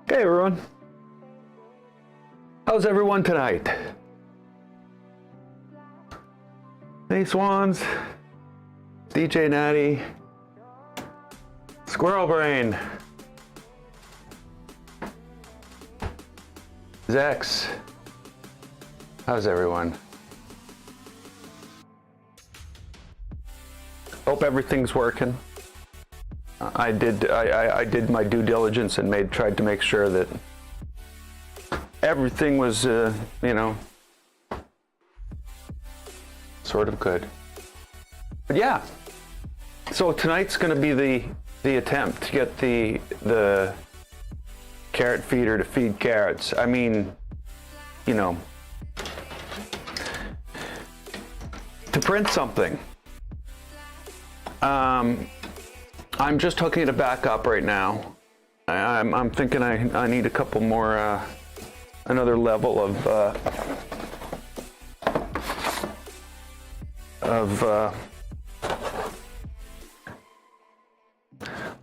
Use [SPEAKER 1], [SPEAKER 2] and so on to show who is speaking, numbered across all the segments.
[SPEAKER 1] Hey everyone, how's everyone tonight? Hey Swans, DJ Natty, Squirrel Brain, Zex, how's everyone? Hope everything's working. I did my due diligence and tried to make sure that everything was, sort of good. But yeah, so tonight's going to be the attempt to get the carrot feeder to feed carrots. I mean, to print something. I'm just hooking it back up right now. I'm thinking I need a couple more, another level of the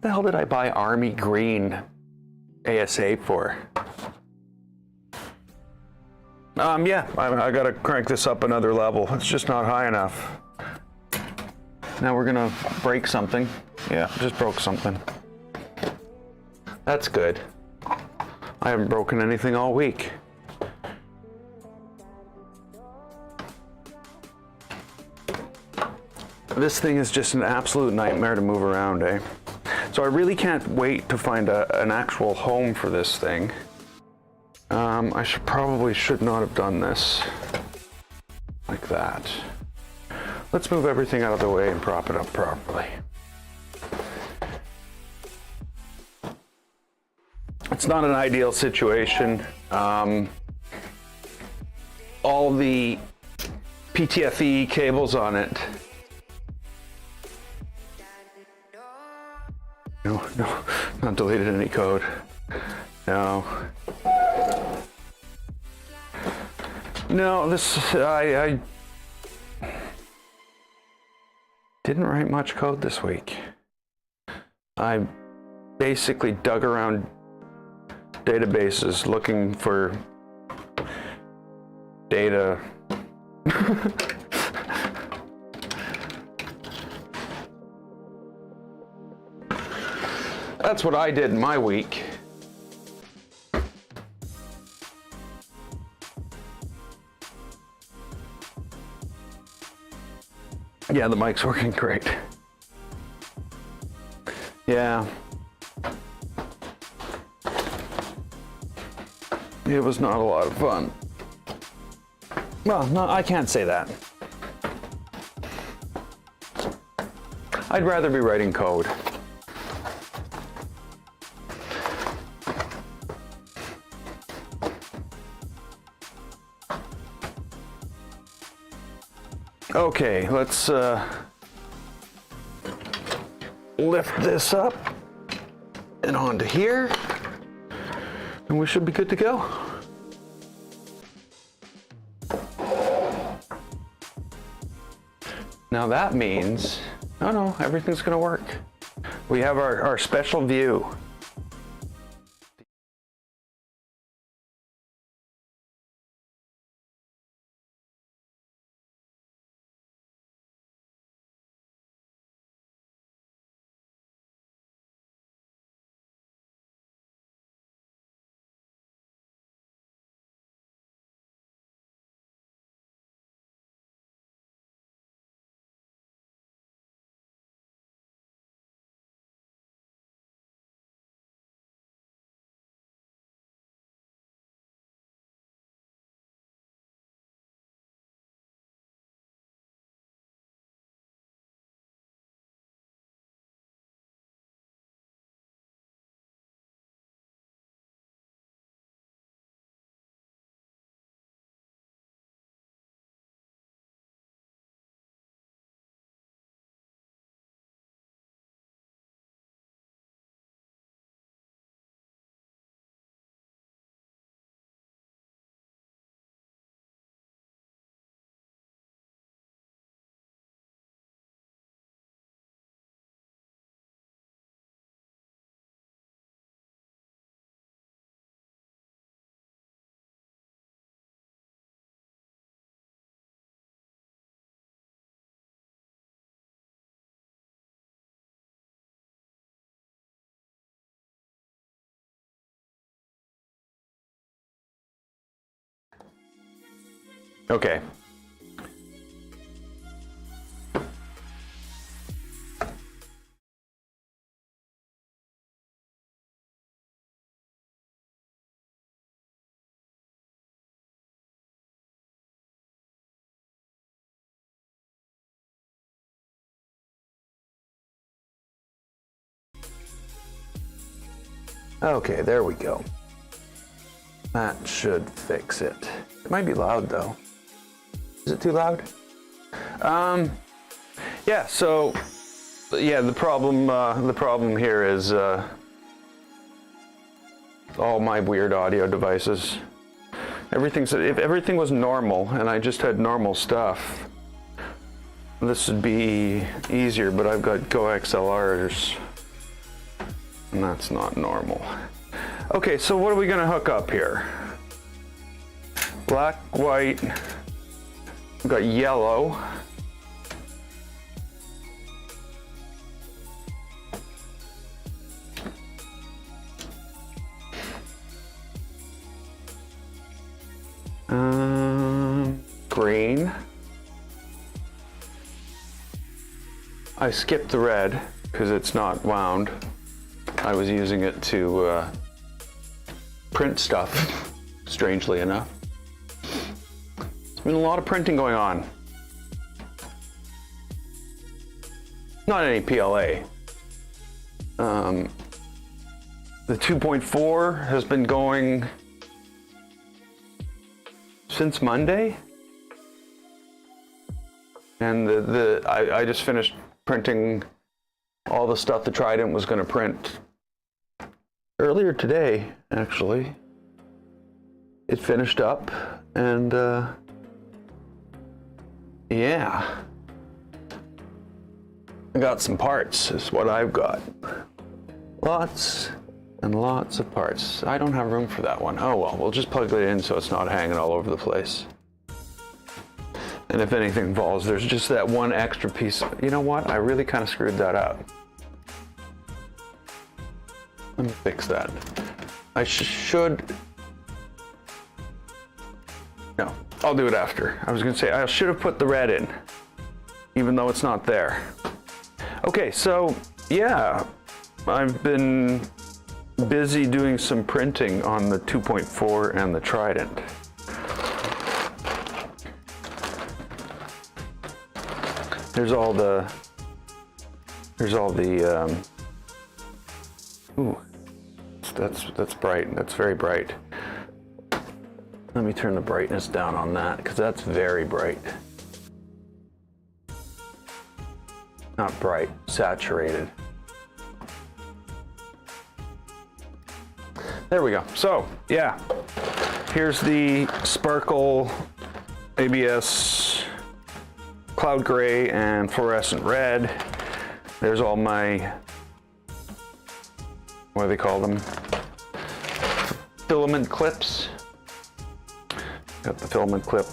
[SPEAKER 1] hell did I buy Army Green ASA for? Yeah, I gotta crank this up another level. It's just not high enough. Now we're gonna break something. Yeah, just broke something. That's good. I haven't broken anything all week. This thing is just an absolute nightmare to move around, eh? So I really can't wait to find an actual home for this thing. I probably should not have done this like that. Let's move everything out of the way and prop it up properly. It's not an ideal situation. All the PTFE cables on it. No, not deleted any code. No. No, I didn't write much code this week. I basically dug around databases looking for data. That's what I did in my week. Yeah, the mic's working great. Yeah. It was not a lot of fun. Well, no, I can't say that. I'd rather be writing code. Okay, let's lift this up and onto here, and we should be good to go. Now that means, oh no, everything's gonna work. We have our special view. Okay. Okay, there we go. That should fix it. It might be loud though. Is it too loud? Yeah, so yeah, the problem here is all my weird audio devices. If everything was normal and I just had normal stuff, this would be easier, but I've got GoXLRs and that's not normal. Okay, so what are we gonna hook up here? Black, white, we've got yellow. Green. I skipped the red because it's not wound. I was using it to print stuff, strangely enough. There's been a lot of printing going on. Not any PLA. The 2.4 has been going since Monday. And I just finished printing all the stuff the Trident was going to print earlier today, actually. It finished up, and yeah. I got some parts, is what I've got. Lots and lots of parts. I don't have room for that one. Oh well, we'll just plug it in so it's not hanging all over the place. And if anything falls, there's just that one extra piece. You know what? I really kind of screwed that up. Let me fix that. I should... No, I'll do it after. I was gonna say, I should have put the red in, even though it's not there. Okay, so yeah, I've been busy doing some printing on the 2.4 and the Trident. There's all the ooh, that's bright. That's very bright. Let me turn the brightness down on that because that's very bright. Not bright, saturated. There we go. So yeah, here's the Sparkle ABS Cloud Gray and Fluorescent Red. There's all my, what do they call them? Filament clips. Got the filament clip,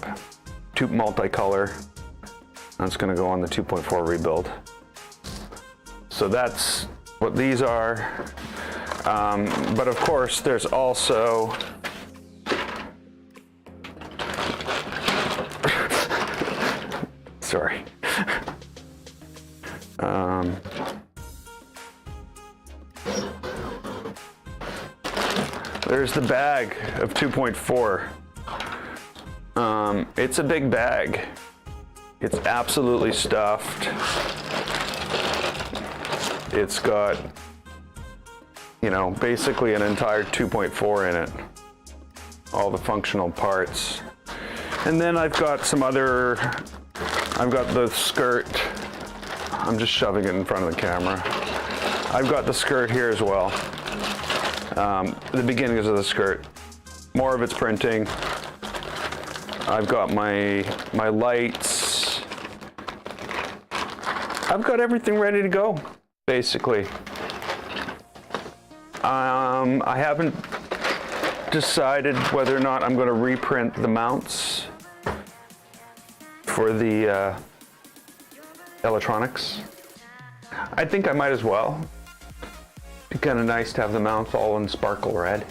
[SPEAKER 1] tube multicolor. That's gonna go on the 2.4 rebuild. So that's what these are. But of course, there's also sorry. There's the bag of 2.4. It's a big bag. It's absolutely stuffed. It's got, you know, basically an entire 2.4 in it. All the functional parts. And then I've got some other, I've got the skirt. I'm just shoving it in front of the camera. I've got the skirt here as well. The beginnings of the skirt. More of it's printing. I've got my lights. I've got everything ready to go, basically. I haven't decided whether or not I'm going to reprint the mounts for the electronics. I think I might as well. It'd be kind of nice to have the mounts all in sparkle red.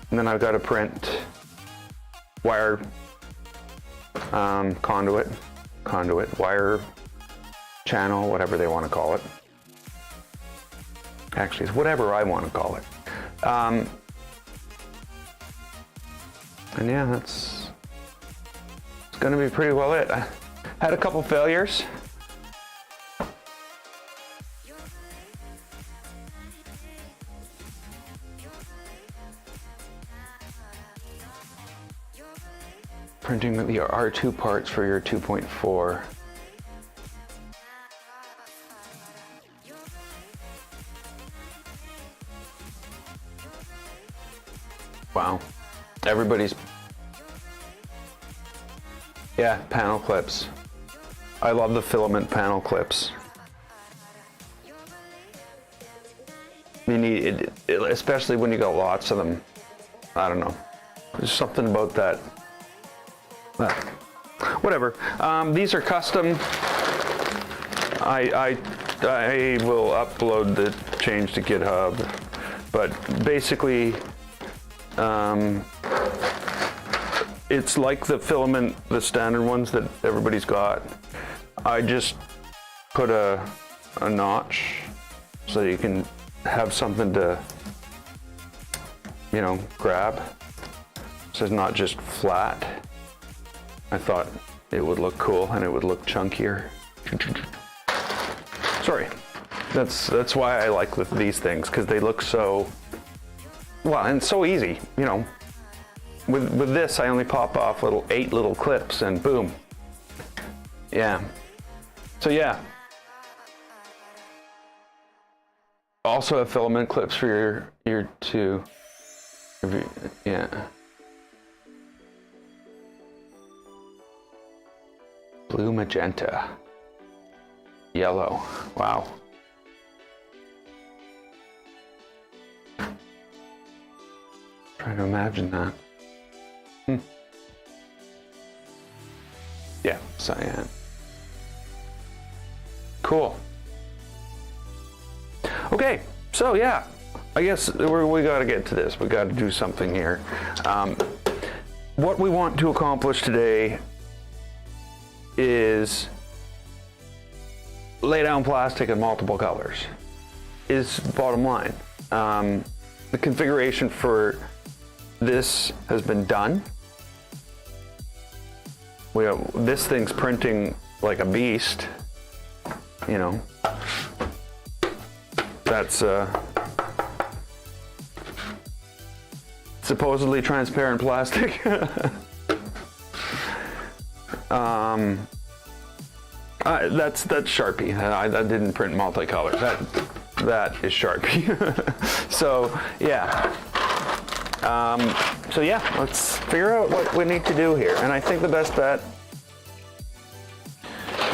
[SPEAKER 1] And then I've got to print wire conduit, wire channel, whatever they want to call it. Actually, it's whatever I want to call it. And yeah, it's going to be pretty well it. I had a couple failures. Printing the R2 parts for your 2.4. Wow. Everybody's... Yeah, panel clips. I love the filament panel clips. You need it, especially when you got lots of them. I don't know. There's something about that. Whatever. These are custom. I will upload the change to GitHub, but basically, it's like the filament, the standard ones that everybody's got. I just put a notch so you can have something to, you know, grab. So it's not just flat. I thought it would look cool and it would look chunkier. Sorry, that's why I like these things, because they look so well and so easy. You know, with this I only pop off 8 little clips and boom. Yeah. So yeah. Also have filament clips for your two. Yeah. Blue, magenta, yellow. Wow. Trying to imagine that. Yeah, cyan. Cool. Okay, so yeah, I guess we got to get to this. We got to do something here. What we want to accomplish today is lay down plastic in multiple colors, is bottom line. The configuration for this has been done. This thing's printing like a beast, you know. That's supposedly transparent plastic. That's Sharpie. I didn't print multicolor. That is Sharpie. So yeah. So yeah, let's figure out what we need to do here. And I think the best bet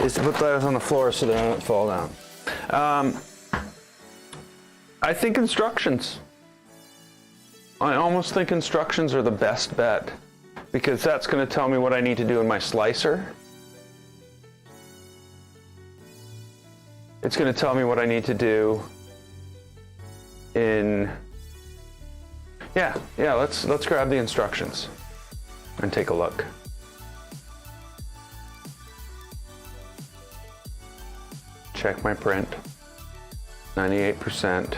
[SPEAKER 1] is to put those on the floor so they don't fall down. I think instructions. I almost think instructions are the best bet, because that's going to tell me what I need to do in my slicer. It's going to tell me what I need to do in... Yeah, let's grab the instructions and take a look. Check my print. 98%.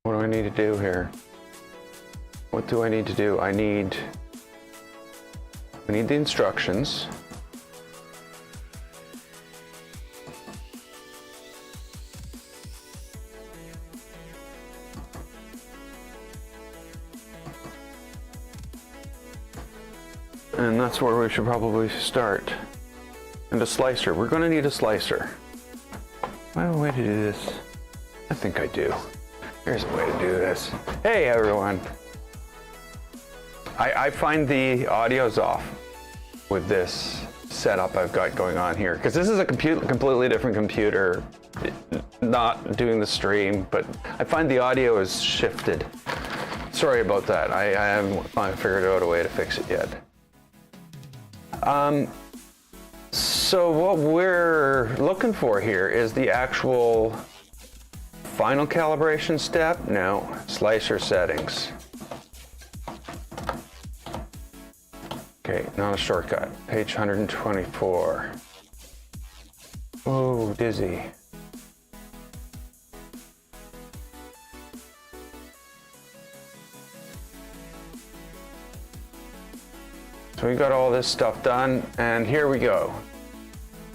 [SPEAKER 1] What do I need to do here? What do I need to do? We need the instructions. And that's where we should probably start. And a slicer. We're going to need a slicer. Do I have a way to do this? I think I do. Here's a way to do this. Hey everyone. I find the audio's off with this setup I've got going on here, because this is a completely different computer, not doing the stream, but I find the audio is shifted. sorry about that. I haven't figured out a way to fix it yet. So what we're looking for here is the actual final calibration step. No, slicer settings. Okay, not a shortcut. Page 124. Oh, dizzy. So we got all this stuff done, and here we go.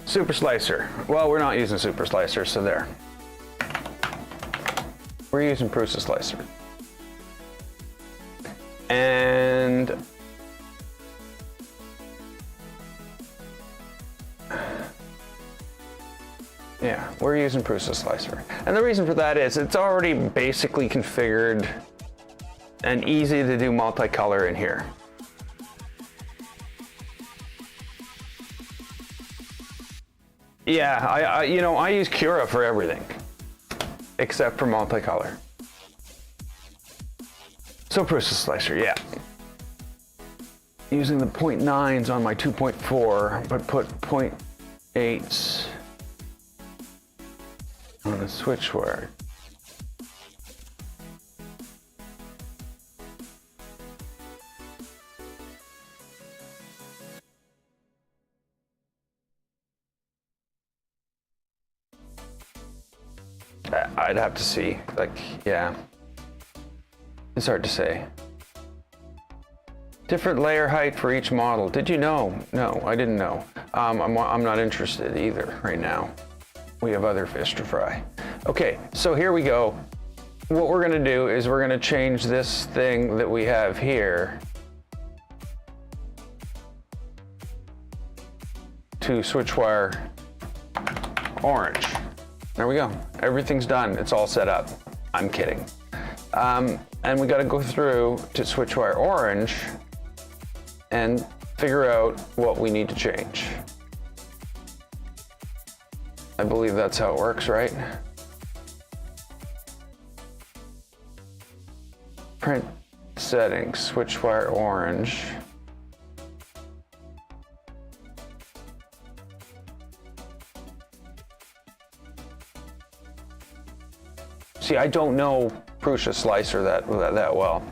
[SPEAKER 1] Super slicer. Well, we're not using super slicer, so there. We're using Prusa slicer. And yeah, we're using Prusa slicer. And the reason for that is it's already basically configured and easy to do multicolor in here. Yeah, I use Cura for everything, except for multicolor. So Prusa slicer, yeah. Using the 0.9s on my 2.4, but put 0.8s on the Switchwire. I'd have to see, like, yeah. It's hard to say. Different layer height for each model. Did you know? No, I didn't know. I'm not interested either right now. We have other fish to fry. Okay, so here we go. What we're gonna do is we're gonna change this thing that we have here to Switchwire orange. There we go. Everything's done. It's all set up. I'm kidding. And we got to go through to Switchwire orange and figure out what we need to change. I believe that's how it works, right? Print settings, Switchwire orange. See, I don't know Prusa slicer that well,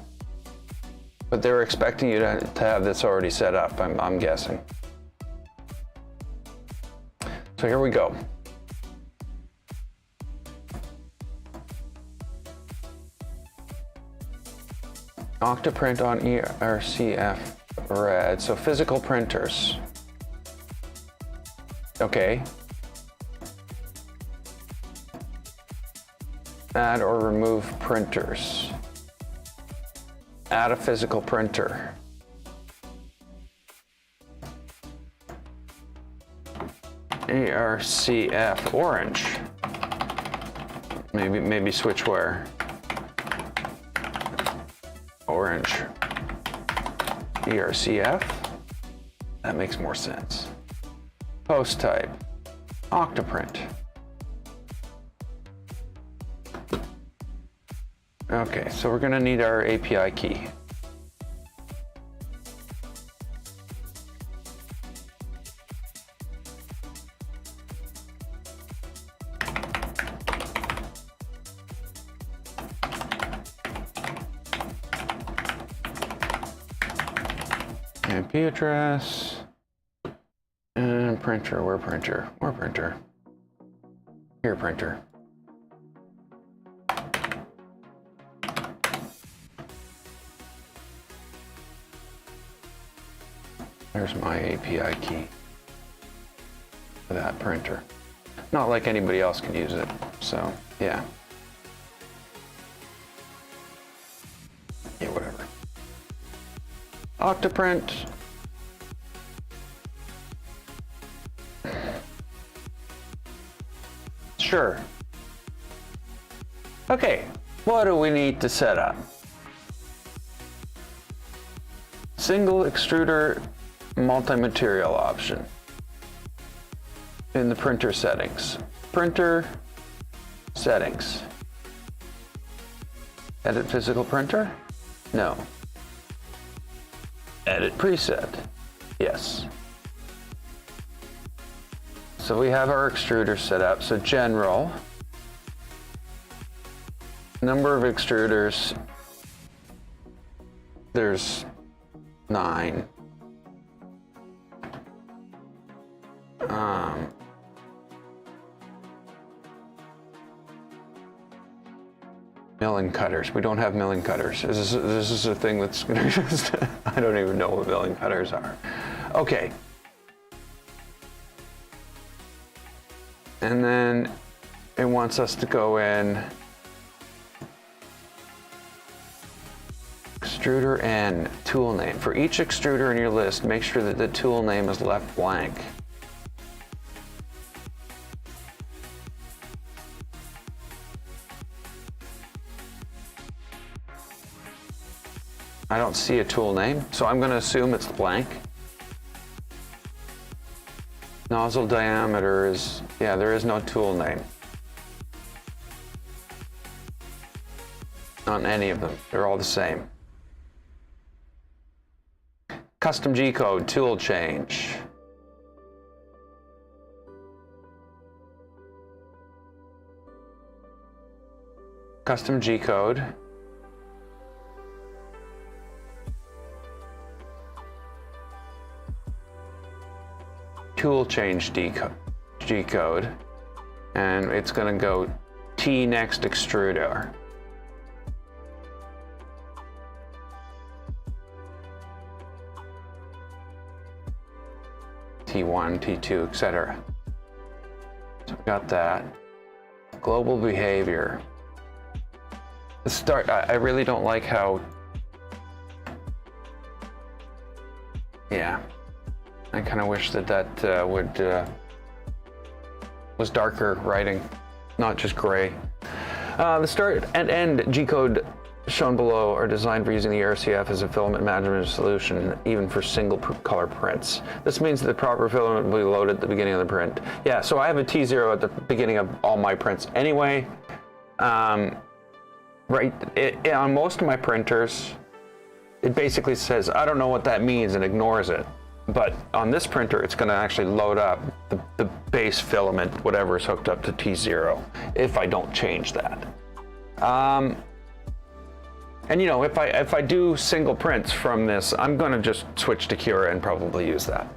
[SPEAKER 1] but they're expecting you to have this already set up, I'm guessing. So here we go. Octoprint on ERCF red, so physical printers. Okay. Add or remove printers. Add a physical printer. ERCF orange. Maybe Switchwire orange. ERCF. That makes more sense. Post type. Octoprint. Okay, so we're gonna need our API key. IP address and printer. Where printer? Where printer? Here, printer. There's my API key for that printer. Not like anybody else can use it, so yeah. Yeah, whatever. Octoprint. Sure. Okay, what do we need to set up? Single extruder multi-material option in the printer settings. Printer settings. Edit physical printer. No. Edit preset. Yes. So we have our extruder set up. So general, number of extruders, there's 9. Milling cutters. We don't have milling cutters. This is a thing that's gonna just, I don't even know what milling cutters are. Okay. And then it wants us to go in extruder and tool name. For each extruder in your list, make sure that the tool name is left blank. I don't see a tool name, so I'm going to assume it's blank. Nozzle diameter is, yeah, there is no tool name on any of them. They're all the same. Custom G-code, tool change. Custom G-code. Tool change G-code, and it's going to go T next extruder. T1, T2, etc. So we got that. Global behavior. The start, I really don't like how, yeah. I kind of wish that was darker writing, not just gray. The start and end G-code shown below are designed for using the ERCF as a filament management solution, even for single color prints. This means that the proper filament will be loaded at the beginning of the print. Yeah, so I have a T0 at the beginning of all my prints anyway. On most of my printers, it basically says, I don't know what that means, and ignores it. But on this printer, it's going to actually load up the base filament, whatever is hooked up to T0, if I don't change that. And you know, if I do single prints from this, I'm going to just switch to Cura and probably use that.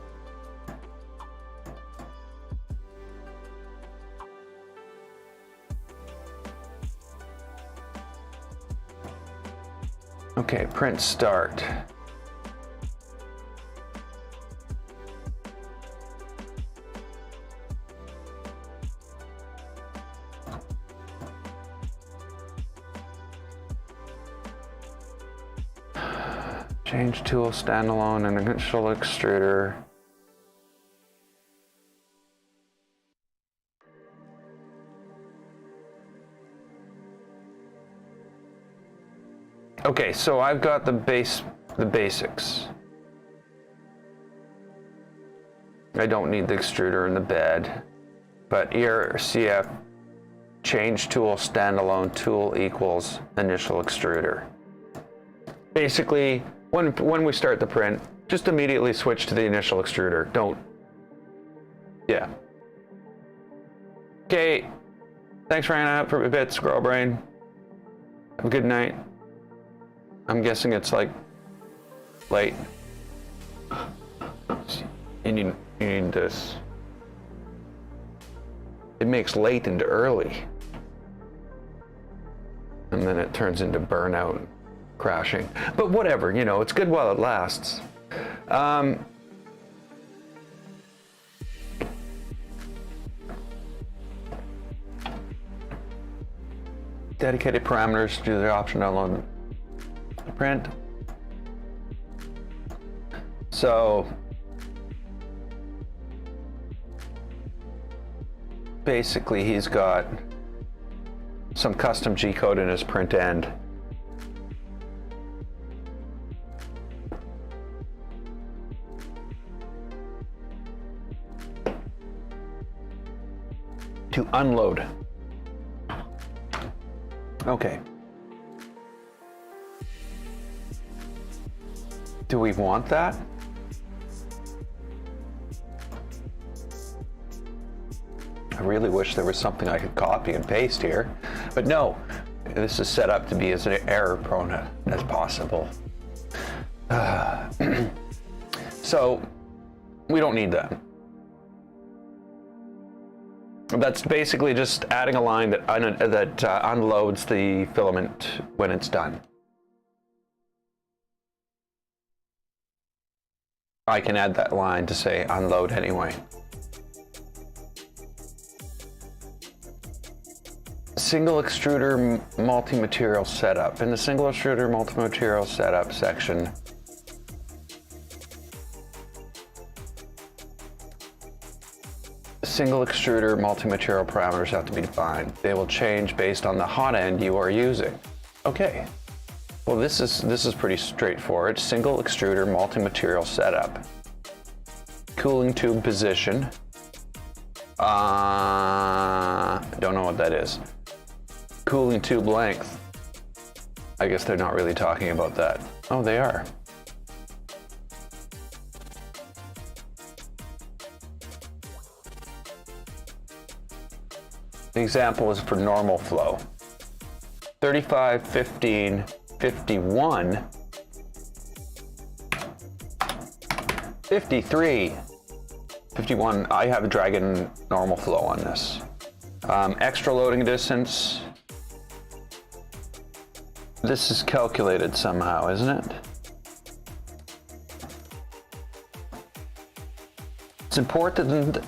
[SPEAKER 1] Okay, print start. Change tool, standalone, and initial extruder. Okay, so I've got the basics. I don't need the extruder in the bed, but ERCF change tool, standalone tool equals initial extruder. Basically, when we start the print, just immediately switch to the initial extruder. Don't, yeah. Okay, thanks for hanging out for a bit, Squirrel Brain. Have a good night. I'm guessing it's like late. You need this. It makes late into early. And then it turns into burnout. Crashing, but whatever, you know, it's good while it lasts. Dedicated parameters, do the option download the print. So basically he's got some custom G-code in his print end. To unload. Okay. Do we want that? I really wish there was something I could copy and paste here, but no, this is set up to be as error prone as possible. So we don't need that. That's basically just adding a line that unloads the filament when it's done. I can add that line to say unload anyway. Single extruder multi-material setup. In the single extruder multi-material setup section, single extruder multi-material parameters have to be defined. They will change based on the hot end you are using. Okay. Well, this is pretty straightforward. Single extruder multi-material setup. Cooling tube position. Don't know what that is. Cooling tube length. I guess they're not really talking about that. Oh, they are. The example is for normal flow. 35, 15, 51, 53, 51. I have a Dragon normal flow on this. Extra loading distance. This is calculated somehow, isn't it? It's important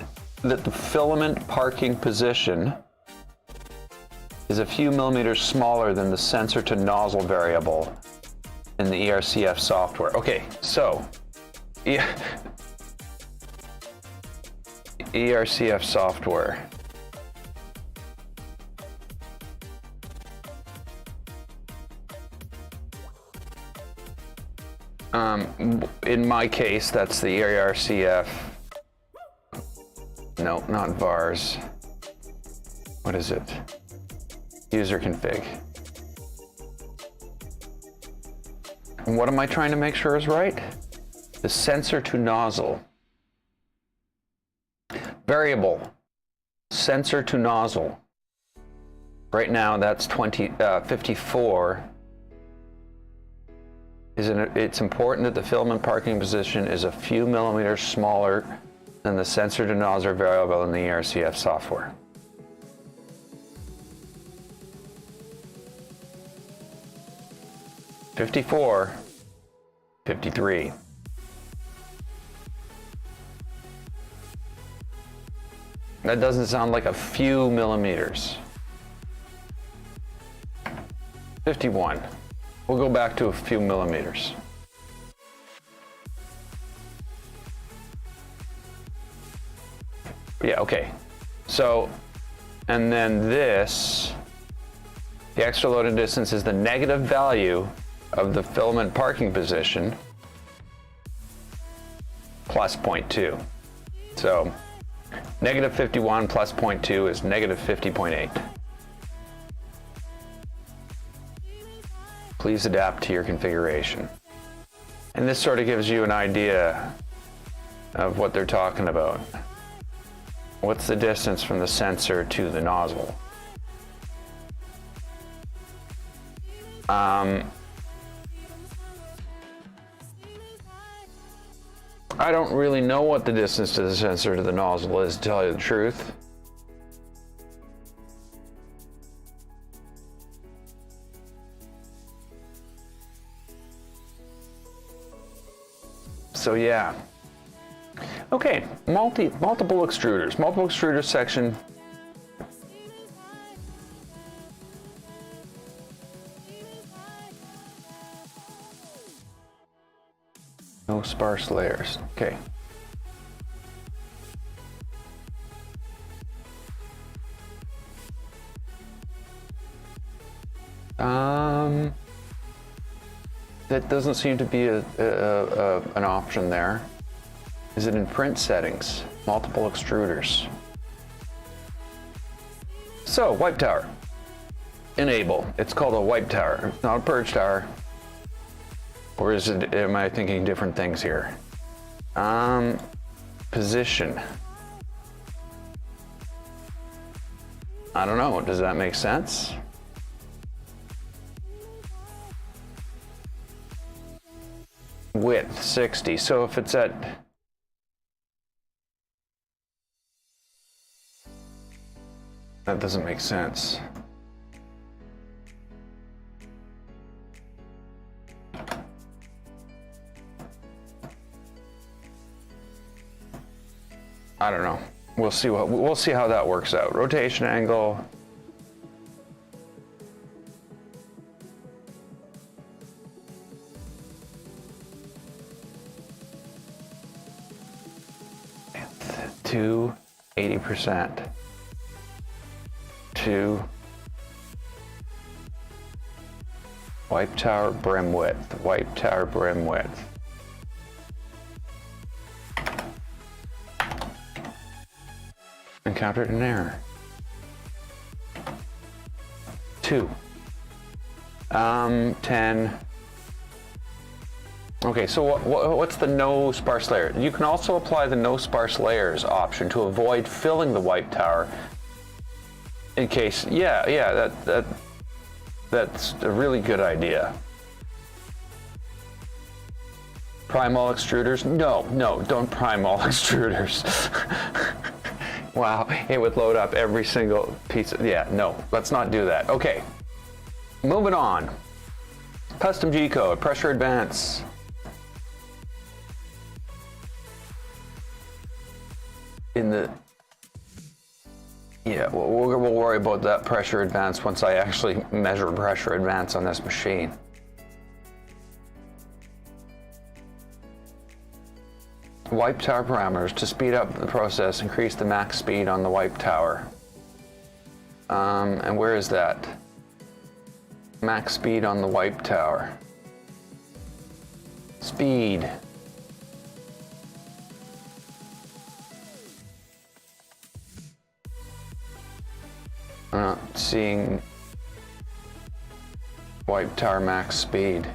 [SPEAKER 1] that the filament parking position is a few millimeters smaller than the sensor to nozzle variable in the ERCF software. Okay, so ERCF software. In my case, that's the ERCF. No, not VARs. What is it? User config. And what am I trying to make sure is right? The sensor to nozzle. Variable. Sensor to nozzle. Right now that's 54. It's important that the filament parking position is a few millimeters smaller than the sensor to nozzle variable in the ERCF software. $54, $53. That doesn't sound like a few millimeters. 51. We'll go back to a few millimeters. Yeah, okay. So, and then this, the extra loading distance is the negative value of the filament parking position plus 0.2. So, negative 51 plus 0.2 is negative 50.8. Please adapt to your configuration. And this sort of gives you an idea of what they're talking about. What's the distance from the sensor to the nozzle? I don't really know what the distance to the sensor to the nozzle is, to tell you the truth. So yeah. Okay, multiple extruders. Multiple extruder section. No sparse layers. Okay. That doesn't seem to be an option there. Is it in print settings? Multiple extruders. So, wipe tower. Enable. It's called a wipe tower, not a purge tower. Or is it, am I thinking different things here? Position. I don't know, does that make sense? Width, 60, so if it's at... That doesn't make sense. I don't know. We'll see how that works out. Rotation angle. To 80%. To wipe tower brim width. Wipe tower brim width. Encountered an error. 2. 10. Okay, so what's the no sparse layer? You can also apply the no sparse layers option to avoid filling the wipe tower in case, that's a really good idea. Prime all extruders? No, don't prime all extruders. Wow, it would load up every single piece of, yeah, no, let's not do that. Okay, moving on. Custom G-code, pressure advance. We'll worry about that pressure advance once I actually measure pressure advance on this machine. Wipe tower parameters. To speed up the process, increase the max speed on the wipe tower. And where is that? Max speed on the wipe tower. Speed. I'm not seeing wipe tower max speed.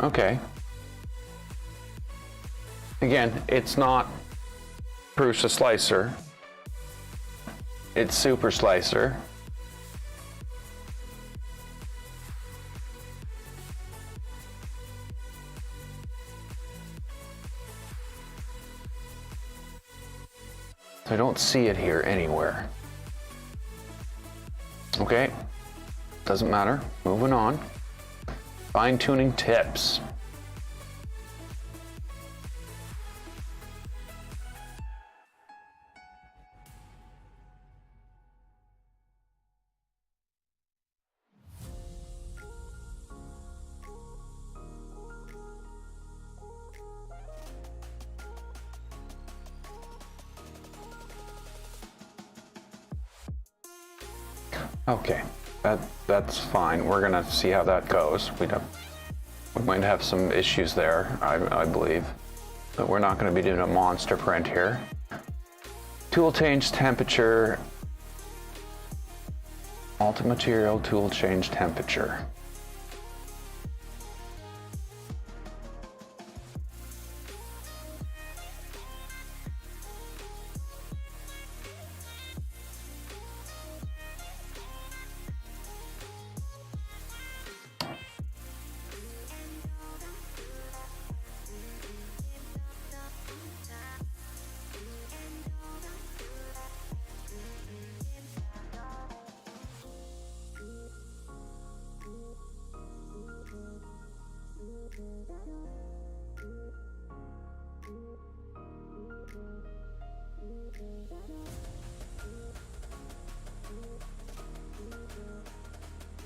[SPEAKER 1] Okay. Again, it's not Prusa Slicer. It's Super Slicer. I don't see it here anywhere. Okay, doesn't matter. Moving on. Fine-tuning tips. Okay, that's fine. We're gonna see how that goes. We might have some issues there, I believe, but we're not gonna be doing a monster print here. Tool change temperature. Alter material, tool change temperature.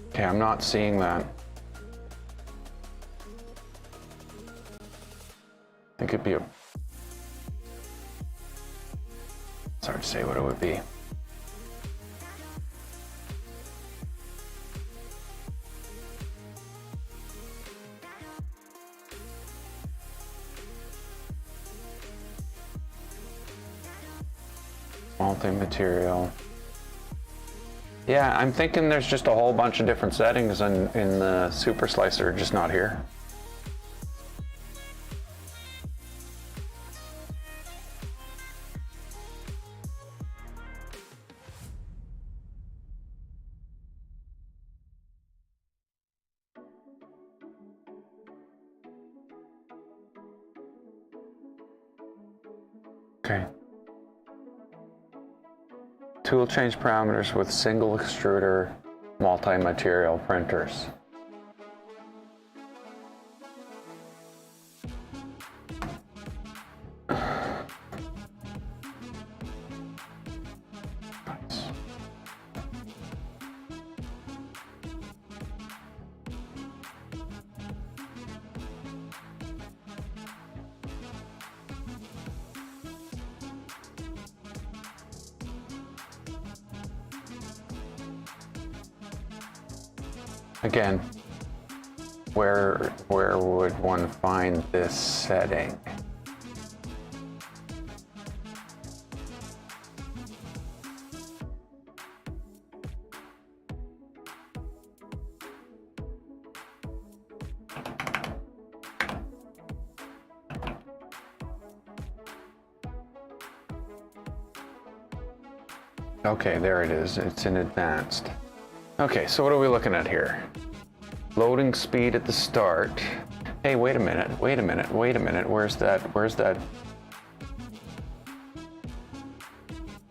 [SPEAKER 1] Okay, I'm not seeing that. It could be a... It's hard to say what it would be. Multi-material. Yeah, I'm thinking there's just a whole bunch of different settings in the super slicer, just not here. Okay. Tool change parameters with single extruder multi-material printers. Again, where would one find this setting? Okay, there it is. It's in advanced. Okay, so what are we looking at here? Loading speed at the start. Hey, wait a minute. Where's that?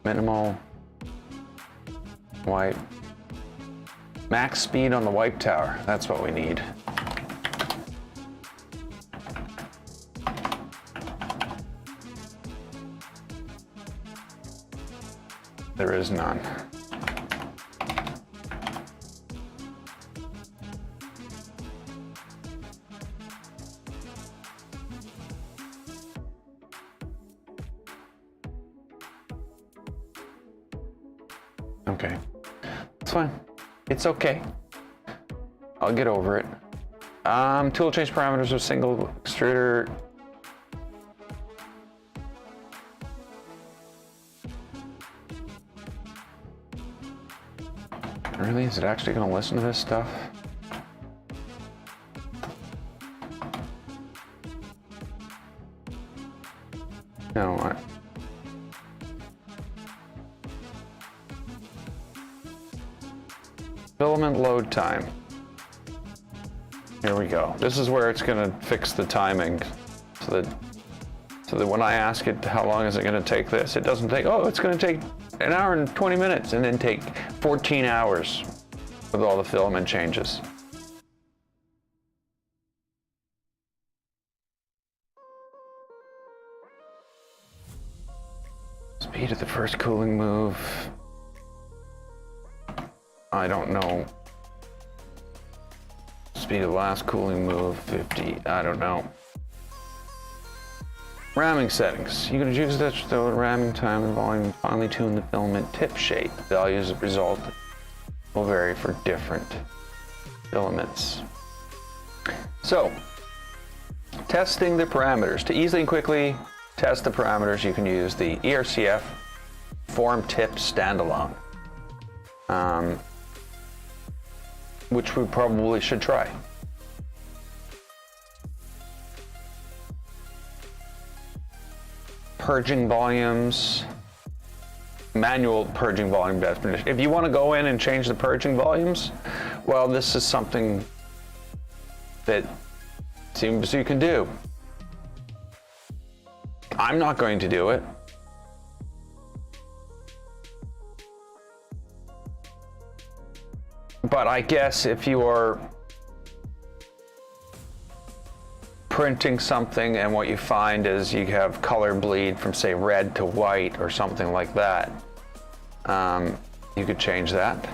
[SPEAKER 1] Minimal wipe. Max speed on the wipe tower. That's what we need. There is none. Okay, it's fine. It's okay. I'll get over it. Tool change parameters with single extruder. Really? Is it actually going to listen to this stuff? No, filament load time. Here we go. This is where it's going to fix the timing so that when I ask it how long is it going to take this, it doesn't take, oh, it's going to take an hour and 20 minutes and then take 14 hours with all the filament changes. Speed of the first cooling move. I don't know. Speed of the last cooling move, 50, I don't know. Ramming settings. You can choose the ramming time and volume, finely tune the filament tip shape. Values of result will vary for different filaments. So, testing the parameters. To easily and quickly test the parameters, you can use the ERCF form tip standalone, which we probably should try. Purging volumes, manual purging volume definition. If you want to go in and change the purging volumes, well, this is something that seems you can do. I'm not going to do it. But I guess if you are printing something and what you find is you have color bleed from, say, red to white or something like that, you could change that.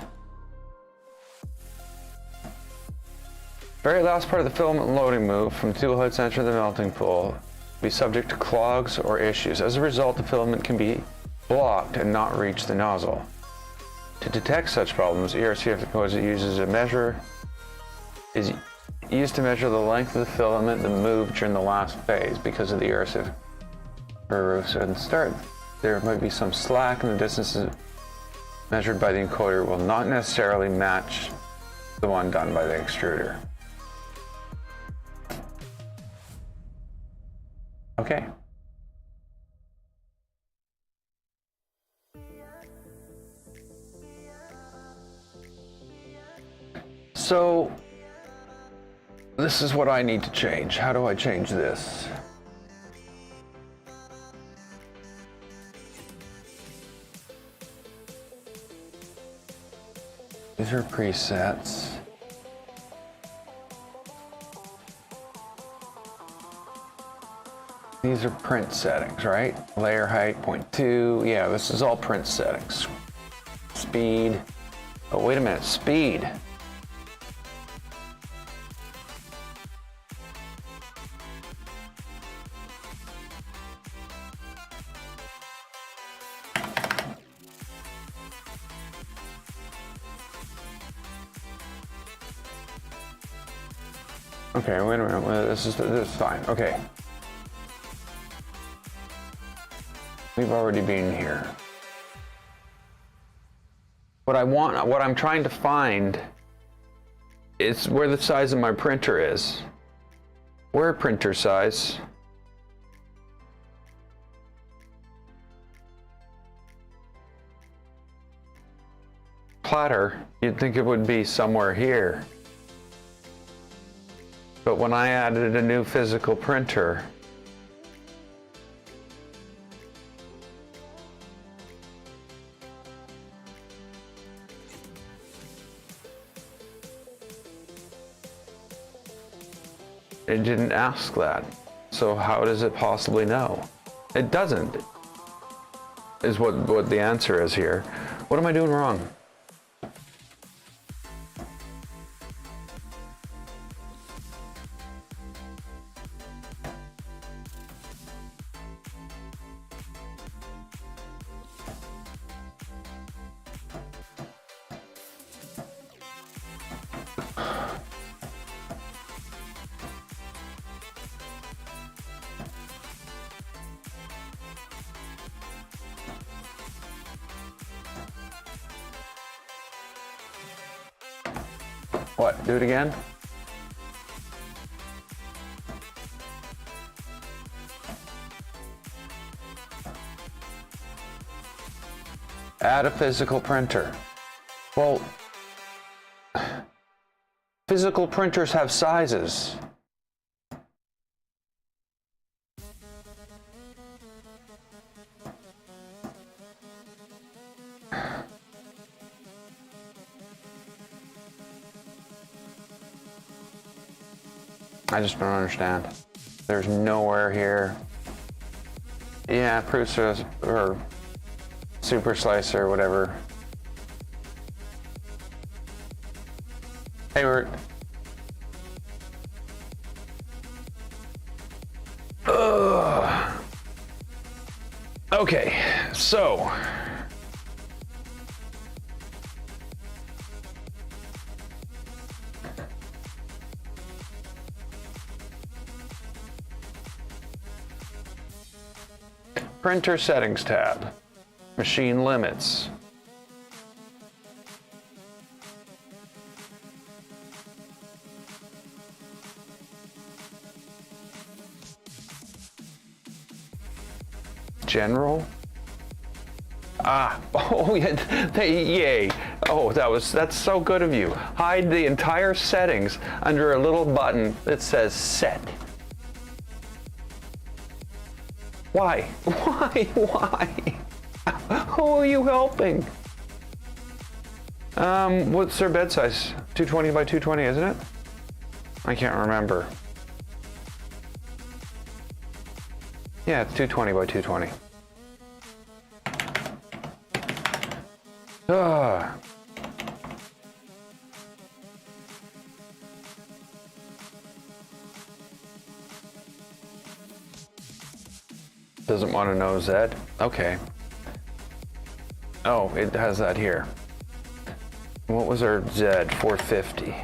[SPEAKER 1] Very last part of the filament loading move from the tool head center to the melting pool be subject to clogs or issues. As a result, the filament can be blocked and not reach the nozzle. To detect such problems, ERCF is used to measure the length of the filament that moved during the last phase. Because of the ERCF curves at the start,
[SPEAKER 2] there might be some slack in the distances measured by the encoder will not necessarily match the one done by the extruder. Okay. So this is what I need to change. How do I change this? These are presets. These are print settings, right? Layer height, 0.2. Yeah, this is all print settings. Speed. Oh, wait a minute. Speed. Okay, wait a minute. This is fine. Okay. We've already been here. What I'm trying to find is where the size of my printer is. Where printer size? Platter, you'd think it would be somewhere here. But when I added a new physical printer, it didn't ask that. So how does it possibly know? It doesn't, is what the answer is here. What am I doing wrong? What? Do it again? Add a physical printer. Well, physical printers have sizes. I just don't understand. There's nowhere here. Yeah, process or super slicer, whatever. Hey, we're. Ugh. Okay, so. Printer settings tab, machine limits. General. Ah, oh yeah, yay. Oh, that's so good of you. Hide the entire settings under a little button that says set. Why? Why? Who are you helping? What's their bed size? 220 by 220, isn't it? I can't remember. Yeah, it's 220 by 220. Ugh. Doesn't want to know Z. Okay. Oh, it has that here. What was our Z? 450.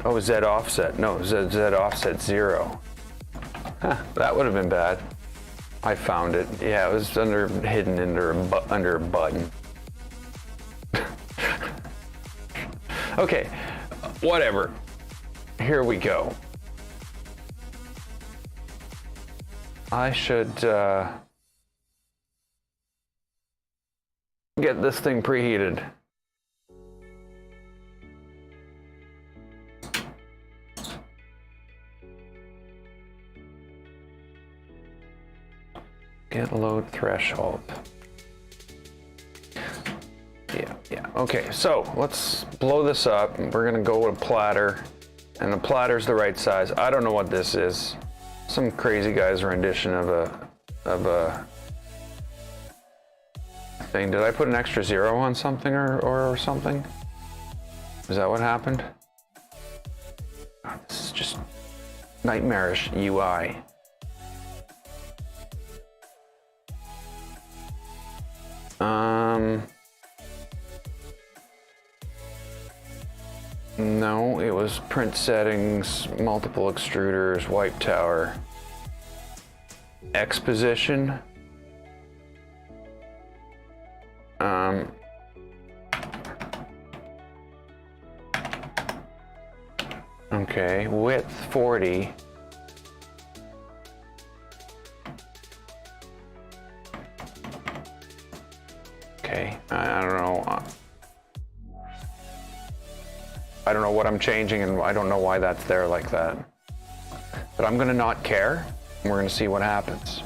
[SPEAKER 2] Oh, Z offset. No, Z offset 0. Huh, that would have been bad. I found it. Yeah, it was hidden under a button. Okay, whatever. Here we go. I should get this thing preheated. Get load threshold. Yeah. Okay, so let's blow this up. We're gonna go with a platter, and the platter's the right size. I don't know what this is. Some crazy guy's rendition of a thing. Did I put an extra 0 on something or something? Is that what happened? Oh, this is just nightmarish UI. No, it was print settings, multiple extruders, wipe tower, X position. Okay, width 40. Okay, I don't know. I don't know what I'm changing, and I don't know why that's there like that. But I'm gonna not care, and we're gonna see what happens.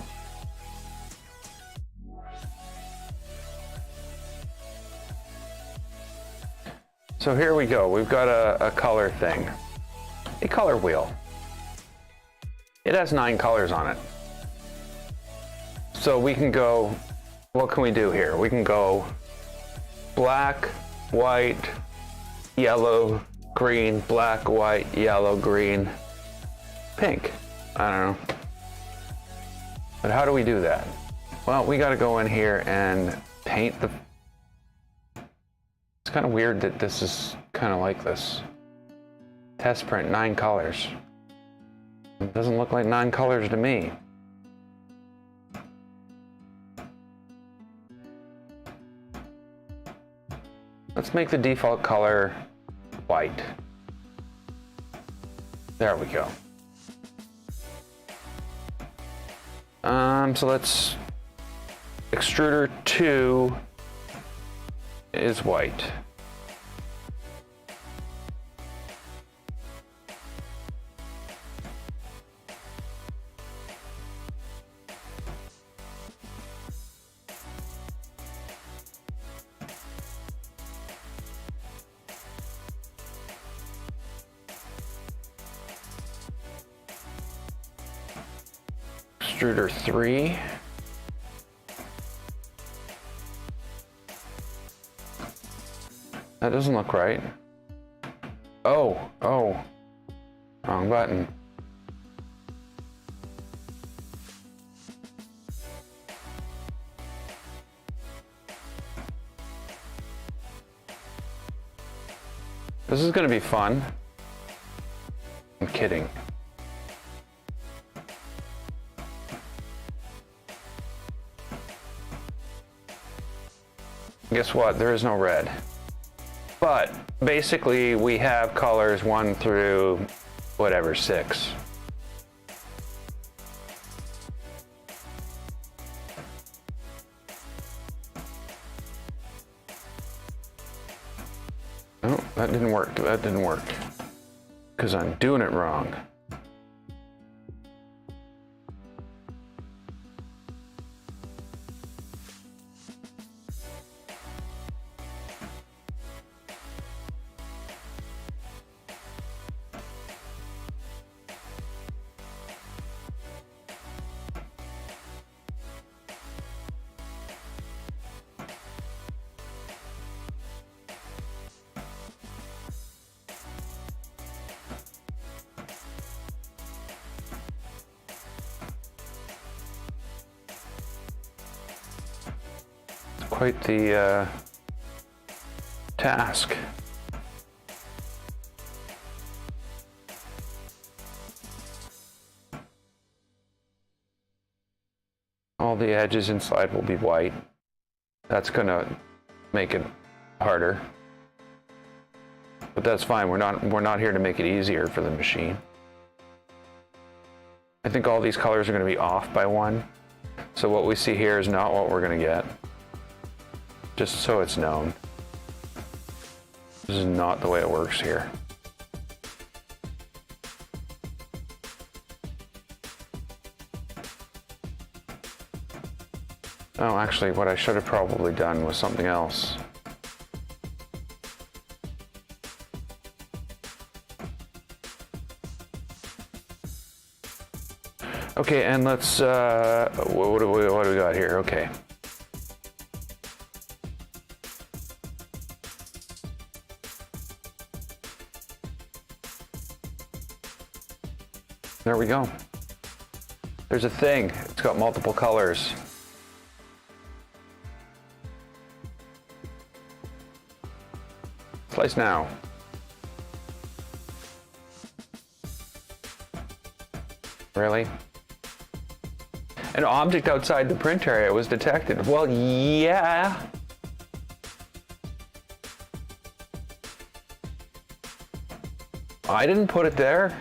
[SPEAKER 2] So here we go. We've got a color thing, a color wheel. It has 9 colors on it. So we can go, what can we do here? We can go black, white, yellow, green, black, white, yellow, green, pink. I don't know. But how do we do that? Well, we got to go in here and paint the... It's kind of weird that this is kind of like this. Test print, 9 colors. It doesn't look like 9 colors to me. Let's make the default color white. There we go. So let's, extruder 2 is white. Extruder 3. That doesn't look right. Oh, wrong button. This is going to be fun. I'm kidding. Guess what? There is no red. But basically we have colors 1 through whatever, 6. Oh, that didn't work. That didn't work. Because I'm doing it wrong. Quite the task. the edges inside will be white. That's gonna make it harder. But that's fine, we're not here to make it easier for the machine. I think all these colors are gonna be off by 1. So what we see here is not what we're gonna get. Just so it's known. This is not the way it works here. Oh, actually, what I should have probably done was something else. Okay, and let's, what do we got here? Okay. There we go. There's a thing. It's got multiple colors. Slice now. Really? An object outside the print area was detected. Well, yeah. I didn't put it there.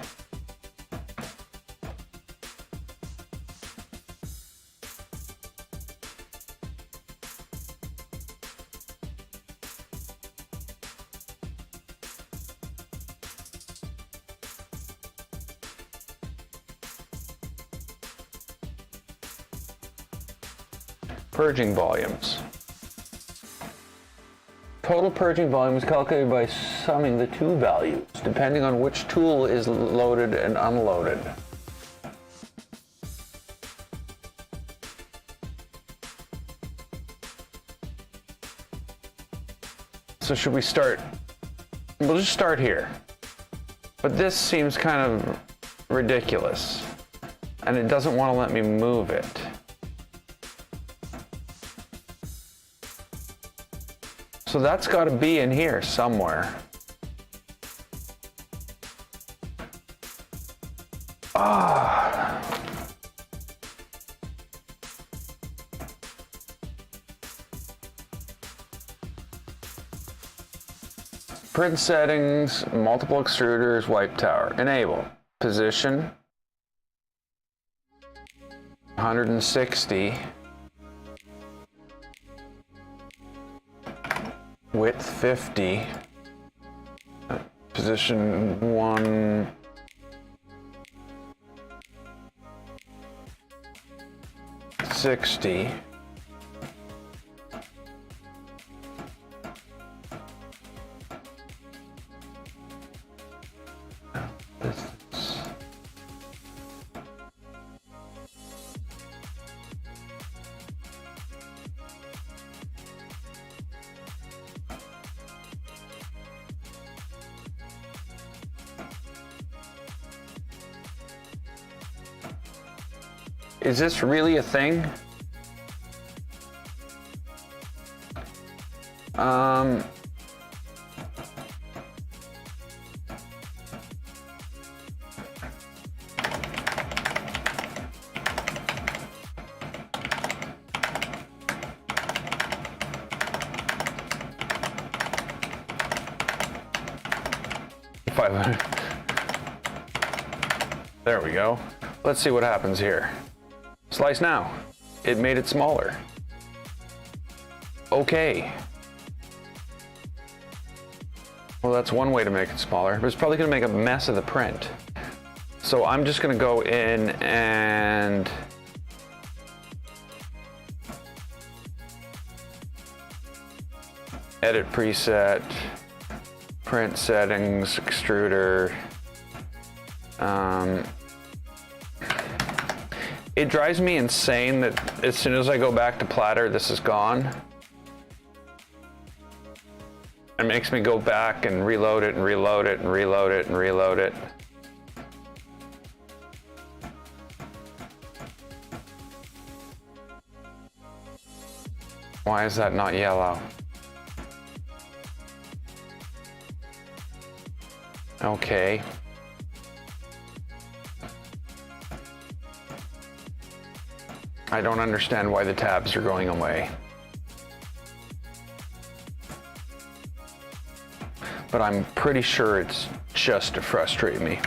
[SPEAKER 2] Purging volumes. Total purging volume is calculated by summing the two values, depending on which tool is loaded and unloaded. So should we start? We'll just start here. But this seems kind of ridiculous, and it doesn't want to let me move it. So that's got to be in here somewhere. Ah. Print settings, multiple extruders, wipe tower. Enable. Position 160. Width 50, position 160, Is this really a thing? There we go. Let's see what happens here. Slice now. It made it smaller. Okay. Well, that's one way to make it smaller, but it's probably going to make a mess of the print. So I'm just going to go in and edit preset, print settings, extruder. It drives me insane that as soon as I go back to platter, this is gone. It makes me go back and reload it and reload it and reload it and reload it. Why is that not yellow? Okay. I don't understand why the tabs are going away. But I'm pretty sure it's just to frustrate me.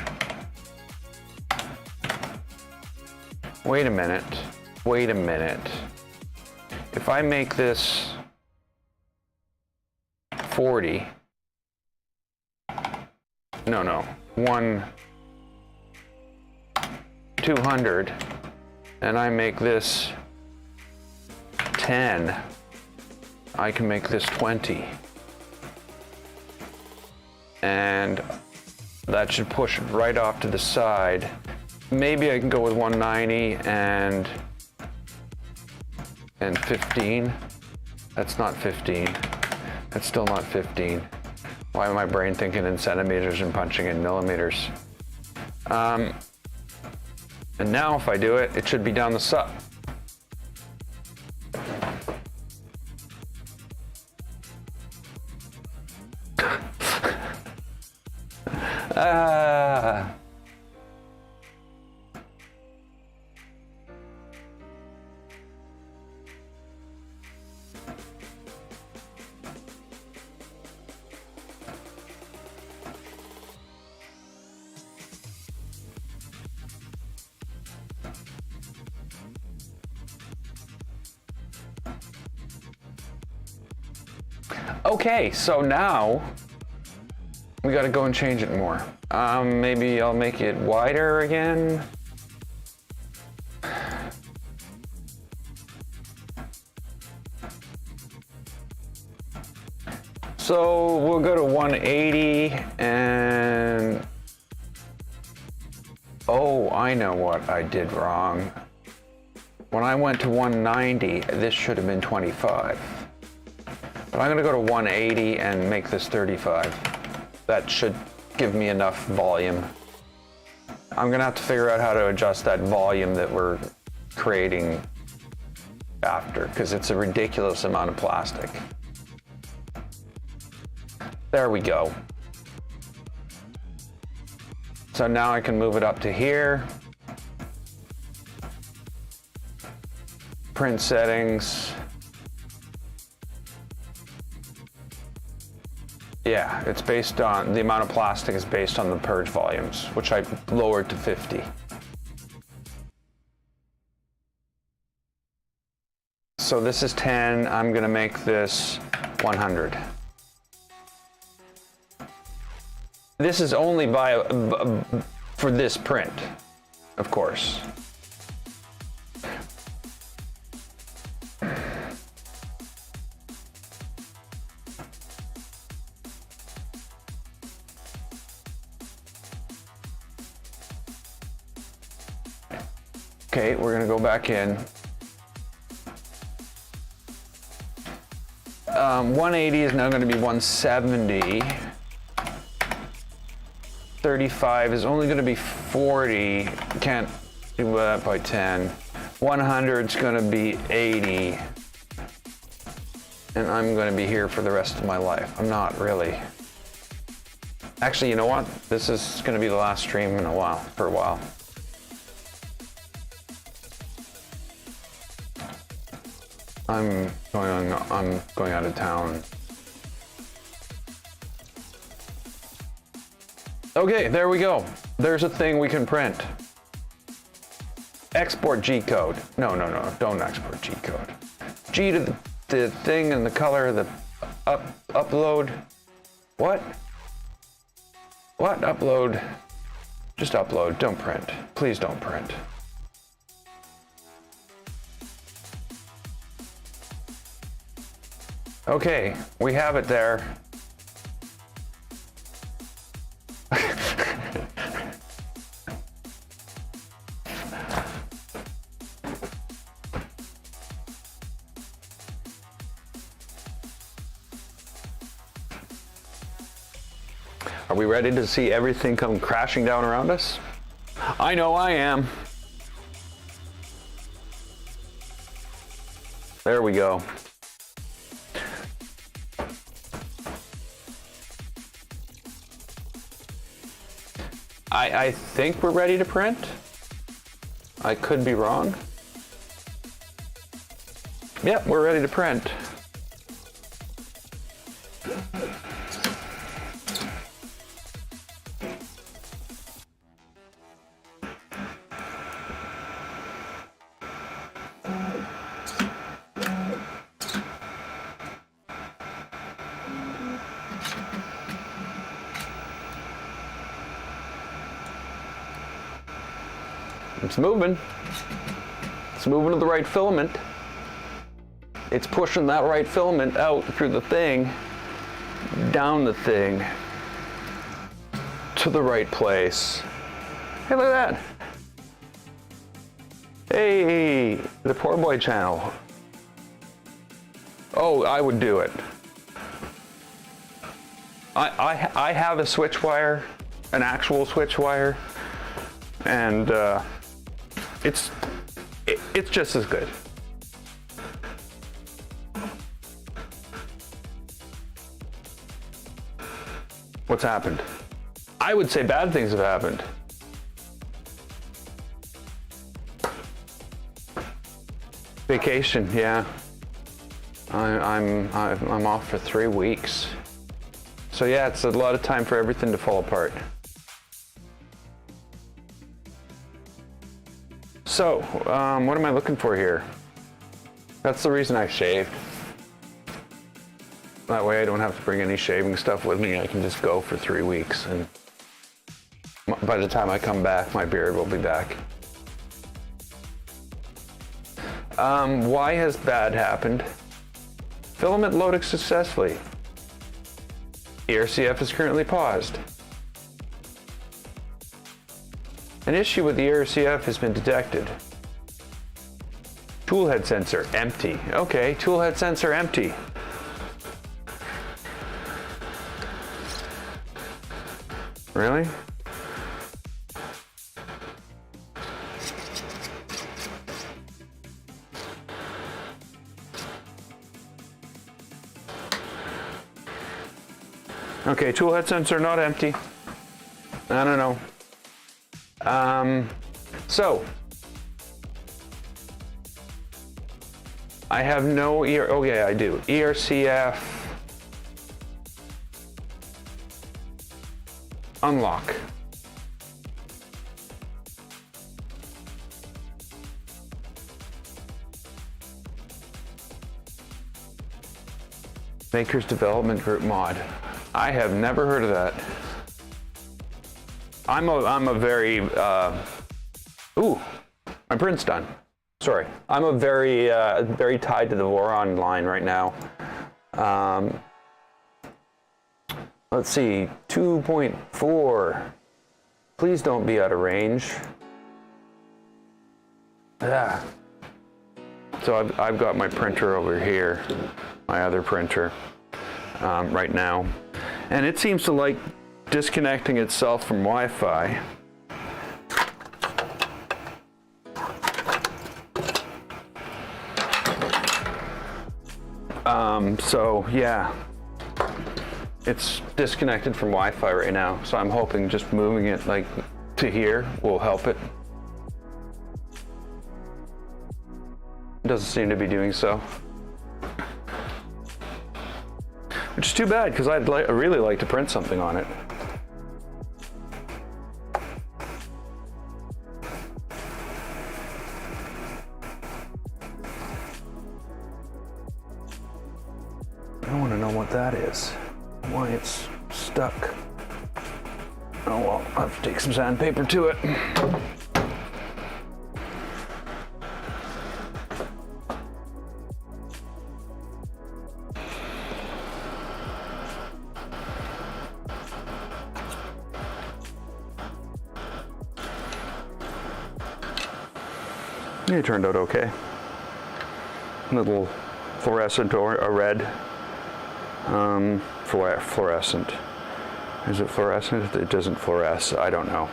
[SPEAKER 2] Wait a minute. Wait a minute. If I make this 40, no, 200, and I make this 10, I can make this 20. And that should push it right off to the side. Maybe I can go with 190 and 15. That's not 15. That's still not 15. Why am my brain thinking in centimeters and punching in millimeters? And now if I do it, it should be down the side. Okay, so now we gotta go and change it more. Maybe I'll make it wider again. So we'll go to 180 and, oh, I know what I did wrong. When I went to 190, this should have been 25. But I'm gonna go to 180 and make this 35. That should give me enough volume. I'm gonna have to figure out how to adjust that volume that we're creating after, because it's a ridiculous amount of plastic. There we go. So now I can move it up to here. Print settings. Yeah, it's based on, the amount of plastic is based on the purge volumes, which I lowered to 50. So this is 10, I'm gonna make this 100. This is only for this print, of course. Okay, we're gonna go back in. 180 is now gonna be 170. 35 is only gonna be 40. Can't do that by 10. 100 is gonna be 80. And I'm gonna be here for the rest of my life. I'm not really. Actually, you know what? This is gonna be the last stream in a while, for a while. I'm going out of town. Okay, there we go. There's a thing we can print. Export G code. No, don't export G code. G to the thing and the color of the upload. What? What? Upload. Just upload, don't print. Please don't print. Okay, we have it there. Are we ready to see everything come crashing down around us? I know I am. There we go. I think we're ready to print. I could be wrong. Yep, we're ready to print. It's moving. It's moving to the right filament. It's pushing that right filament out through the thing, down the thing, to the right place. Hey, look at that. Hey, the poor boy channel. Oh, I would do it. I have a switch wire, an actual switch wire, and it's just as good. What's happened? I would say bad things have happened. Vacation, yeah. I'm off for 3 weeks. So yeah, it's a lot of time for everything to fall apart. So, what am I looking for here? That's the reason I shaved. That way I don't have to bring any shaving stuff with me. I can just go for 3 weeks, and by the time I come back, my beard will be back. Why has bad happened? Filament loaded successfully. ERCF is currently paused. An issue with the ERCF has been detected. Toolhead sensor empty. Okay, toolhead sensor empty. Really? Okay, toolhead sensor not empty. I don't know. So I have no oh yeah, I do. ERCF unlock. Maker's Development Group mod. I have never heard of that. I'm a very ooh, my print's done. Sorry, I'm a very very tied to the Voron line right now. Let's see, 2.4. Please don't be out of range. Yeah. So I've got my printer over here, my other printer, right now, and it seems to like disconnecting itself from Wi-Fi. So yeah, it's disconnected from Wi-Fi right now. So I'm hoping just moving it like to here will help it. It doesn't seem to be doing so, which is too bad because I'd really like to print something on it. I want to know what that is, why it's stuck. Oh well, I'll have to take some sandpaper to it. It turned out okay. Little fluorescent or a red. Fluorescent. Is it fluorescent? It doesn't fluoresce. I don't know.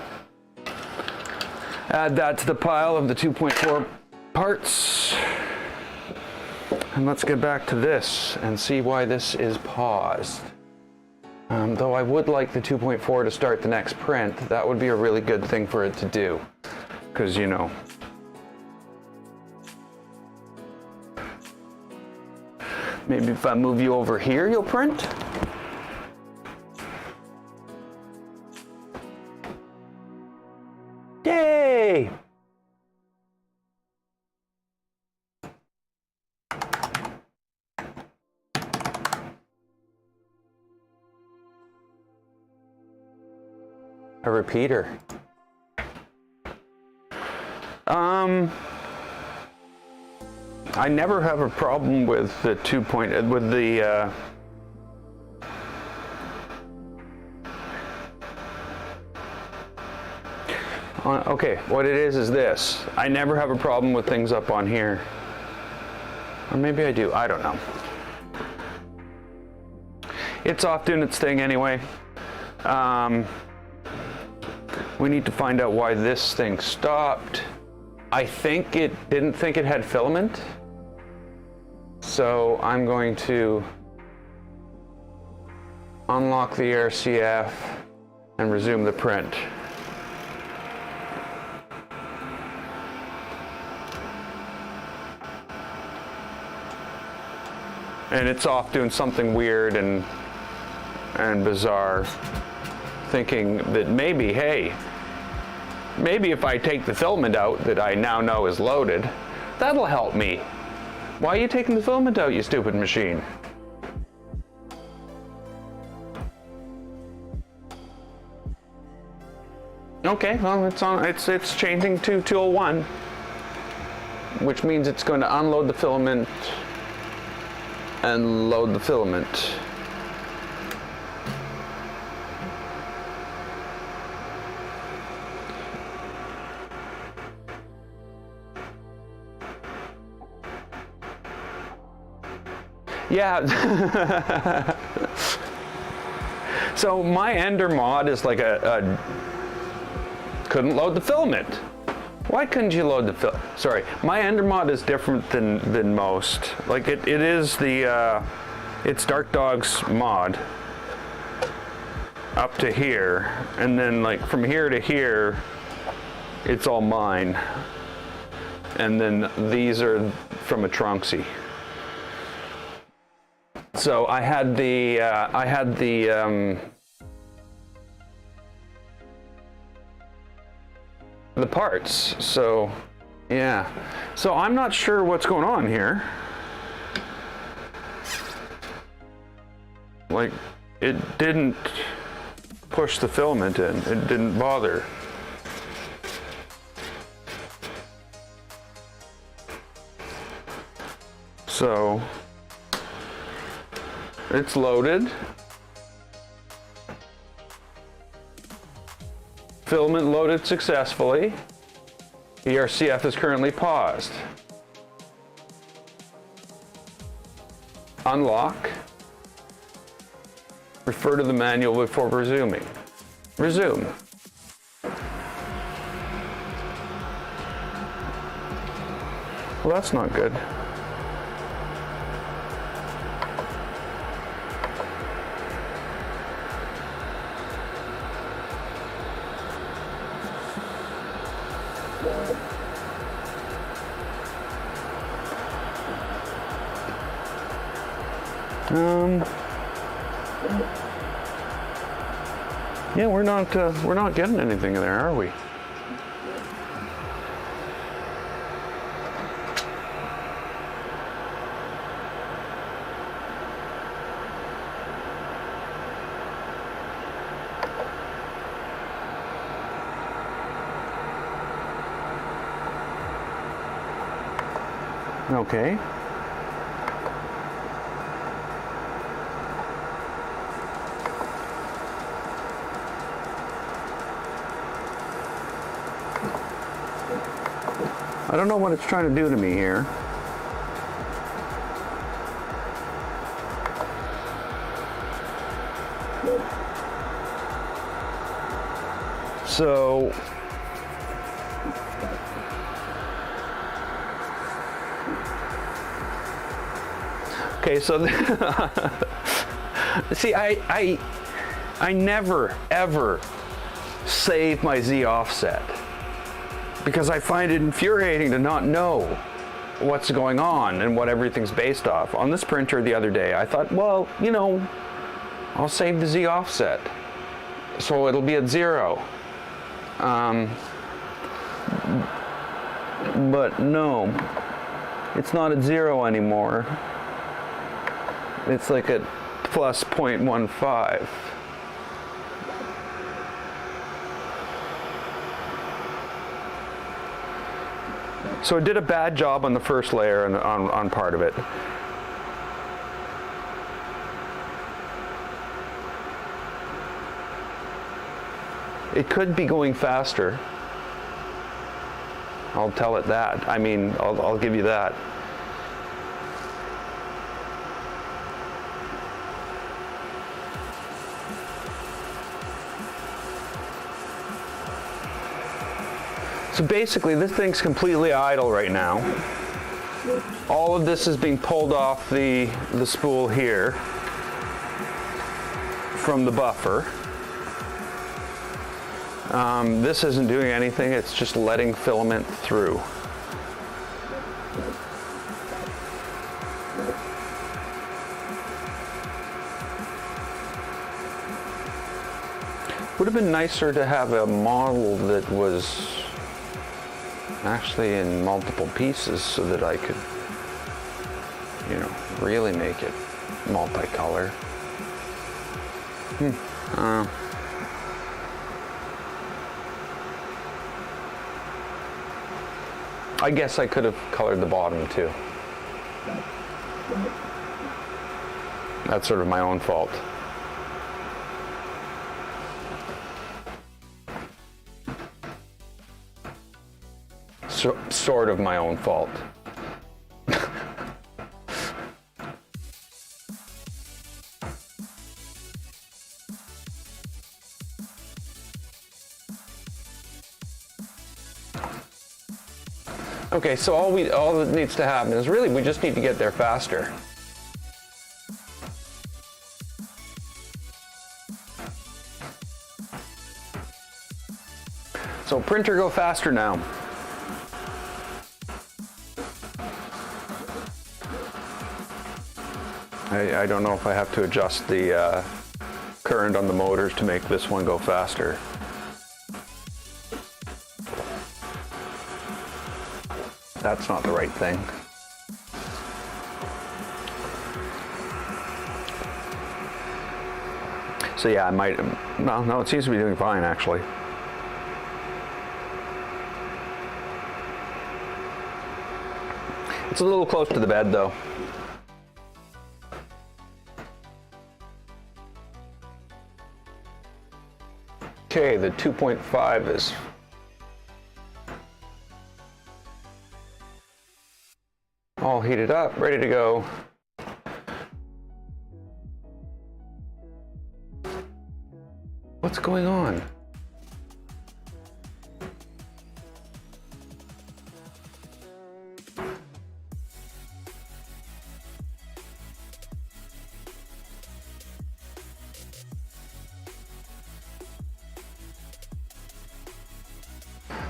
[SPEAKER 2] Add that to the pile of the 2.4 parts. And let's get back to this and see why this is paused. Though I would like the 2.4 to start the next print. That would be a really good thing for it to do. Because, you know, Maybe if I move you over here, you'll print? Yay! A repeater. I never have a problem with the okay, what it is this. I never have a problem with things up on here. Or maybe I do, I don't know. It's off doing its thing anyway. We need to find out why this thing stopped. I think it didn't think it had filament. So I'm going to unlock the ERCF and resume the print. And it's off doing something weird and bizarre, thinking that maybe, hey, maybe if I take the filament out that I now know is loaded, that'll help me. Why are you taking the filament out, you stupid machine? Okay, well, it's changing to 201, which means it's going to unload the filament and load the filament. Yeah. So my Ender mod is like couldn't load the filament. Why couldn't you load the filament? Sorry, my Ender mod is different than most. Like it is the it's Dark Dog's mod up to here, and then like from here to here, it's all mine. And then these are from a Trunksy. So I had the parts. So yeah. So I'm not sure what's going on here. Like it didn't push the filament in. It didn't bother. So it's loaded. Filament loaded successfully. ERCF is currently paused. Unlock. Refer to the manual before resuming. Resume. Well, that's not good. Yeah, we're not getting anything there, are we? Okay. I don't know what it's trying to do to me here. So okay, so see, I never ever save my Z offset, because I find it infuriating to not know
[SPEAKER 1] what's going on and what everything's based off. On this printer the other day, I thought, well, you know, I'll save the Z offset, so it'll be at 0. But no, it's not at 0 anymore. It's like at plus 0.15. So it did a bad job on the first layer and on part of it. It could be going faster. I'll tell it that. I mean, I'll give you that. So basically, this thing's completely idle right now. All of this is being pulled off the spool here from the buffer. This isn't doing anything, it's just letting filament through. Would have been nicer to have a model that was actually in multiple pieces so that I could, you know, really make it multicolor. I guess I could have colored the bottom too. That's sort of my own fault. Sort of my own fault. Okay, so all that needs to happen is really we just need to get there faster. So printer, go faster now. I don't know if I have to adjust the current on the motors to make this one go faster. That's not the right thing. So yeah, I might, no, it seems to be doing fine actually. It's a little close to the bed though. Okay, the 2.5 is all heated up, ready to go. What's going on?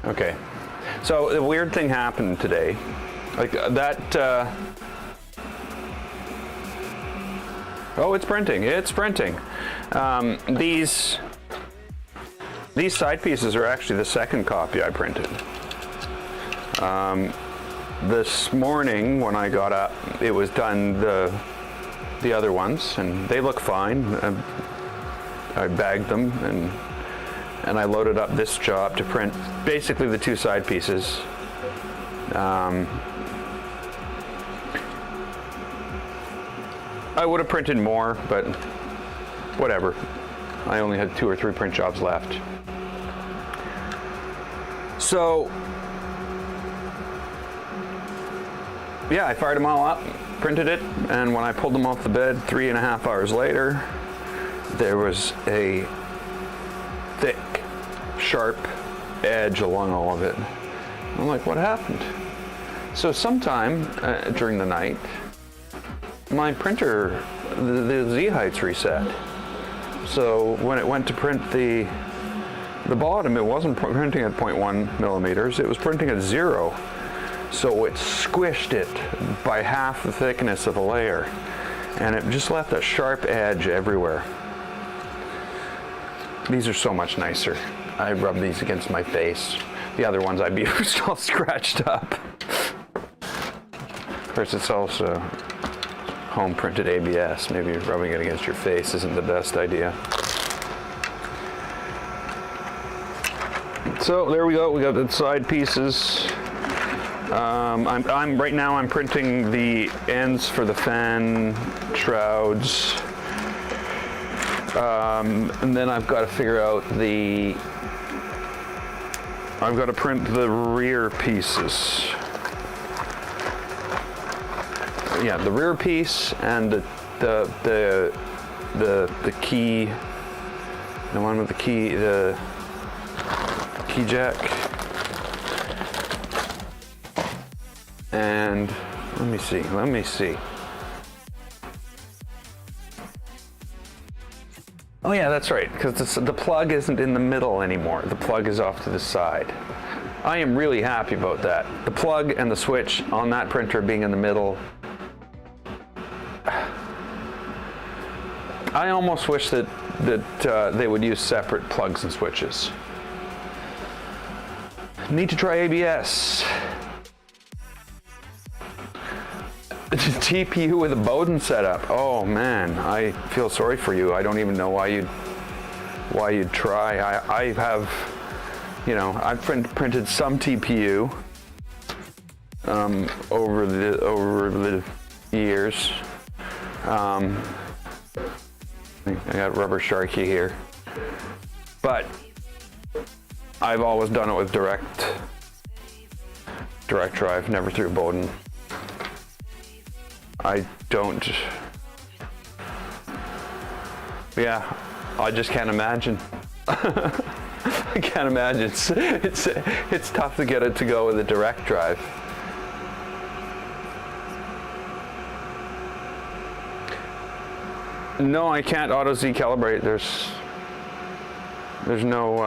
[SPEAKER 1] Okay, so the weird thing happened today. Like that, oh, it's printing, it's printing. These side pieces are actually the second copy I printed. This morning when I got up, it was done the other ones, and they look fine. I bagged them and I loaded up this job to print basically the two side pieces. I would have printed more, but whatever. I only had 2 or 3 print jobs left. So, yeah, I fired them all up, printed it, and when I pulled them off the bed 3.5 hours later, there was a thick, sharp edge along all of it. I'm like, what happened? So sometime during the night, my printer, the Z heights reset. So when it went to print the bottom, it wasn't printing at 0.1 millimeters, it was printing at 0. So it squished it by half the thickness of the layer, and it just left a sharp edge everywhere. These are so much nicer. I rub these against my face. The other ones I've used all scratched up. Of course, it's also home printed ABS. Maybe rubbing it against your face isn't the best idea. So there we go. We got the side pieces. Right now I'm printing the ends for the fan shrouds. And then I've got to figure out I've got to print the rear pieces. Yeah, the rear piece and the key, the one with the key jack. And let me see. Oh yeah, that's right, because the plug isn't in the middle anymore. The plug is off to the side. I am really happy about that. The plug and the switch on that printer being in the middle. I almost wish that they would use separate plugs and switches. Need to try ABS. TPU with a Bowden setup. Oh man, I feel sorry for you. I don't even know why you'd try. I have, I've printed some TPU over the years. I got Rubber Sharky here, but I've always done it with direct drive, never through Bowden. I just can't imagine. I can't imagine. It's tough to get it to go with a direct drive. No, I can't auto Z calibrate. There's no.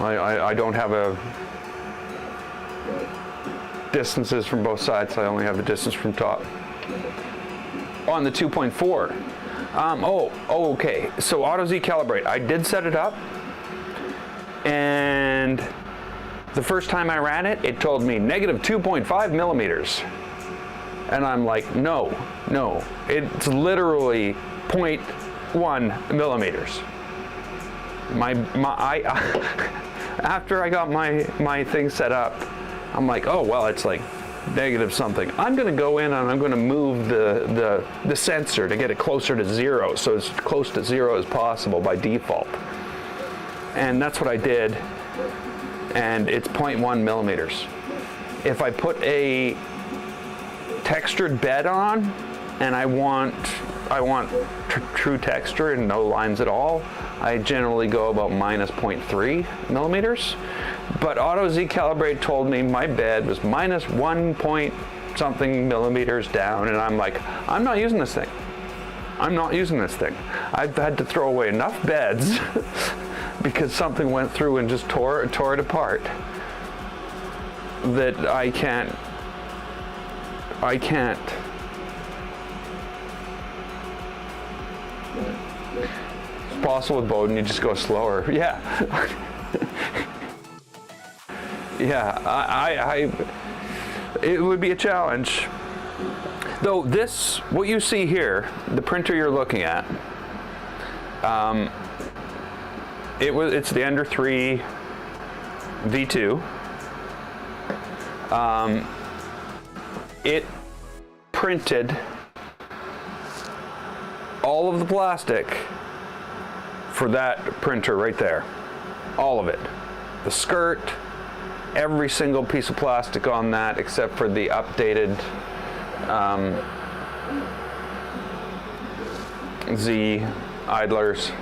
[SPEAKER 1] I don't have a distances from both sides. I only have the distance from top. On the 2.4. Okay. So auto Z calibrate. I did set it up, and the first time I ran it, it told me negative 2.5 millimeters. And I'm like, no, it's literally 0.1 millimeters. After I got my thing set up, I'm like, oh well, it's like negative something. I'm going to go in and I'm going to move the sensor to get it closer to zero, so as close to zero as possible by default. And that's what I did, and it's 0.1 millimeters. If I put a textured bed on, and I want true texture and no lines at all, I generally go about minus 0.3 millimeters. But Auto Z Calibrate told me my bed was minus 1 point something millimeters down, and I'm like, I'm not using this thing. I've had to throw away enough beds because something went through and just tore it apart that I can't. It's possible with Bowden, you just go slower. Yeah. Yeah, it would be a challenge. Though this, what you see here, the printer you're looking at, it's the Ender 3 V2. It printed all of the plastic for that printer right there. All of it. The skirt, every single piece of plastic on that except for the updated Z idlers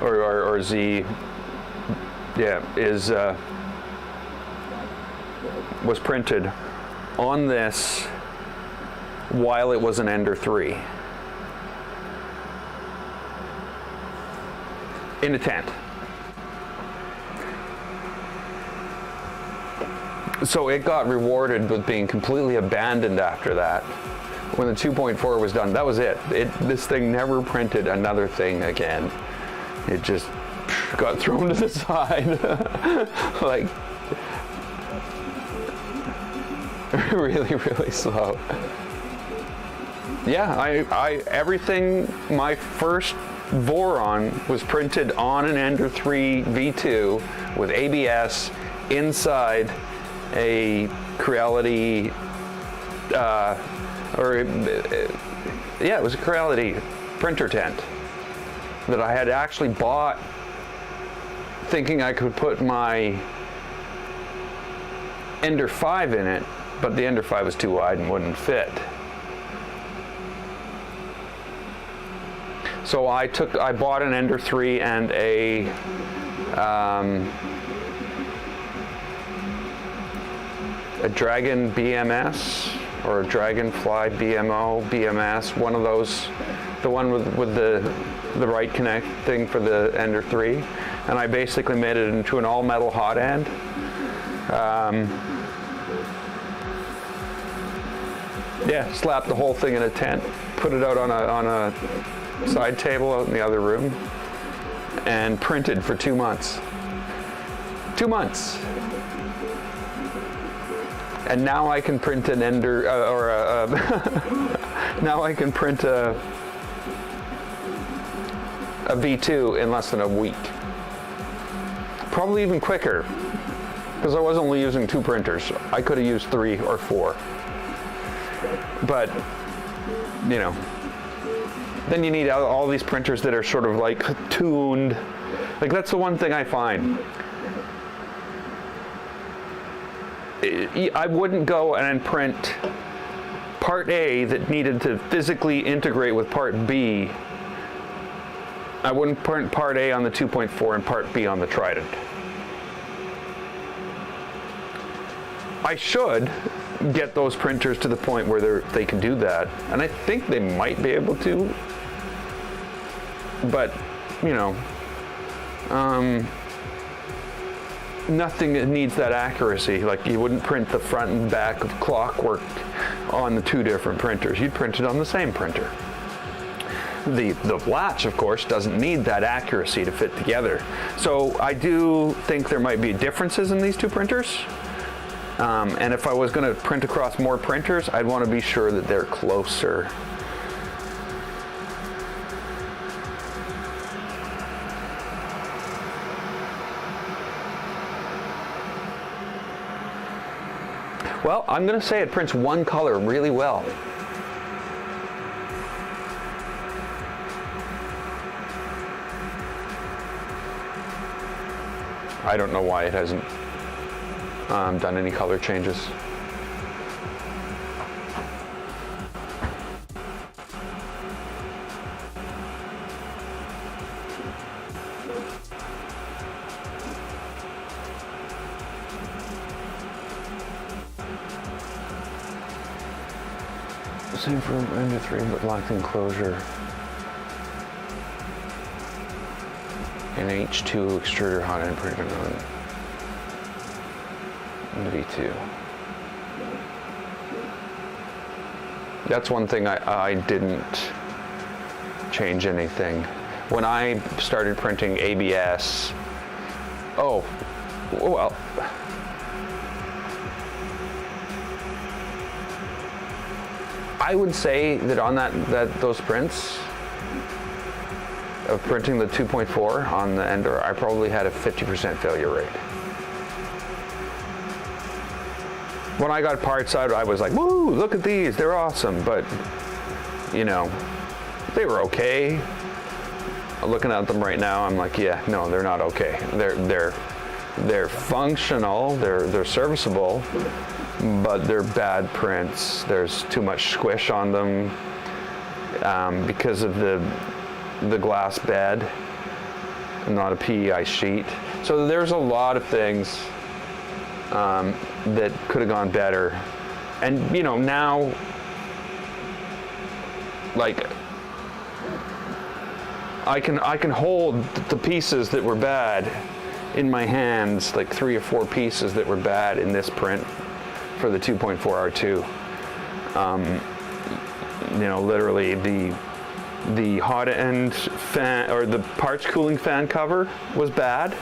[SPEAKER 1] or Z, was printed on this while it was an Ender 3 in a tent.
[SPEAKER 2] So it got rewarded with being completely abandoned after that. When the 2.4 was done, that was it. This thing never printed another thing again. It just got thrown to the side. Like, really, really slow. Yeah, everything, my first Voron was printed on an Ender 3 V2 with ABS inside a Creality, it was a Creality printer tent that I had actually bought thinking I could put my Ender 5 in it, but the Ender 5 was too wide and wouldn't fit. So I bought an Ender 3 and a Dragon BMS or a Dragonfly BMO, BMS, one of those, the one with the right connect thing for the Ender 3, and I basically made it into an all-metal hot end. Slapped the whole thing in a tent, put it out on a side table out in the other room, and printed for 2 months. 2 months. And now I can print an Ender, now I can print a V2 in less than a week. Probably even quicker, because I was only using 2 printers. I could have used 3 or 4. But, you know, then you need all these printers that are sort of like tuned. Like, that's the one thing I find. I wouldn't go and print part A that needed to physically integrate with part B. I wouldn't print part A on the 2.4 and part B on the Trident. I should get those printers to the point where they can do that, and I think they might be able to, but, you know, nothing that needs that accuracy. Like, you wouldn't print the front and back of Clockwork on the 2 different printers. You'd print it on the same printer. The latch, of course, doesn't need that accuracy to fit together. So I do think there might be differences in these 2 printers. And if I was going to print across more printers, I'd want to be sure that they're closer. Well, I'm going to say it prints one color really well. I don't know why it hasn't done any color changes. Same for Ender 3, but locked enclosure. An H2 extruder hot end printer on the V2. That's one thing I didn't change anything. When I started printing ABS, oh, well, I would say that on those prints of printing the 2.4 on the Ender, I probably had a 50% failure rate. When I got parts out, I was like, woo, look at these, they're awesome. But, you know, they were okay. Looking at them right now, I'm like, yeah, no, they're not okay. They're functional, they're serviceable, but they're bad prints. There's too much squish on them because of the glass bed, not a PEI sheet. So there's a lot of things that could have gone better. And, you know, now, like, I can hold the pieces that were bad
[SPEAKER 1] in my hands like 3 or 4 pieces that were bad in this print for the 2.4 R2. You know, literally the hot end fan, or the parts cooling fan cover was bad.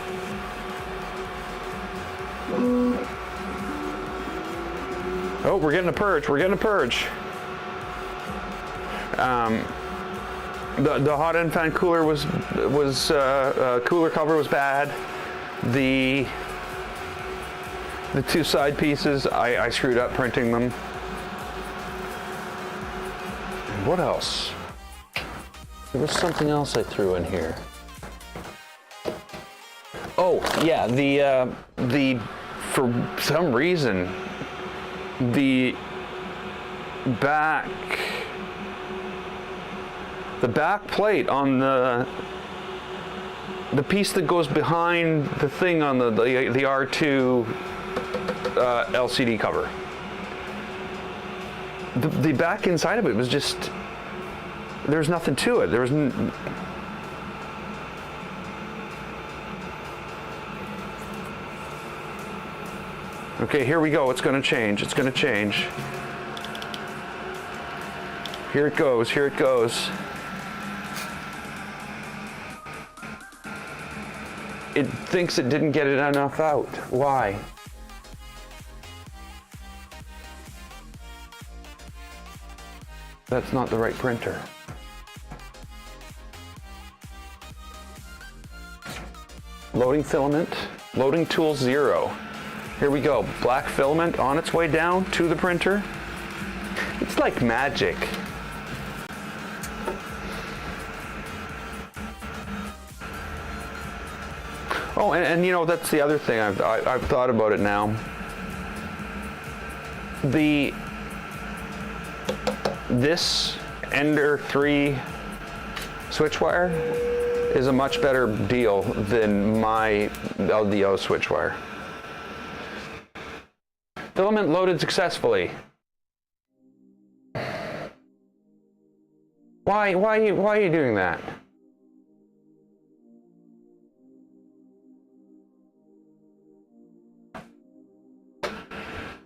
[SPEAKER 1] Oh, we're getting a purge. We're getting a purge. The hot end fan cooler was cooler cover was bad. The 2 side pieces, I screwed up printing them. And what else? There was something else I threw in here. Oh yeah, the for some reason the back plate on the piece that goes behind the thing on the R2 LCD cover. The back inside of it was just, there's nothing to it. There was okay, here we go. It's going to change. It's going to change. Here it goes. Here it goes. It thinks it didn't get it enough out. Why? That's not the right printer. Loading filament. Loading tool 0. Here we go. Black filament on its way down to the printer. It's like magic. Oh, and you know, that's the other thing I've thought about it now. This Ender 3 Switchwire is a much better deal than my LDO Switchwire. Filament loaded successfully. Why are you doing that?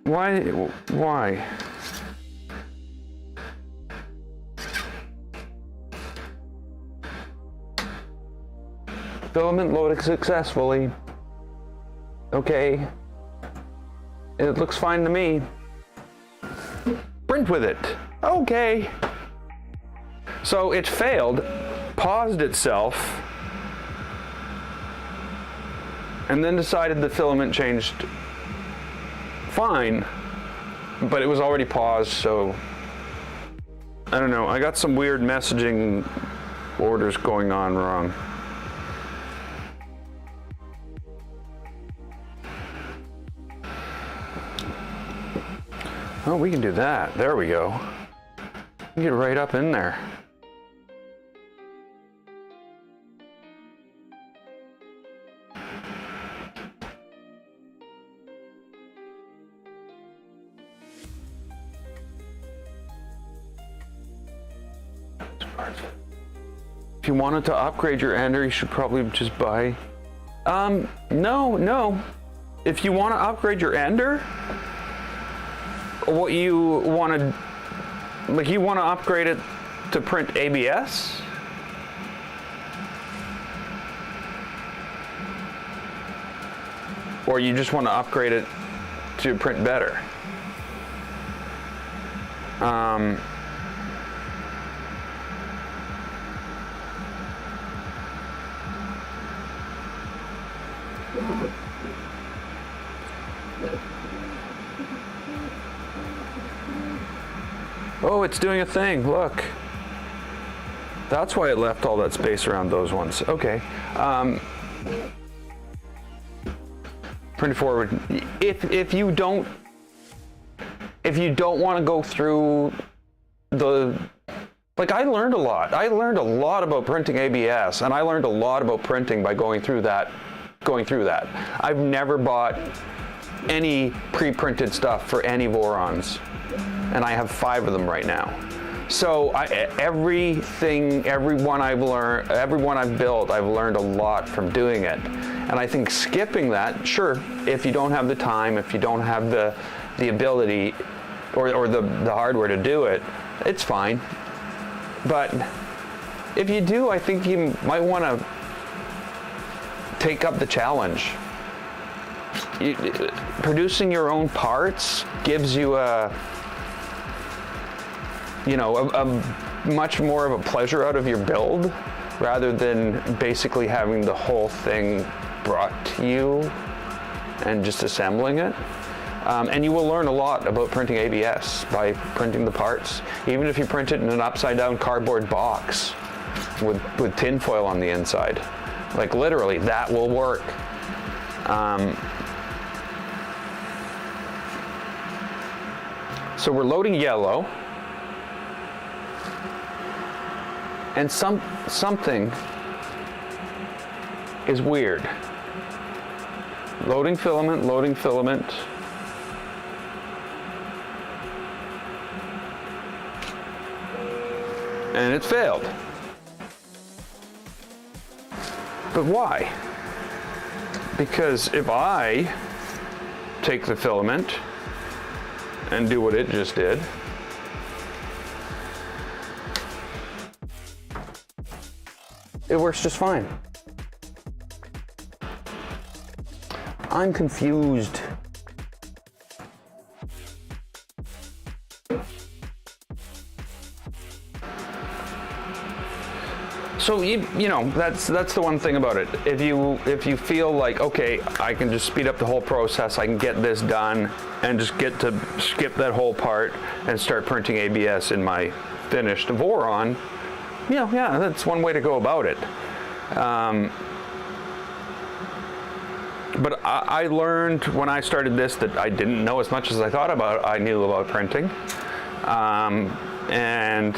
[SPEAKER 1] Why? Filament loaded successfully. Okay. It looks fine to me. Print with it. Okay. So it failed, paused itself, and then decided the filament changed fine, but it was already paused, so I don't know. I got some weird messaging orders going on wrong. Oh, we can do that. There we go. Get right up in there. If you wanted to upgrade your Ender, you should probably just buy... No. If you want to upgrade your Ender, what you want to... Like, you want to upgrade it to print ABS? Or you just want to upgrade it to print better? Oh, it's doing a thing, look. That's why it left all that space around those ones. Okay. Print it forward. If you don't want to go through the... Like, I learned a lot. I learned a lot about printing ABS, and I learned a lot about printing by going through that. I've never bought any pre-printed stuff for any Vorons, and I have 5 of them right now. So every one I've built, I've learned a lot from doing it.
[SPEAKER 2] And I think skipping that, sure, if you don't have the time, if you don't have the ability or the hardware to do it, it's fine. But if you do, I think you might want to take up the challenge. Producing your own parts gives you a much more of a pleasure out of your build, rather than basically having the whole thing brought to you and just assembling it. And you will learn a lot about printing ABS by printing the parts. Even if you print it in an upside down cardboard box with tin foil on the inside. Like literally, that will work. So we're loading yellow. And something is weird. Loading filament, loading filament. And it failed. But why? Because if I take the filament and do what it just did, it works just fine. I'm confused. So you know that's the one thing about it. If you feel like, okay, I can just speed up the whole process, I can get this done and just get to skip that whole part and start printing ABS in my finished Voron, yeah, that's one way to go about it. But I learned when I started this that I didn't know as much as I knew about printing, and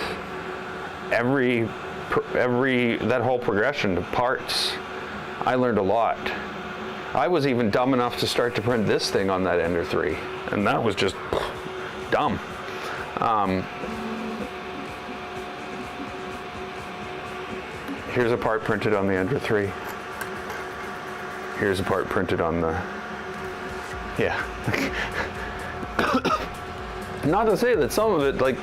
[SPEAKER 2] that whole progression to parts, I learned a lot. I was even dumb enough to start to print this thing on that Ender 3, and that was just dumb. Here's a part printed on the Ender 3. Here's a part printed on the, yeah. Not to say that some of it, like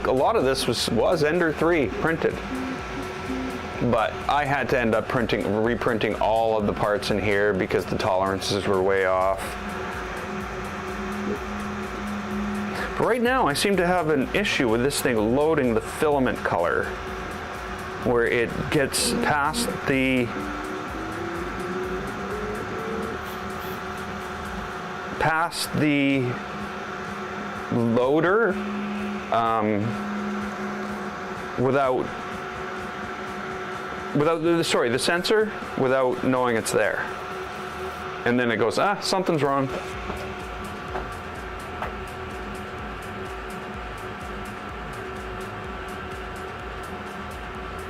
[SPEAKER 2] a lot of this was Ender 3 printed. But I had to end up reprinting all of the parts in here because the tolerances were way off. But right now I seem to have an issue with this thing loading the filament color, where it gets past the loader the sensor without knowing it's there. And then it goes, something's wrong.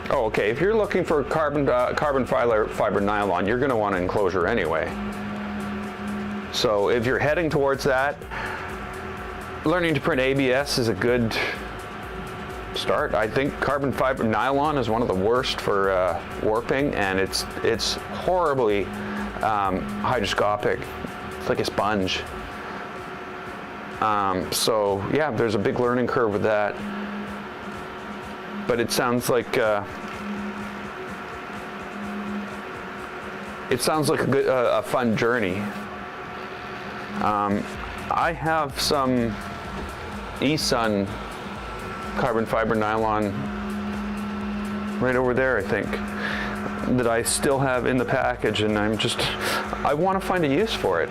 [SPEAKER 2] Oh, okay, if you're looking for carbon fiber nylon, you're gonna want an enclosure anyway. So if you're heading towards that, learning to print ABS is a good start. I think carbon fiber nylon is one of the worst for warping, and it's horribly hygroscopic. It's like a sponge. So yeah, there's a big learning curve with that. But it sounds like a fun journey. I have some eSun carbon fiber nylon right over there, I think, that I still have in the package, and I want to find a use for it,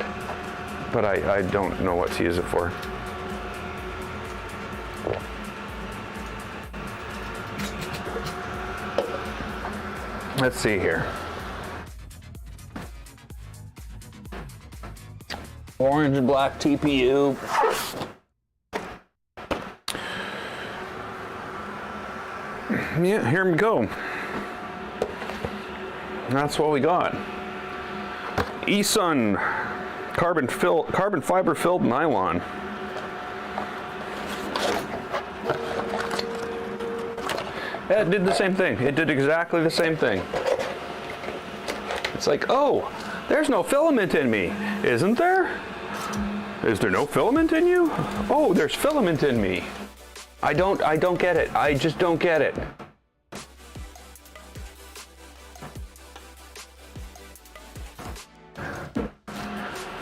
[SPEAKER 2] but I don't know what to use it for. Let's see here. Orange and black TPU. Yeah, here we go. That's what we got. eSun carbon fiber filled nylon. Yeah, it did the same thing. It did exactly the same thing.
[SPEAKER 1] It's like, oh, there's no filament in me, isn't there? Is there no filament in you? Oh, there's filament in me. I don't get it. I just don't get it.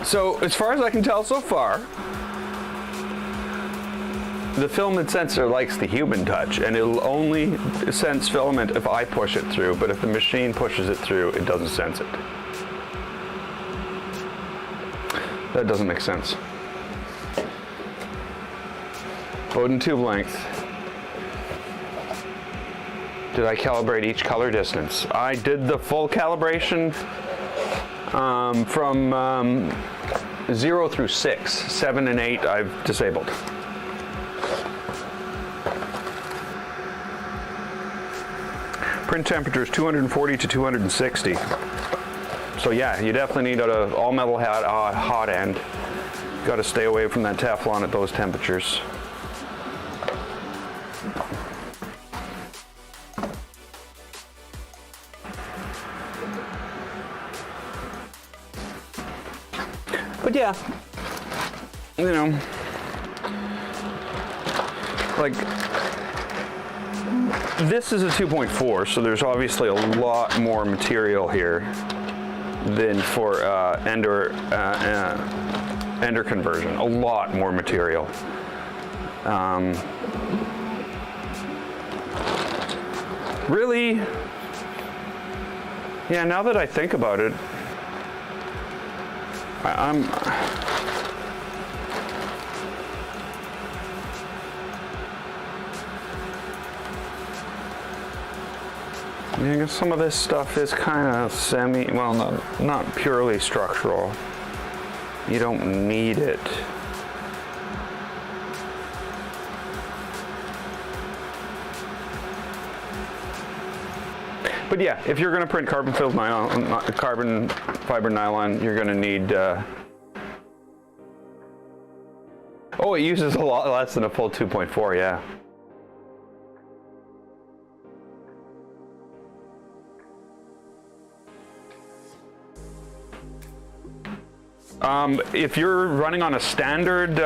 [SPEAKER 1] So, as far as I can tell so far, the filament sensor likes the human touch, and it'll only sense filament if I push it through, but if the machine pushes it through, it doesn't sense it. That doesn't make sense. Bowden tube length. Did I calibrate each color distance? I did the full calibration from 0 through 6. 7 and 8 I've disabled. Print temperature is 240 to 260. So yeah, you definitely need an all metal hot end. Got to stay away from that Teflon at those temperatures. But yeah, you know, like, this is a 2.4, so there's obviously a lot more material here than for Ender conversion. A lot more material. Really, yeah, now that I think about it, I'm yeah, some of this stuff is kind of not purely structural. You don't need it. But yeah, if you're going to print carbon fiber nylon, you're going to need. Oh, it uses a lot less than a full 2.4, yeah. If you're running on a standard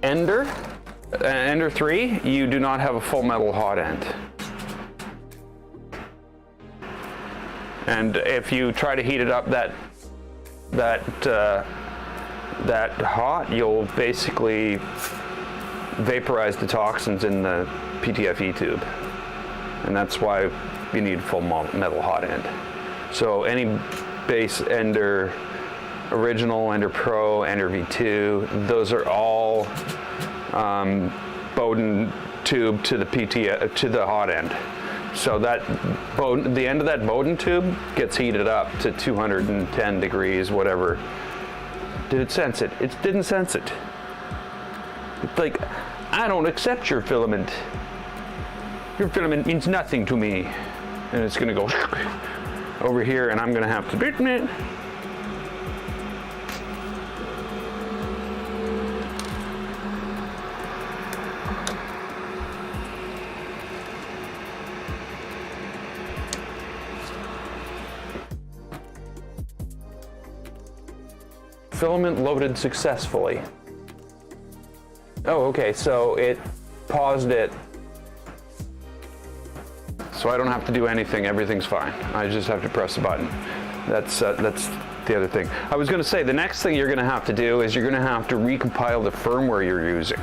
[SPEAKER 1] Ender 3, you do not have a full metal hot end. And if you try to heat it up that hot, you'll basically vaporize the toxins in the PTFE tube. And that's why you need full metal hot end. So any base Ender, Original, Ender Pro, Ender V2, those are all Bowden tube to the hot end. So that the end of that Bowden tube gets heated up to 210 degrees, whatever. Did it sense it? It didn't sense it. It's like, I don't accept your filament. Your filament means nothing to me. And it's gonna go over here, and I'm gonna have to bitten it. Filament loaded successfully. Oh, okay, so it paused it. So I don't have to do anything, everything's fine. I just have to press a button. That's the other thing. I was gonna say, the next thing you're gonna have to do is you're gonna have to recompile the firmware you're using.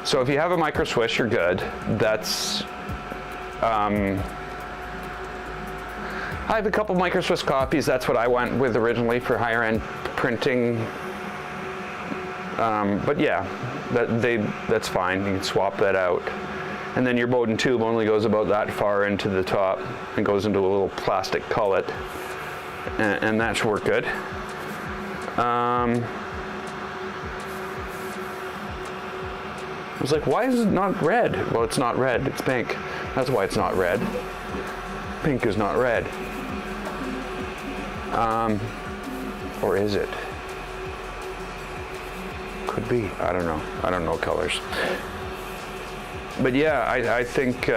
[SPEAKER 1] So if you have a micro switch, you're good. That's, I have a couple micro Swiss copies. That's what I went with originally for higher end printing. But yeah, that's fine. You can swap that out. And then your Bowden tube only goes about that far into the top and goes into a little plastic cullet. And that should work good. I was like, why is it not red? Well, it's not red, it's pink. That's why it's not red. Pink is not red. Or is it? Could be. I don't know. I don't know colors. But yeah, I think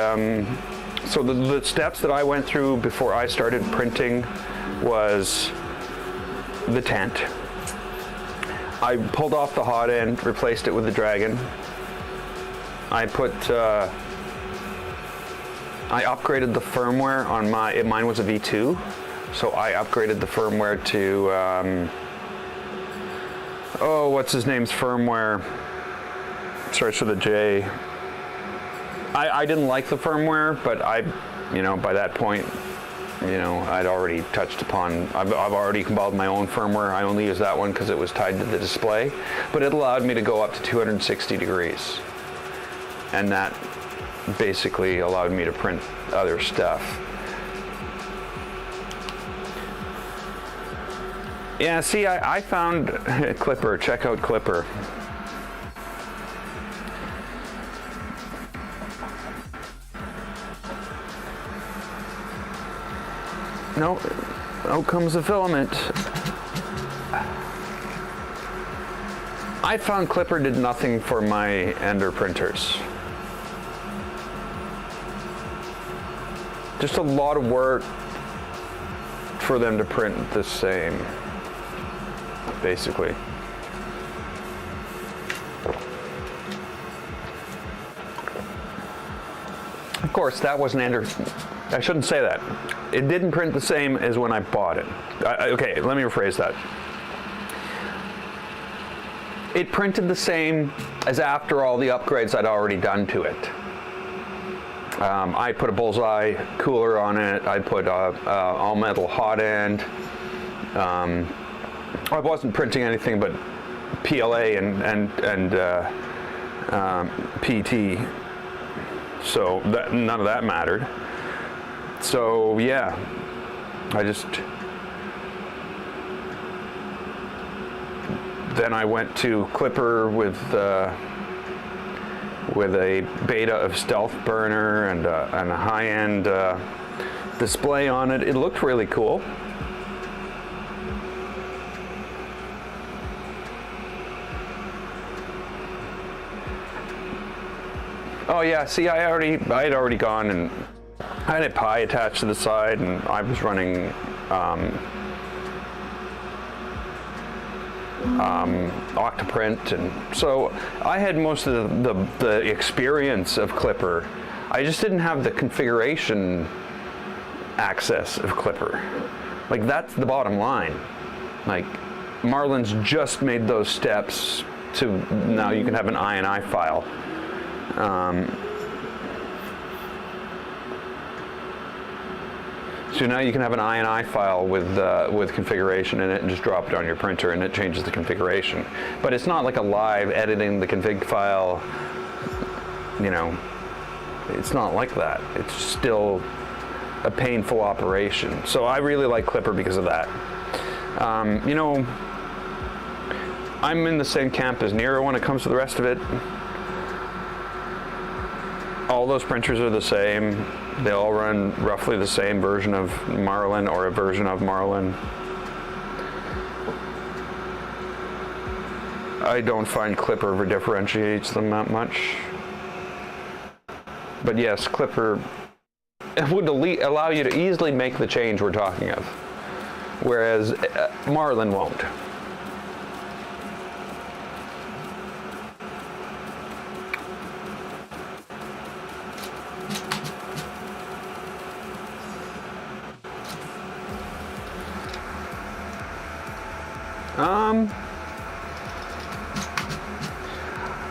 [SPEAKER 1] So the steps that I went through before I started printing was the tent. I pulled off the hot end, replaced it with the Dragon. I upgraded the firmware on mine was a V2, so I upgraded the firmware to, what's his name's firmware? Starts with a J. I didn't like the firmware, but by that point, I'd already touched upon, I've already compiled my own firmware. I only use that one because it was tied to the display, but it allowed me to go up to 260 degrees. And that basically allowed me to print other stuff. Yeah, see, I found Clipper. Check out Clipper. No, out comes the filament. I found Clipper did nothing for my Ender printers. Just a lot of work for them to print the same, basically. Of course, that wasn't Ender. I shouldn't say that. It didn't print the same as when I bought it. Okay, let me rephrase that. It printed the same as after all the upgrades I'd already done to it. I put a bullseye cooler on it. I put all metal hot end. I wasn't printing anything but PLA and PT, so none of that mattered. So yeah, then I went to Clipper with a beta of Stealth Burner and a high-end display on it. It looked really cool. Oh yeah, see, I had already gone and I had a Pi attached to the side, and I was running Octoprint, and so I had most of the experience of Clipper. I just didn't have the configuration access of Clipper. Like, that's the bottom line. Like, Marlin's just made those steps to now you can have an INI file. So now you can have an INI file with configuration in it and just drop it on your printer and it changes the configuration. But it's not like a live editing the config file, it's not like that. It's still a painful operation. So I really like Clipper because of that. I'm in the same camp as Nero when it comes to the rest of it. All those printers are the same. They all run roughly the same version of Marlin or a version of Marlin. I don't find Clipper ever differentiates them that much. But yes, Clipper would allow you to easily make the change we're talking of, whereas Marlin won't.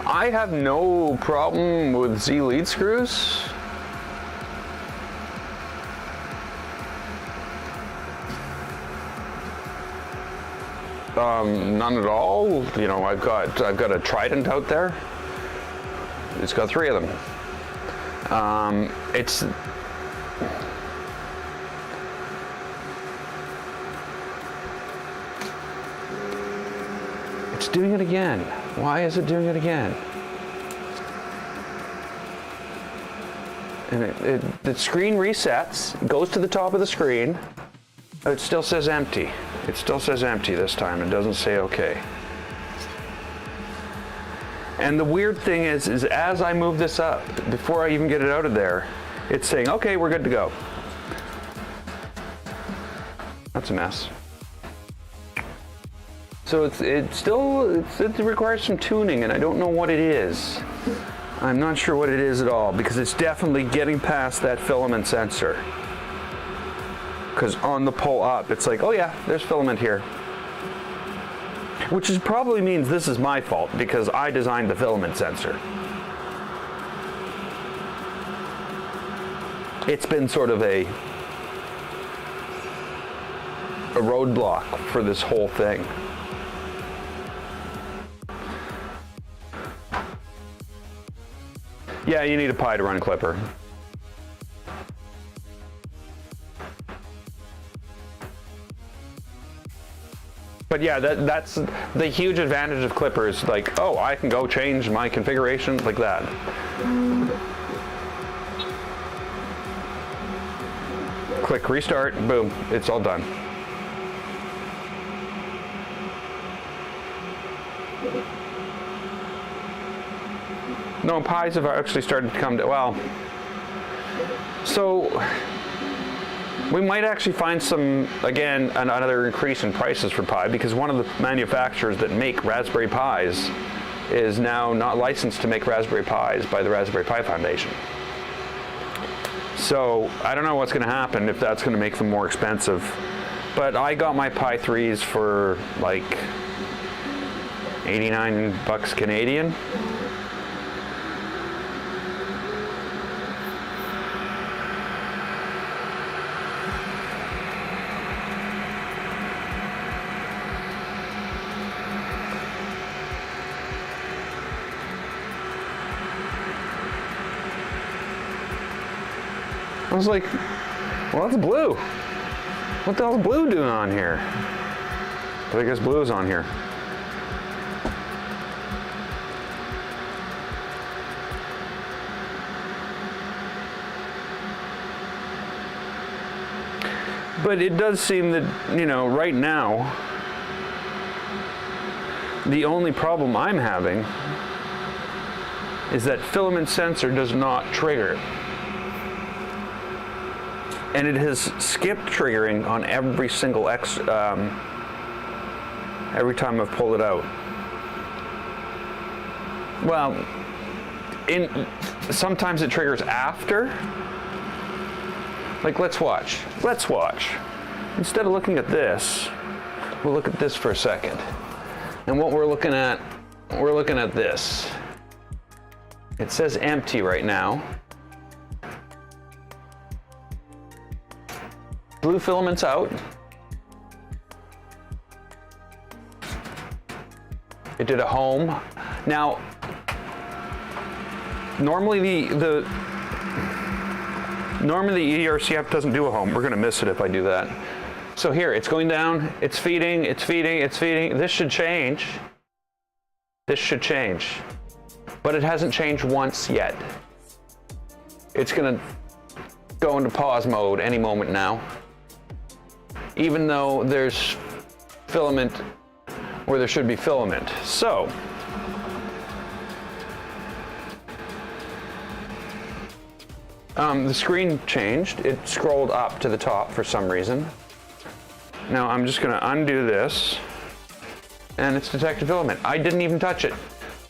[SPEAKER 1] I have no problem with Z lead screws. None at all. I've got a Trident out there. It's got 3 of them. It's doing it again. Why is it doing it again? And the screen resets, goes to the top of the screen. It still says empty. It still says empty this time. It doesn't say okay. And the weird thing is as I move this up, before I even get it out of there, it's saying, okay, we're good to go. That's a mess. So it requires some tuning, and I don't know what it is. I'm not sure what it is at all, because it's definitely getting past that filament sensor. Because on the pull up, it's like, oh yeah, there's filament here. Which probably means this is my fault, because I designed the filament sensor. It's been sort of a roadblock for this whole thing. Yeah, you need a Pi to run Clipper. But yeah, that's the huge advantage of Clippers. Like, oh, I can go change my configuration like that. Click restart, boom, it's all done. No, Pis have actually started to come to, well, so we might actually find some, again, another increase in prices for Pi, because one of the manufacturers that make Raspberry Pis is now not licensed to make Raspberry Pis by the Raspberry Pi Foundation. So I don't know what's going to happen, if that's going to make them more expensive. But I got my Pi 3s for like 89 bucks Canadian. I was like, well, that's blue. What the hell's blue doing on here? But I guess blue is on here. But it does seem that, you know, right now, the only problem I'm having is that filament sensor does not trigger. And it has skipped triggering on every single every time I've pulled it out. Well, sometimes it triggers after. Like, let's watch. Instead of looking at this, we'll look at this for a second. And what we're looking at this. It says empty right now. Blue filament's out. It did a home. Now, normally the ERCF doesn't do a home. We're gonna miss it if I do that. So here, it's going down, it's feeding. This should change. But it hasn't changed once yet. It's gonna go into pause mode any moment now. Even though there's filament where there should be filament. So, the screen changed. It scrolled up to the top for some reason. Now I'm just gonna undo this, and it's detected filament. I didn't even touch it.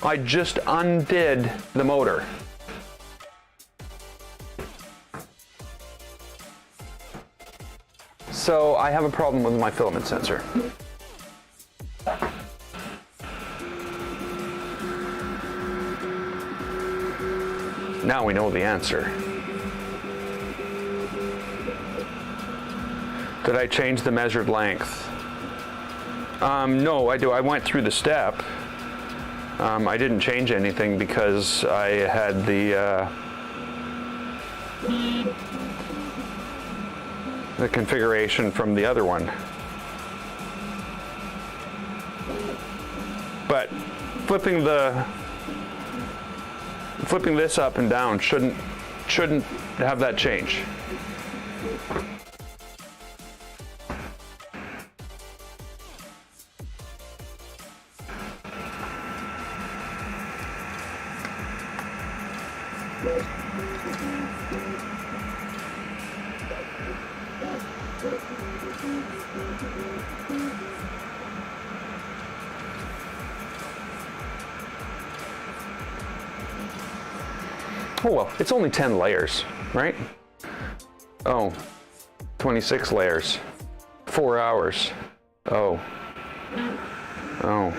[SPEAKER 1] I just undid the motor. So I have a problem with my filament sensor. Now we know the answer. Did I change the measured length? No, I went through the step. I didn't change anything because I had the configuration from the other one. But flipping this up and down shouldn't have that change. Oh well, it's only 10 layers, right? Oh, 26 layers. 4 hours. Oh. Oh.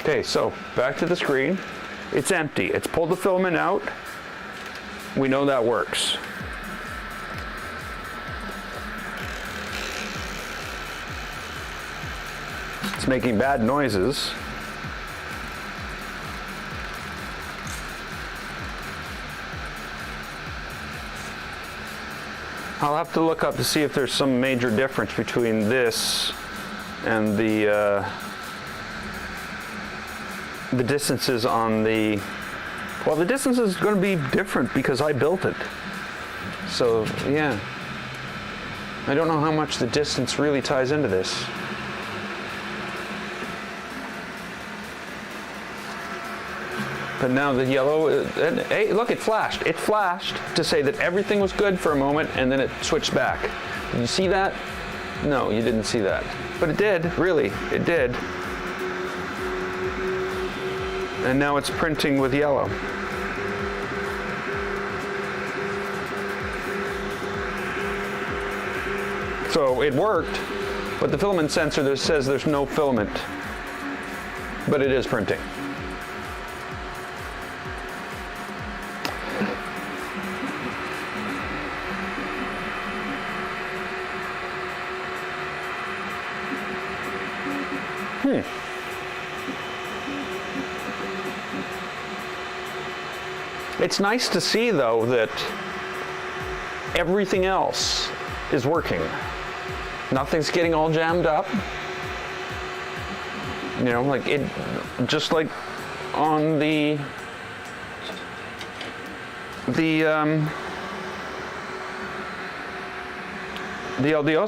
[SPEAKER 1] Okay, so back to the screen. It's empty. It's pulled the filament out. We know that works. It's making bad noises. I'll have to look up to see if there's some major difference between this and the distances on the, well, the distance is going to be different because I built it. So, yeah. I don't know how much the distance really ties into this. But now the yellow, hey, look, it flashed. It flashed to say that everything was good for a moment, and then it switched back. Did you see that? No, you didn't see that. But it did, really, it did. And now it's printing with yellow. So it worked, but the filament sensor that says there's no filament, but it is printing. It's nice to see, though, that everything else is working. Nothing's getting all jammed up. You know, like it, just like on the LDO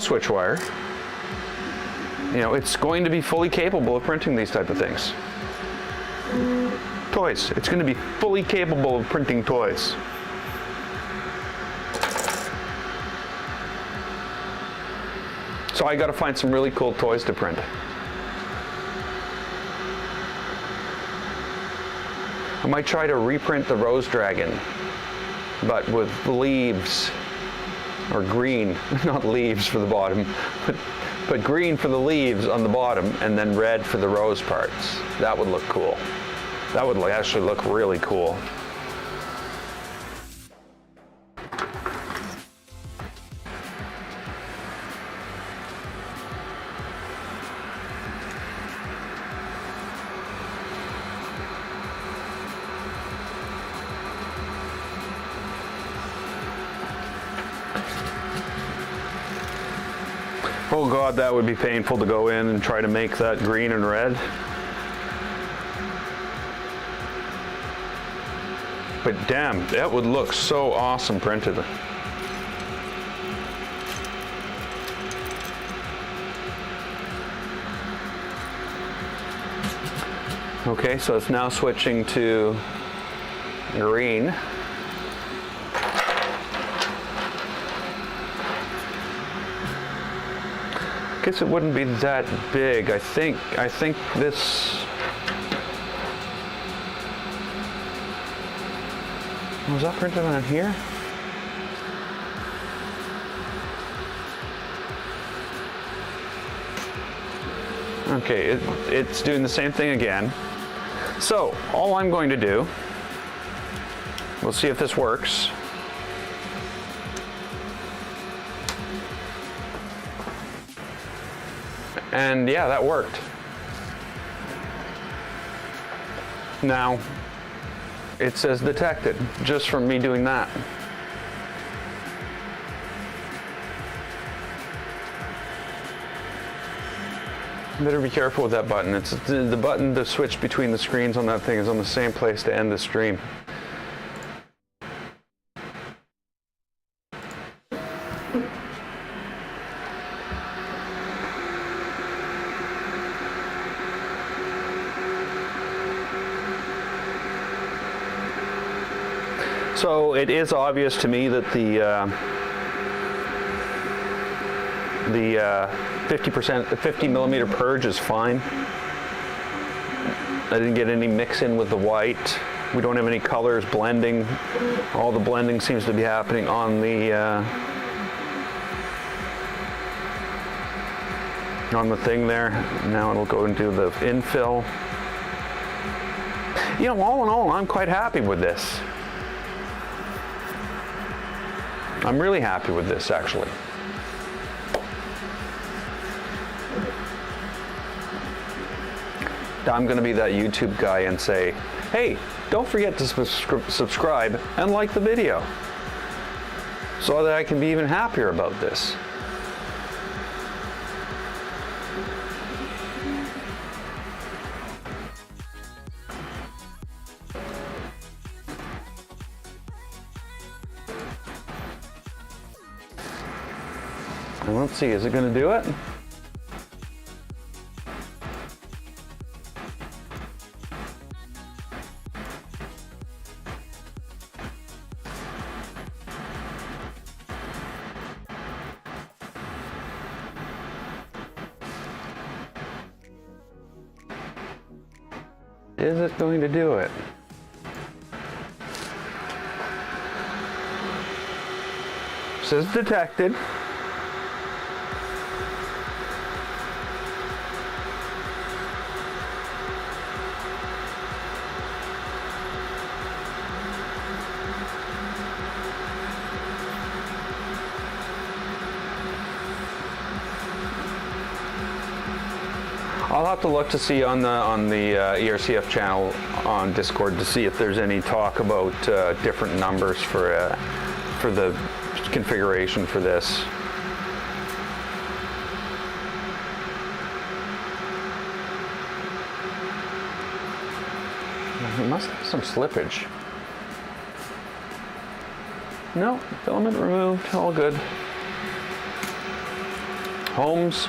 [SPEAKER 1] switch wire. You know, it's going to be fully capable of printing these type of things. Toys. It's going to be fully capable of printing toys. So I got to find some really cool toys to print. I might try to reprint the Rose Dragon, but with leaves, or green, not leaves for the bottom, but green for the leaves on the bottom, and then red for the rose parts. That would look cool. That would actually look really cool. Oh God, that would be painful to go in and try to make that green and red. But damn, that would look so awesome printed. Okay, so it's now switching to green. Guess it wouldn't be that big. I think this. Was that printed on here? Okay, it's doing the same thing again. So all I'm going to do, we'll see if this works. And yeah, that worked. Now, it says detected, just from me doing that. Better be careful with that button. It's the button to switch between the screens on that thing is on the same place to end the stream. So it is obvious to me that the 50 millimeter purge is fine. I didn't get any mix in with the white. We don't have any colors blending. All the blending seems to be happening on the thing there. Now it'll go into the infill. You know, all in all, I'm quite happy with this. I'm really happy with this, actually. I'm going to be that YouTube guy and say, hey, don't forget to subscribe and like the video so that I can be even happier about this. And let's see, is it going to do it? Is it going to do it? Says detected. I'll have to look to see on the ERCF channel on Discord to see if there's any talk about different numbers for the configuration for this. It must have some slippage. No, filament removed, all good. Homes.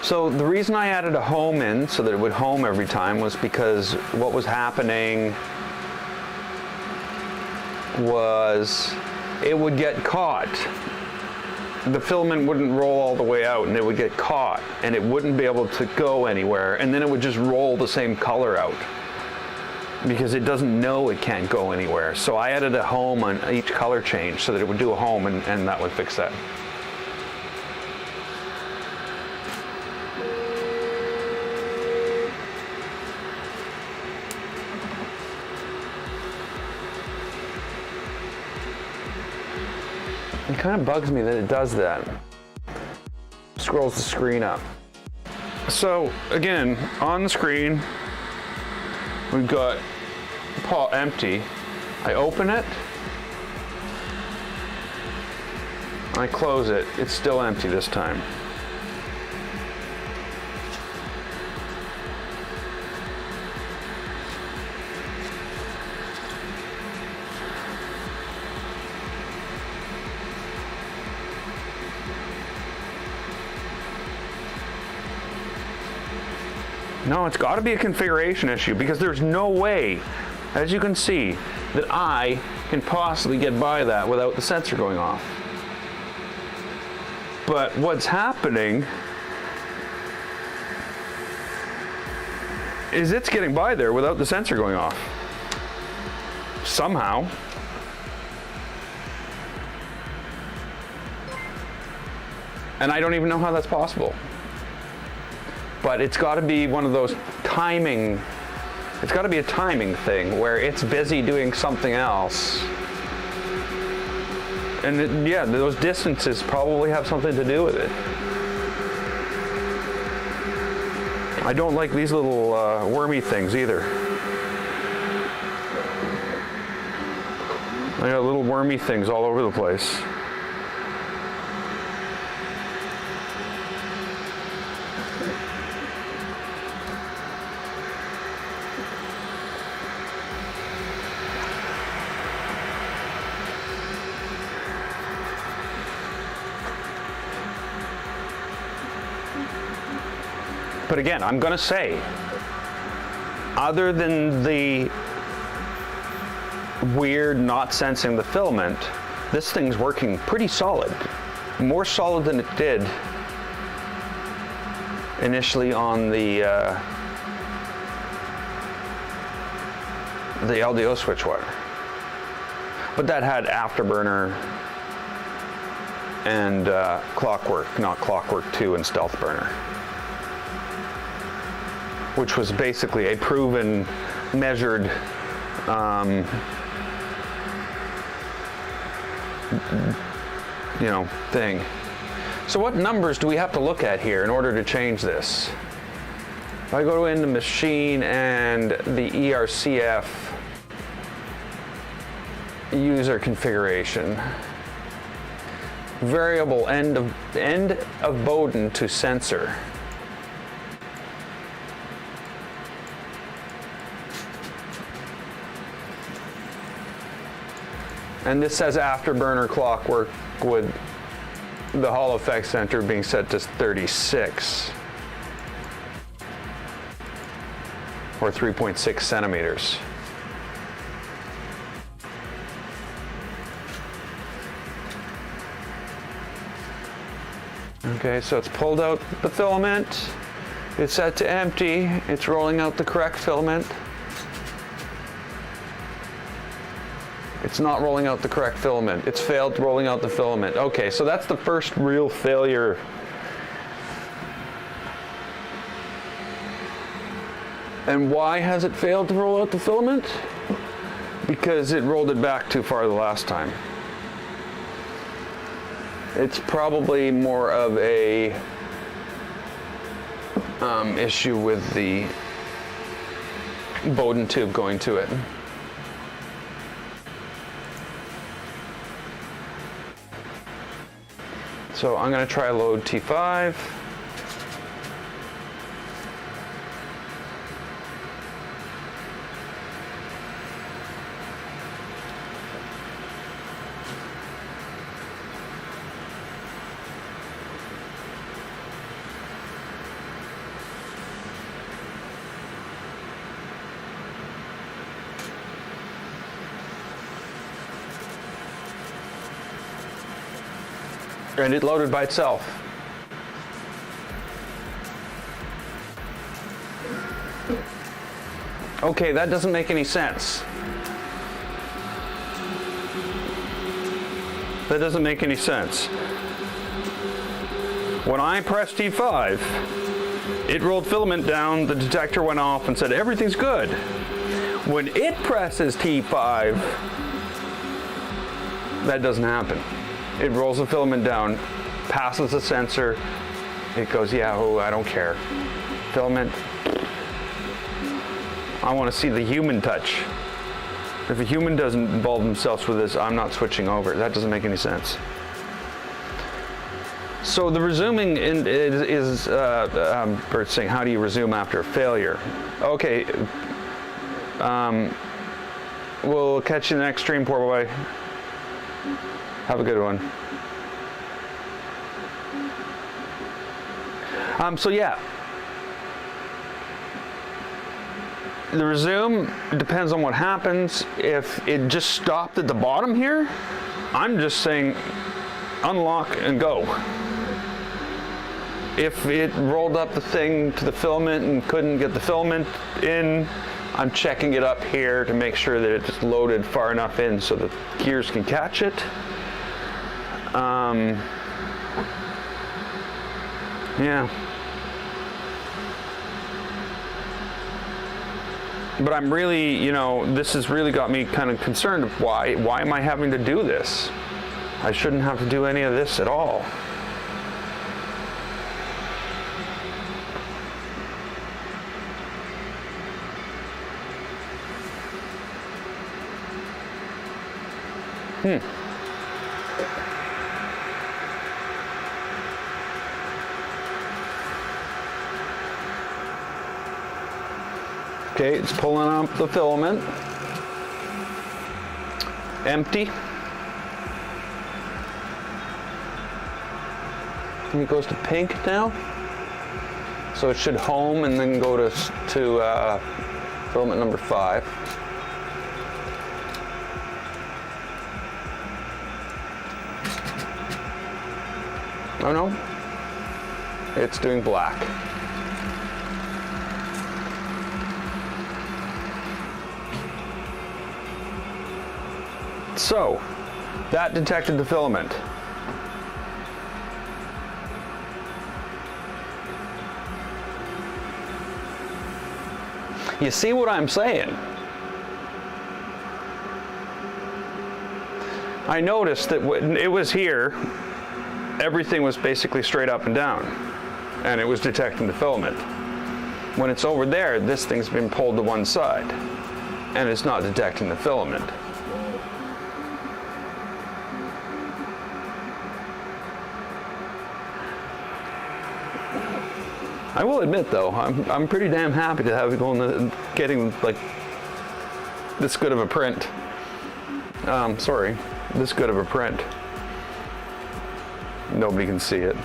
[SPEAKER 1] So the reason I added a home in so that it would home every time was because what was happening was it would get caught. The filament wouldn't roll all the way out and it would get caught and it wouldn't be able to go anywhere, and then it would just roll the same color out because it doesn't know it can't go anywhere. So I added a home on each color change so that it would do a home, and that would fix that. It kind of bugs me that it does that. Scrolls the screen up. So again, on the screen, we've got empty. I open it. I close it. It's still empty this time. No, it's got to be a configuration issue because there's no way, as you can see, that I can possibly get by that without the sensor going off. But what's happening is it's getting by there without the sensor going off. Somehow. And I don't even know how that's possible. But it's got to be one of those timing, it's got to be a timing thing where it's busy doing something else. And yeah, those distances probably have something to do with it. I don't like these little wormy things either. I got little wormy things all over the place. But again, I'm going to say, other than the weird not sensing the filament, this thing's working pretty solid. More solid than it did initially on the LDO switch wire. But that had afterburner and clockwork, not clockwork 2 and stealth burner, which was basically a proven, measured thing. So what numbers do we have to look at here in order to change this? If I go into machine and the ERCF user configuration, variable end of Bowden to sensor. And this says afterburner clockwork with the Hall effect center being set to 36 or 3.6 centimeters. Okay, so it's pulled out the filament, it's set to empty, it's rolling out the correct filament. It's not rolling out the correct filament. It's failed rolling out the filament. Okay, so that's the first real failure. And why has it failed to roll out the filament? Because it rolled it back too far the last time. It's probably more of a issue with the Bowden tube going to it. So I'm going to try load T5. And it loaded by itself. Okay, that doesn't make any sense. That doesn't make any sense. When I pressed T5, it rolled filament down, the detector went off and said everything's good. When it presses T5, that doesn't happen. It rolls the filament down, passes the sensor, it goes, yeah, oh, I don't care. Filament, I want to see the human touch. If a human doesn't involve themselves with this, I'm not switching over. That doesn't make any sense. So the resuming is Bert's saying, how do you resume after a failure? Okay, we'll catch you in the next stream, poor boy. Have a good one. So yeah, the resume depends on what happens. If it just stopped at the bottom here, I'm just saying unlock and go. If it rolled up the thing to the filament and couldn't get the filament in, I'm checking it up here to make sure that it's loaded far enough in so the gears can catch it. Yeah. But I'm really, this has really got me kind of concerned of why am I having to do this? I shouldn't have to do any of this at all. Okay, it's pulling up the filament. Empty. And it goes to pink now. So it should home and then go to filament number 5.
[SPEAKER 2] Oh no, it's doing black. So, that detected the filament. You see what I'm saying? I noticed that when it was here, everything was basically straight up and down, and it was detecting the filament. When it's over there, this thing's been pulled to one side, and it's not detecting the filament. I will admit, though, I'm pretty damn happy to have it going, getting like this good of a print. This good of a print. Nobody can see it.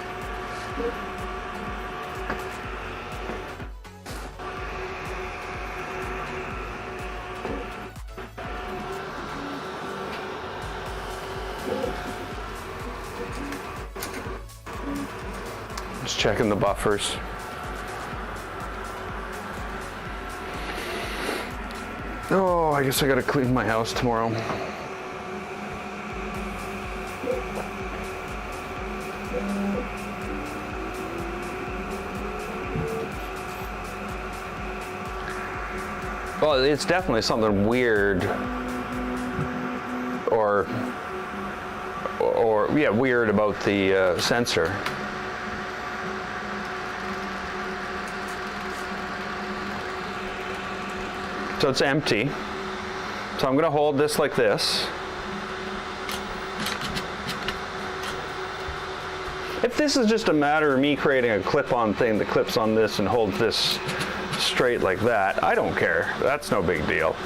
[SPEAKER 2] Just checking the buffers. Oh, I guess I gotta clean my house tomorrow. Well, it's definitely something weird, or yeah, weird about the sensor. So it's empty. So I'm going to hold this like this. If this is just a matter of me creating a clip-on thing that clips on this and holds this straight like that, I don't care. That's no big deal.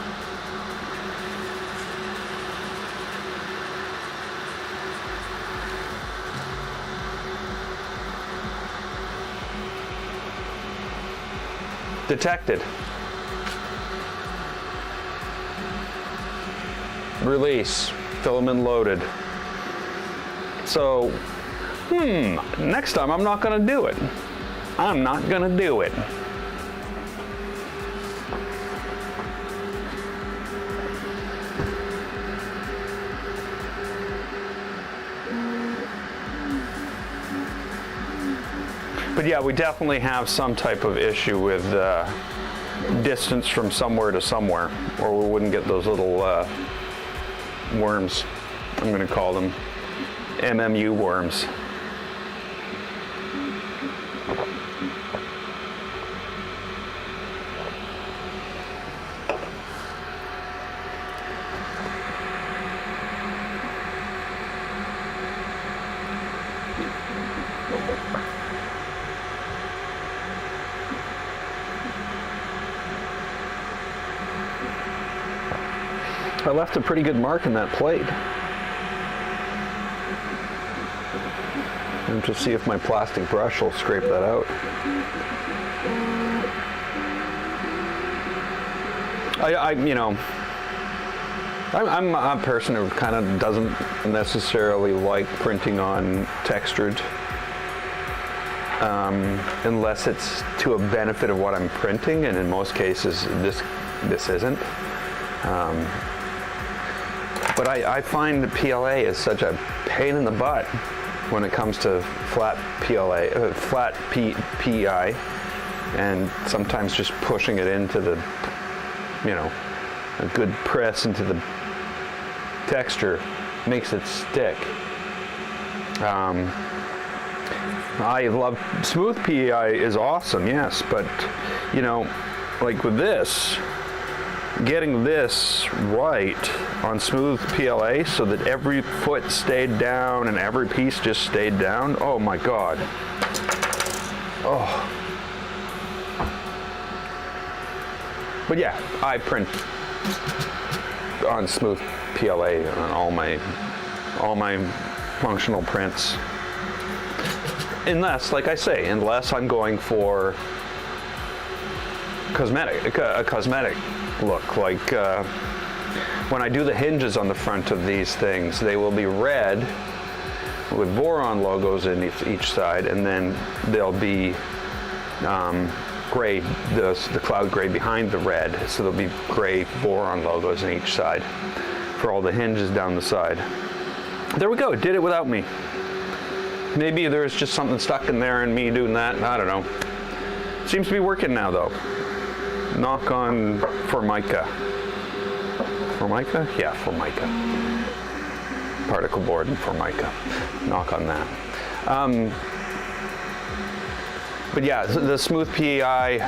[SPEAKER 2] Detected. Release, filament loaded. So, next time I'm not gonna do it. I'm not gonna do it. But yeah, we definitely have some type of issue with distance from somewhere to somewhere, or we wouldn't get those little worms. I'm going to call them MMU worms. I left a pretty good mark in that plate. And to see if my plastic brush will scrape that out. I'm a person who kind of doesn't necessarily like printing on textured, unless it's to a benefit of what I'm printing, and in most cases this isn't. But I find that PLA is such a pain in the butt when it comes to flat PLA, flat PEI, and sometimes just pushing it into the, a good press into the texture makes it stick. I love smooth PEI is awesome, yes, but like with this, getting this right on smooth PLA so that every foot stayed down and every piece just stayed down. Oh my God. Oh. But yeah, I print on smooth PLA on all my functional prints. Unless, like I say, unless I'm going for a cosmetic look, like when I do the hinges on the front of these things, they will be red
[SPEAKER 1] with Voron logos in each side, and then there'll be gray, the cloud gray behind the red, so there'll be gray Voron logos in each side for all the hinges down the side. There we go, it did it without me. Maybe there's just something stuck in there and me doing that, I don't know. Seems to be working now though. Knock on Formica. Formica? Yeah, Formica. Particle board and Formica. Knock on that. But yeah, the Smooth PEI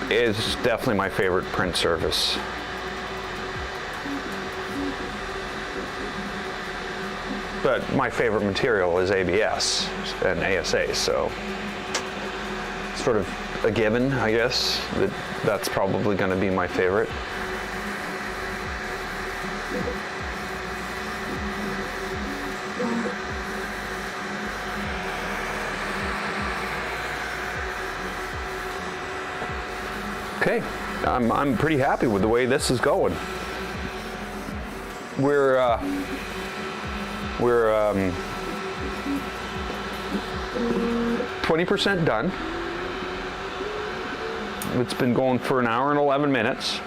[SPEAKER 1] is definitely my favorite print surface. But my favorite material is ABS and ASA, so sort of a given, I guess, that's probably going to be my favorite. Okay, I'm pretty happy with the way this is going. We're 20% done. It's been going for an hour and 11 minutes.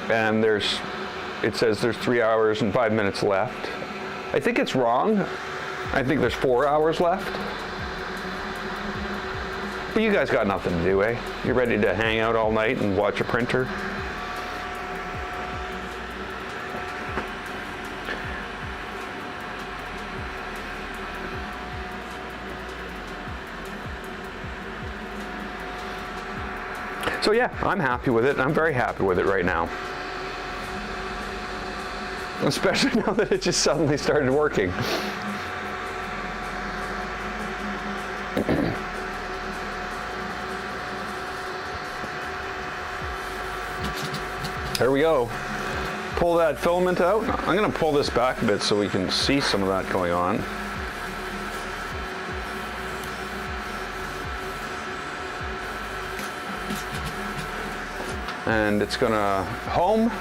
[SPEAKER 1] And it says there's 3 hours and 5 minutes left. I think it's wrong. I think there's 4 hours left. But you guys got nothing to do, eh? You're ready to hang out all night and watch a printer? So yeah, I'm happy with it. I'm very happy with it right now. Especially now that it just suddenly started working. There we go. Pull that filament out. I'm going to pull this back a bit so we can see some of that going on. And it's going to home.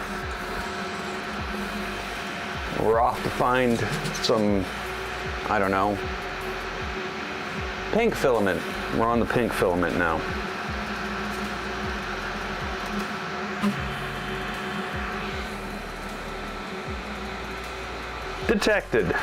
[SPEAKER 1] We're off to find some, I don't know, pink filament. We're on the pink filament now. Detected.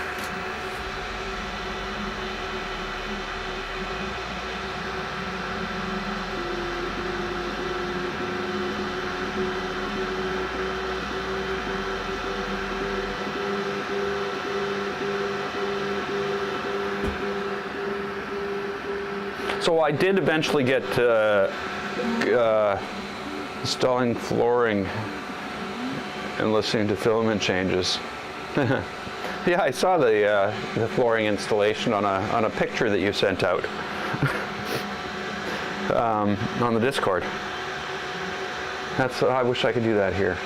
[SPEAKER 1] So I did eventually get installing flooring and listening to filament changes. Yeah, I saw the flooring installation on a picture that you sent out on the Discord. I wish I could do that here.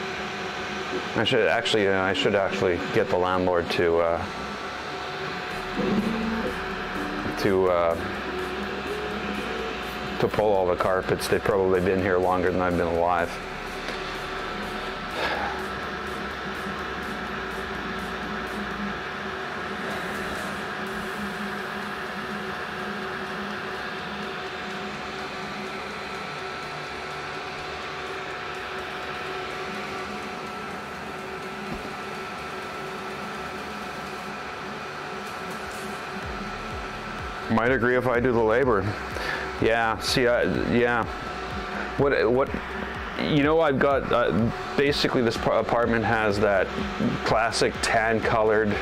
[SPEAKER 1] I should actually get the landlord to pull all the carpets. They've probably been here longer than I've been alive. Might agree if I do the labor. Yeah, see, yeah. What, you know, I've got, basically this apartment has that classic tan-colored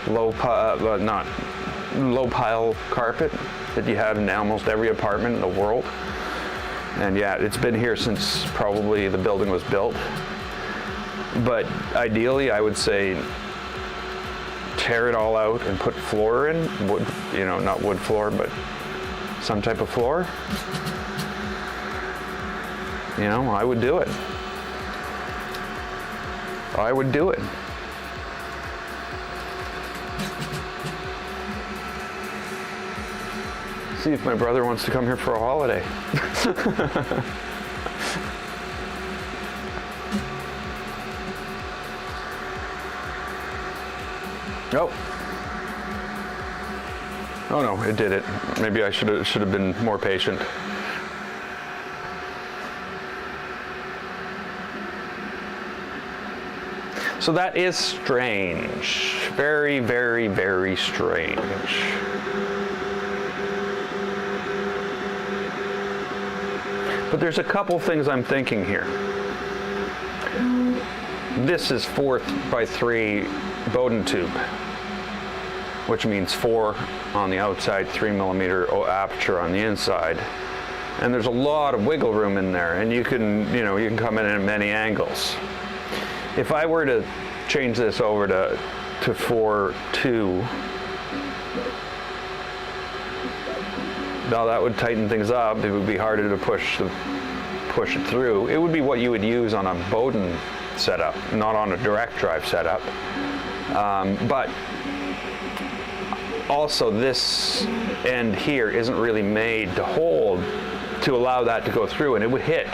[SPEAKER 1] low pile carpet that you have in almost every apartment in the world. And yeah, it's been here since probably the building was built. But ideally, I would say tear it all out and put floor in, wood, you know, not wood floor, but some type of floor. You know, I would do it. I would do it. See if my brother wants to come here for a holiday. Oh. Oh no, it did it. Maybe I should have been more patient. So that is strange. Very, very, very strange. But there's a couple things I'm thinking here. This is 4x3 Bowden tube, which means 4 on the outside, 3mm aperture on the inside. And there's a lot of wiggle room in there, and you can come in at many angles. If I were to change this over to 4.2, now that would tighten things up. It would be harder to push it through. It would be what you would use on a Bowden setup, not on a direct drive setup. But also this end here isn't really made to allow that to go through, and it would hit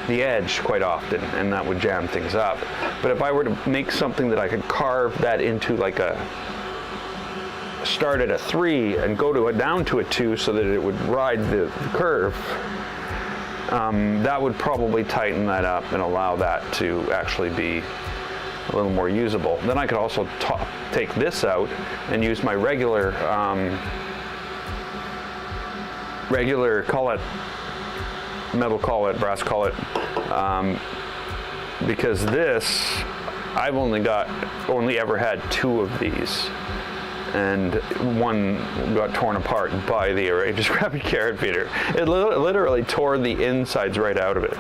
[SPEAKER 1] the edge quite often, and that would jam things up. But if I were to make something that I could carve that into like start at a 3 and go down to a 2 so that it would ride the curve, that would probably tighten that up and allow that to actually be a little more usable. Then I could also take this out and use my regular collet, metal collet, brass collet, because this, I've only ever had 2 of these, and one got torn apart by the Enraged Rabbit Carrot Feeder. It literally tore the insides right out of it.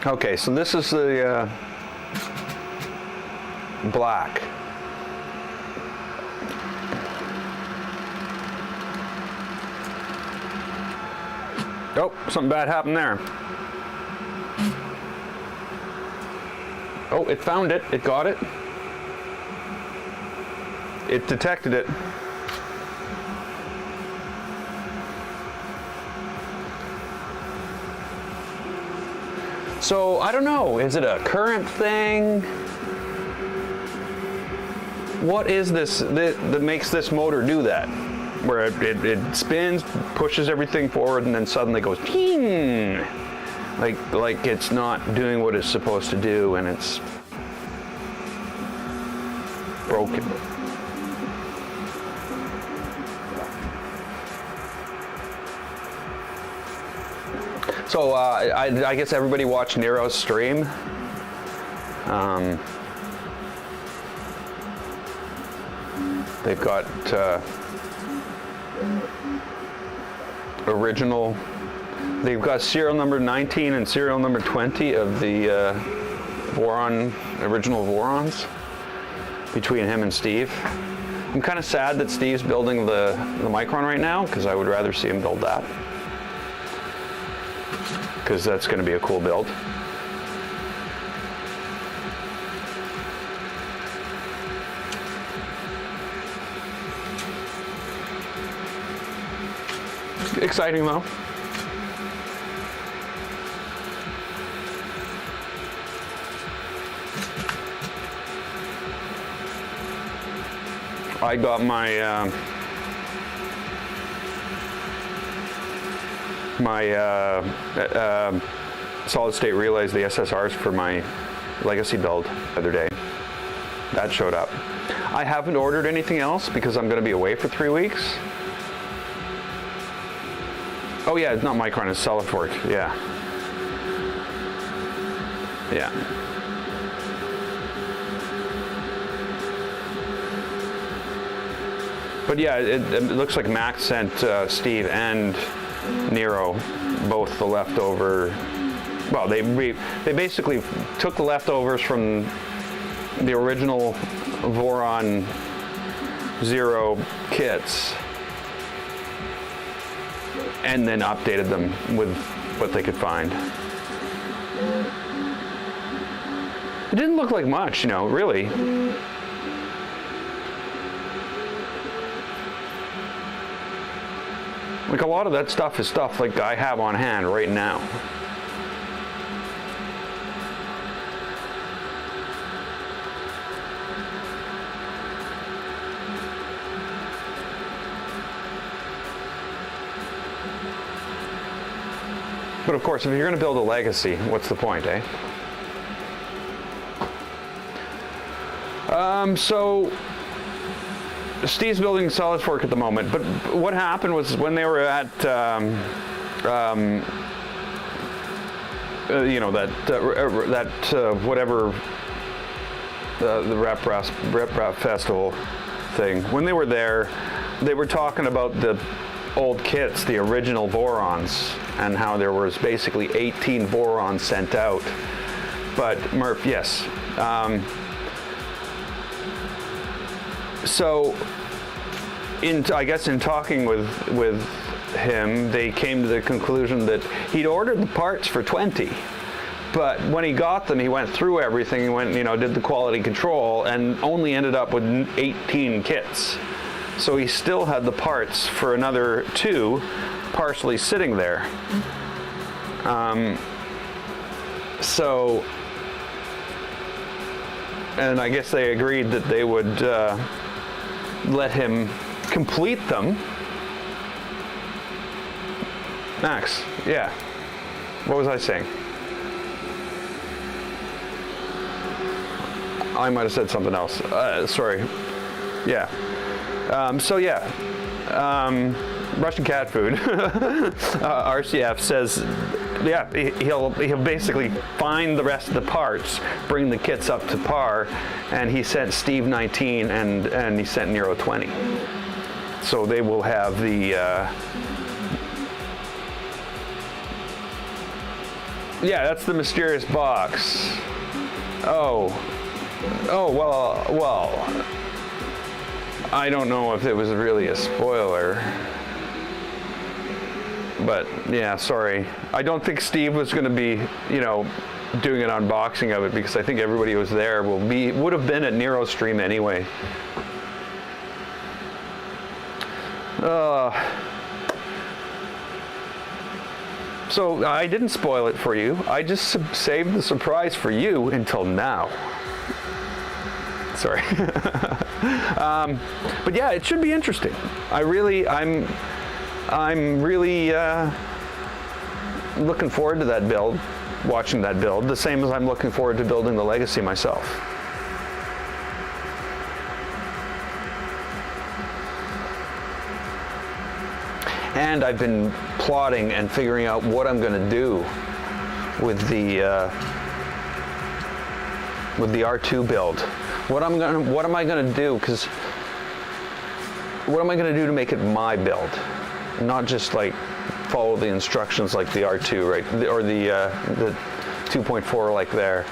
[SPEAKER 1] Okay, so this is the black. Oh, something bad happened there. Oh, it found it. It got it. It detected it. So, I don't know, is it a current thing? What is this that makes this motor do that? Where it spins, pushes everything forward, and then suddenly goes, ping! Like it's not doing what it's supposed to do, and it's broken. So I guess everybody watched Nero's stream. They've got they've got serial number 19 and serial number 20 of the original Vorons between him and Steve. I'm kind of sad that Steve's building the Micron right now, because I would rather see him build that, because that's going to be a cool build. Exciting though. I got my solid state relays, the SSRs, for my legacy build the other day. That showed up. I haven't ordered anything else because I'm going to be away for 3 weeks. Oh yeah, it's not Micron, it's SolidWorks. Yeah. Yeah. But yeah, it looks like Max sent Steve and Nero both the leftover. Well, they basically took the leftovers from the original Voron 0 kits and then updated them with what they could find. didn't look like much, you know, really. Like a lot of that stuff is stuff like I have on hand right now. But of course, if you're going to build a legacy, what's the point, eh? So Steve's building SolidWorks at the moment, but what happened was when they were at, you know, whatever, the Rep Rap Festival thing, when they were there, they were talking about the old kits, the original Vorons, and how there was basically 18 Vorons sent out. But Murph, yes. So, I guess in talking with him, they came to the conclusion that he'd ordered the parts for 20. But when he got them, he went through everything, he went, you know, did the quality control, and only ended up with 18 kits. So he still had the parts for another 2 partially sitting there. So, and I guess they agreed that they would let him complete them. Max, yeah. What was I saying? I might have said something else. Sorry. Yeah. So yeah, Russian cat food. RCF says, yeah, he'll basically find the rest of the parts, bring the kits up to par, and he sent Steve 19 and he sent Nero 20. So they will have the. Yeah, that's the mysterious box. Oh, well. I don't know if it was really a spoiler, but yeah, sorry. I don't think Steve was going to be, you know, doing an unboxing of it, because I think everybody who was there would have been at Nero stream anyway. So I didn't spoil it for you. I just saved the surprise for you until now. Sorry. But yeah, it should be interesting. I'm really looking forward to that build, watching that build, the same as I'm looking forward to building the Legacy myself. And I've been plotting and figuring out what I'm going to do with the R2 build. What am I going to do? Because what am I going to do to make it my build, not just like follow the instructions like the R2, right, or the 2.4 like there.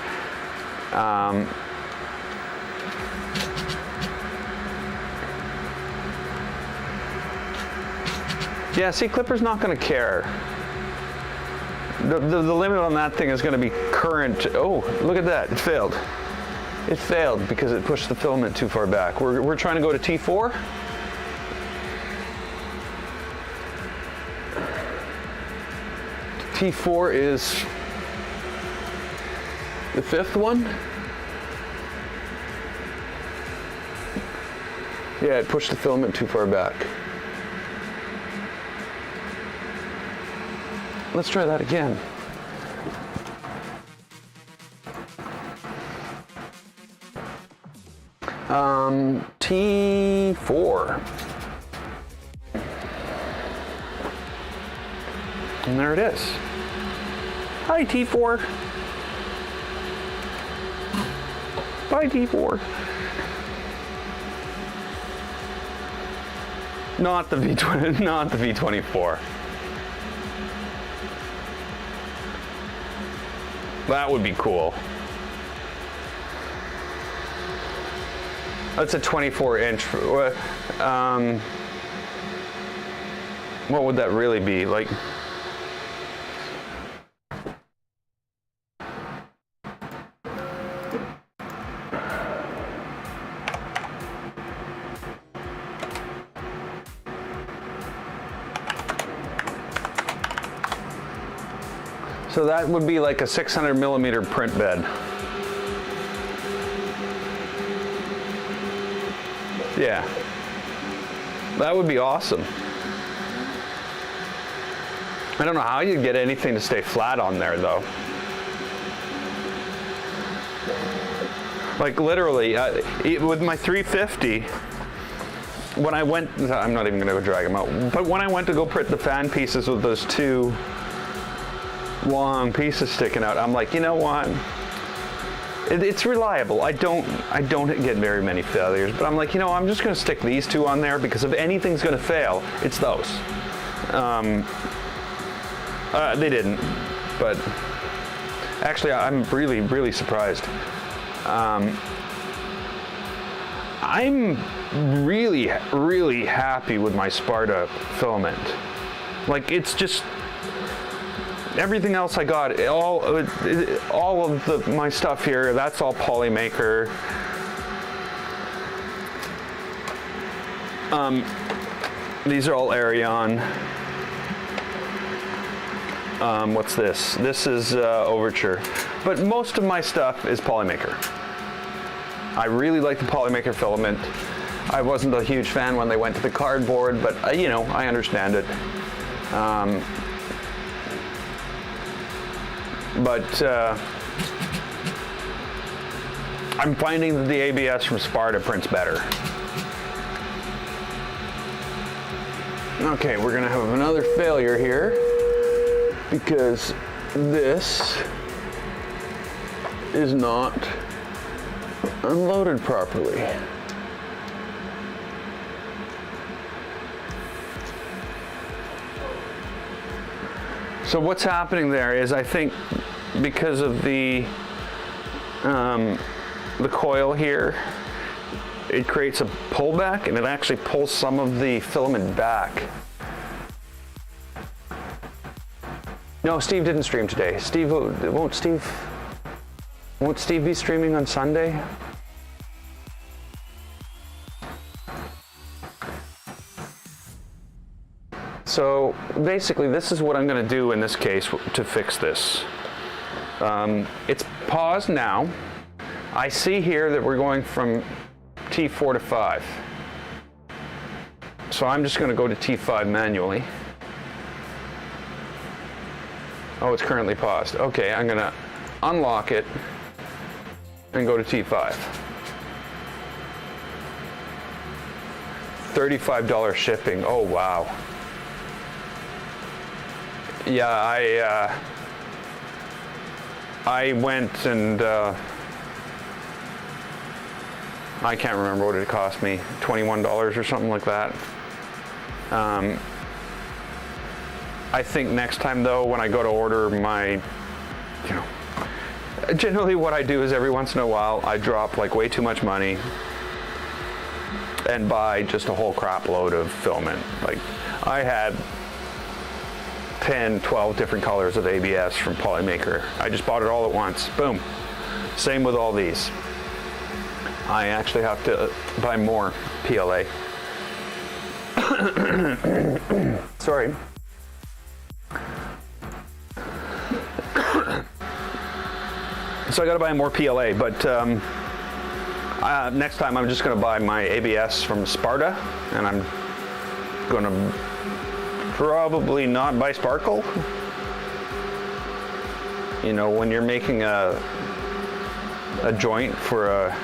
[SPEAKER 1] Yeah, see, Clipper's not going to care. The limit on that thing is going to be current. Oh, look at that! It failed. It failed because it pushed the filament too far back. We're trying to go to T4. T4 is the 5th one. Yeah, it pushed the filament too far back. Let's try that again. T4. And there it is. Hi, T4. Bye, T4. Not the V20, not the V24. That would be cool. That's a 24-inch. What would that really be? Like,
[SPEAKER 2] So that would be like a 600 millimeter print bed. Yeah, that would be awesome. I don't know how you'd get anything to stay flat on there though. Like literally, with my 350, when I went, I'm not even gonna go drag them out, but when I went to go print the fan pieces with those two long pieces sticking out, I'm like, you know what? It's reliable. I don't get very many failures, but I'm like, you know, I'm just gonna stick these two on there because if anything's gonna fail, it's those. They didn't, but actually I'm really, really surprised. I'm really, really happy with my Sparta filament. Like, it's just, everything else I got, all of my stuff here, that's all Polymaker. These are all Arion. What's this? This is Overture. But most of my stuff is Polymaker. I really like the Polymaker filament. I wasn't a huge fan when they went to the cardboard, but you know, I understand it. I'm finding that the ABS from Sparta prints better. Okay, we're gonna have another failure here because this is not unloaded properly. So what's happening there is, I think because of the coil here, it creates a pullback and it actually pulls some of the filament back. No, Steve didn't stream today. Won't Steve be streaming on Sunday? So basically, this is what I'm going to do in this case to fix this. It's paused now. I see here that we're going from T4 to 5. So I'm just going to go to T5 manually. Oh, it's currently paused. Okay, I'm going to unlock it and go to T5. $35 shipping. Oh, wow. Yeah, I went and I can't remember what it cost me, $21 or something like that. I think next time though, when I go to order my, generally what I do is every once in a while I drop like way too much money and buy just a whole crap load of filament. Like I had 10, 12 different colors of ABS from Polymaker. I just bought it all at once. Boom. Same with all these. I actually have to buy more PLA. Sorry. So I gotta buy more PLA, but next time I'm just gonna buy my ABS from Sparta, and I'm gonna probably not buy Sparkle. You know, when you're making a joint for a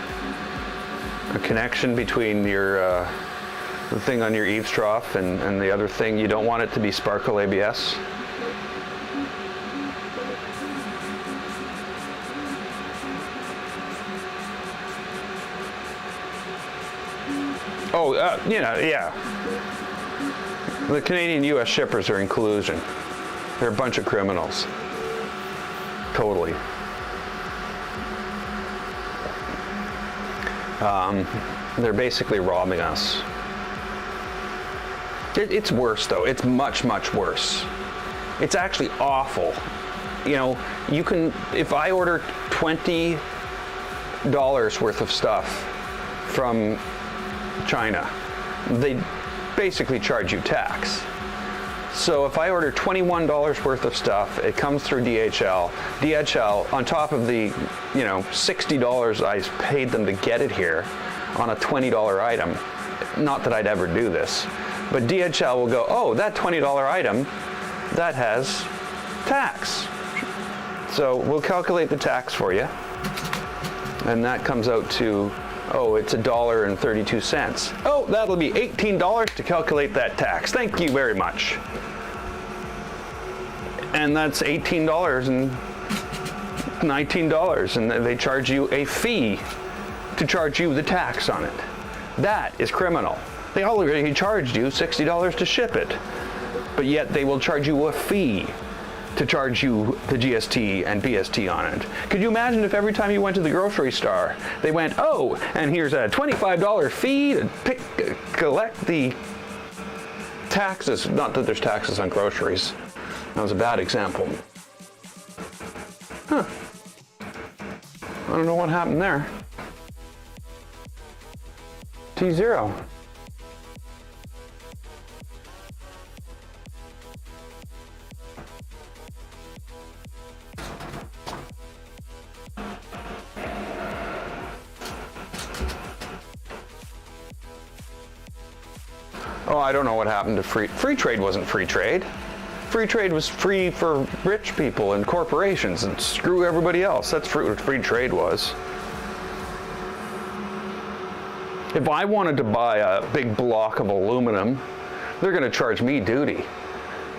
[SPEAKER 2] connection between your the thing on your eaves trough and the other thing, you don't want it to be Sparkle ABS. Oh, yeah. The Canadian US shippers are in collusion. They're a bunch of criminals. Totally. They're basically robbing us. It's worse though. It's much, much worse. It's actually awful. You know, you can, if I order $20 worth of stuff from China, they basically charge you tax. So if I order $21 worth of stuff, it comes through DHL. DHL, on top of the, $60 I paid them to get it here on a $20 item, not that I'd ever do this, but DHL will go, oh, that $20 item, that has tax. So we'll calculate the tax for you. And that comes out to, oh, it's $1.32. Oh, that'll be $18 to calculate that tax. Thank you very much. And that's $18 and $19, and they charge you a fee to charge you the tax on it. That is criminal. They already charged you $60 to ship it, but yet they will charge you a fee to charge you the GST and BST on it. Could you imagine if every time you went to the grocery store, they went, oh, and here's a $25 fee to collect the taxes. Not that there's taxes on groceries. That was a bad example. Huh. I don't know what happened there. T0. Oh, I don't know what happened to free trade. Wasn't free trade. Free trade was free for rich people and corporations, and screw everybody else. That's what free trade was. If I wanted to buy a big block of aluminum, they're going to charge me duty.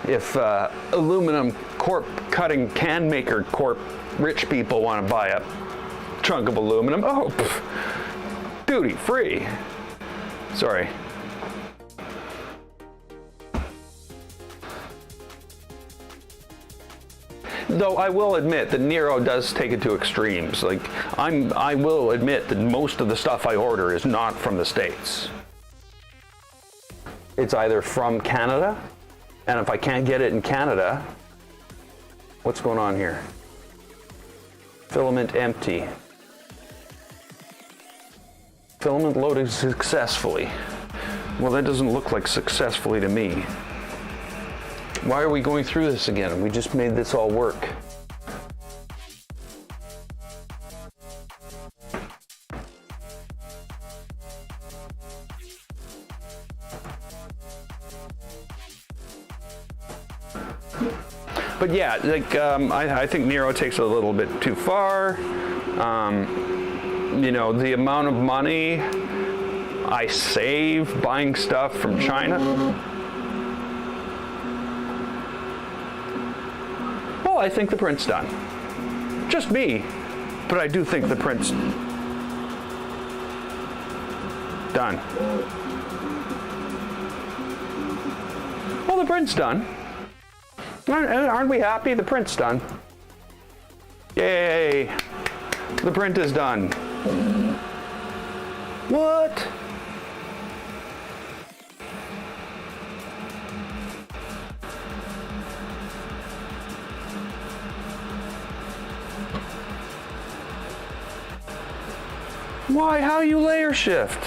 [SPEAKER 2] If aluminum corp cutting can maker corp rich people want to buy a chunk of aluminum, oh, duty free. Sorry. Though I will admit that Nero does take it to extremes. Like, I will admit that most of the stuff I order is not from the States. It's either from Canada, and if I can't get it in Canada, what's going on here? Filament empty. Filament loaded successfully. Well, that doesn't look like successfully to me. Why are we going through this again? We just made this all work. But yeah, like I think Nero takes it a little bit too far. The amount of money I save buying stuff from China. Well, I think the print's done. Just me, but I do think the print's done. Well, the print's done. Aren't we happy? The print's done. Yay! The print is done. What? Why? How you layer shift?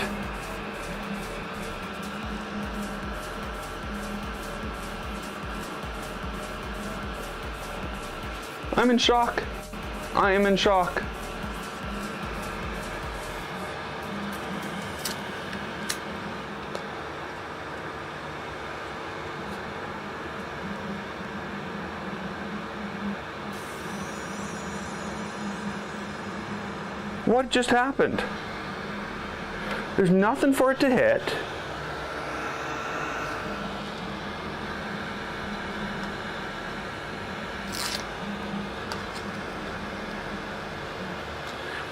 [SPEAKER 2] I'm in shock. I am in shock. What just happened? There's nothing for it to hit.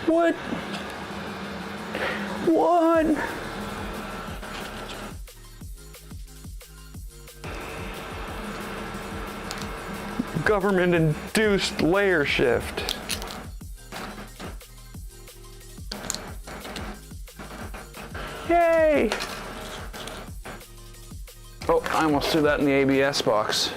[SPEAKER 2] What? What? Government-induced layer shift. Yay! Oh, I almost threw that in the ABS box.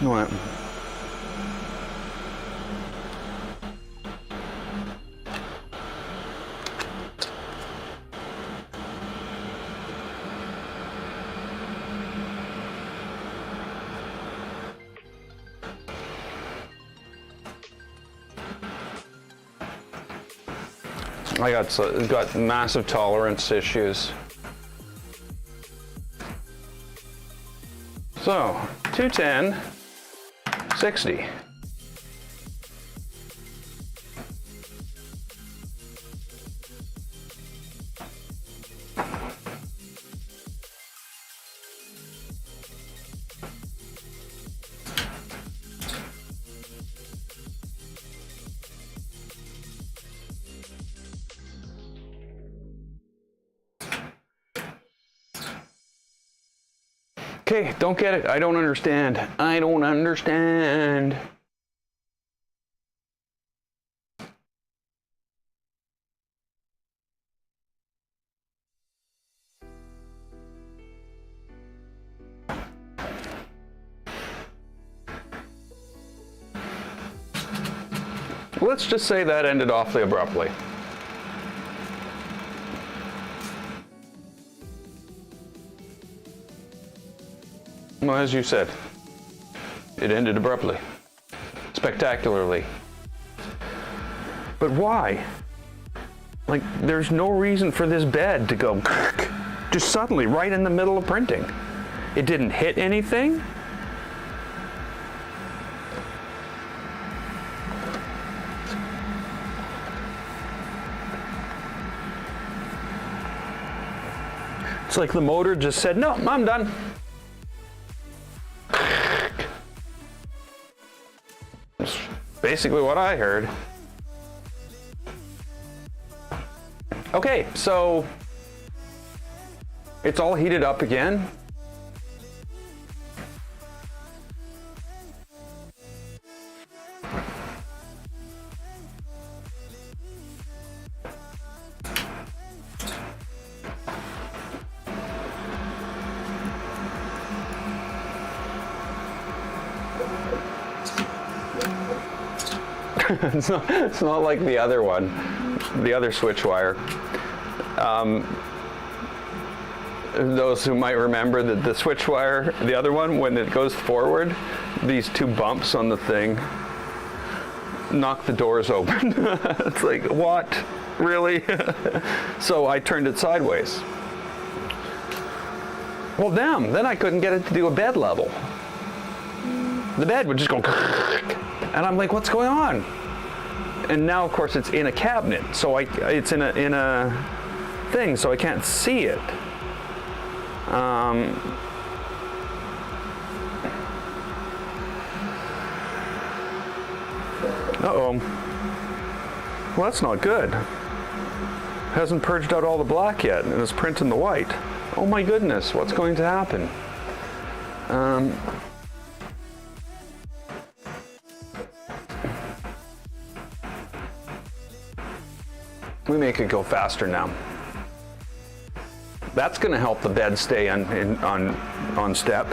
[SPEAKER 1] What? I got massive tolerance issues. So 210, 60. Okay, don't get it. I don't understand. I don't understand. Let's just say that ended awfully abruptly. Well, as you said, it ended abruptly, spectacularly. But why? Like, there's no reason for this bed to go just suddenly right in the middle of printing. It didn't hit anything. It's like the motor just said, no, I'm done. That's basically what I heard. Okay, so it's all heated up again. It's not like the other one, the other Switchwire. Those who might remember that the Switchwire, the other one, when it goes forward, these two bumps on the thing knock the doors open. It's like, what? Really? So I turned it sideways. Well, then I couldn't get it to do a bed level. The bed would just go, and I'm like, what's going on? And now, of course, it's in a cabinet, so it's in a thing, so I can't see it. Uh-oh. Well, that's not good. Hasn't purged out all the black yet, and it's printing the white. Oh my goodness, what's going to happen? We make it go faster now. That's going to help the bed stay on step.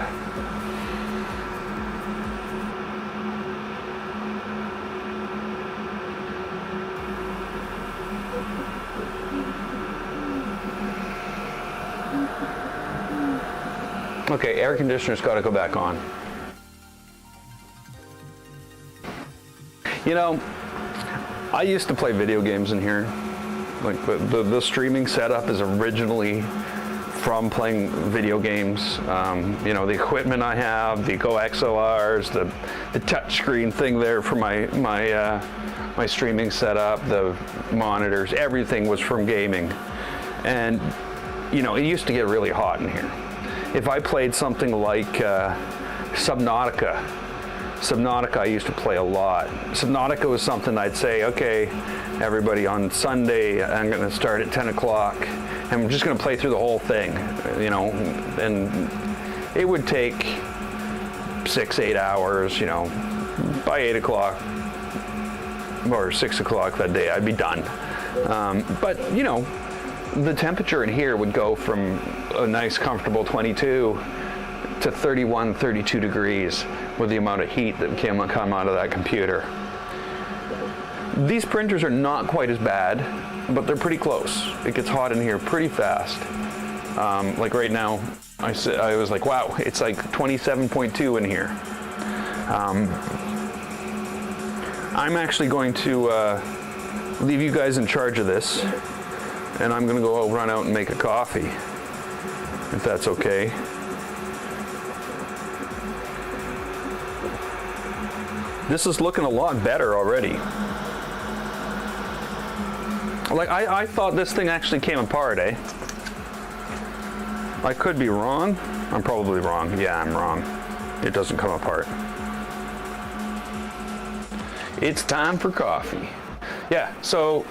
[SPEAKER 1] Okay, air conditioner's got to go back on. You know, I used to play video games in here. Like the streaming setup is originally from playing video games. You know, the equipment I have, the Go XLRs, the touchscreen thing there for my streaming setup, the monitors, everything was from gaming. And you know, it used to get really hot in here. If I played something like Subnautica I used to play a lot. Subnautica was something I'd say, okay, everybody, on Sunday I'm going to start at 10 o'clock and I'm just going to play through the whole thing, you know, and it would take 6-8 hours, you know. By 8 o'clock or 6 o'clock that day I'd be done. But you know, the temperature in here would go from a nice comfortable 22 to 31, 32 degrees with the amount of heat that can come out of that computer. These printers are not quite as bad, but they're pretty close. It gets hot in here pretty fast. Like right now, I was like, wow, it's like 27.2 in here. I'm actually going to leave you guys in charge of this, and I'm going to go run out and make a coffee, if that's okay. This is looking a lot better already. Like, I thought this thing actually came apart, eh? I could be wrong. I'm probably wrong. Yeah, I'm wrong. It doesn't come apart. It's time for coffee. Yeah, so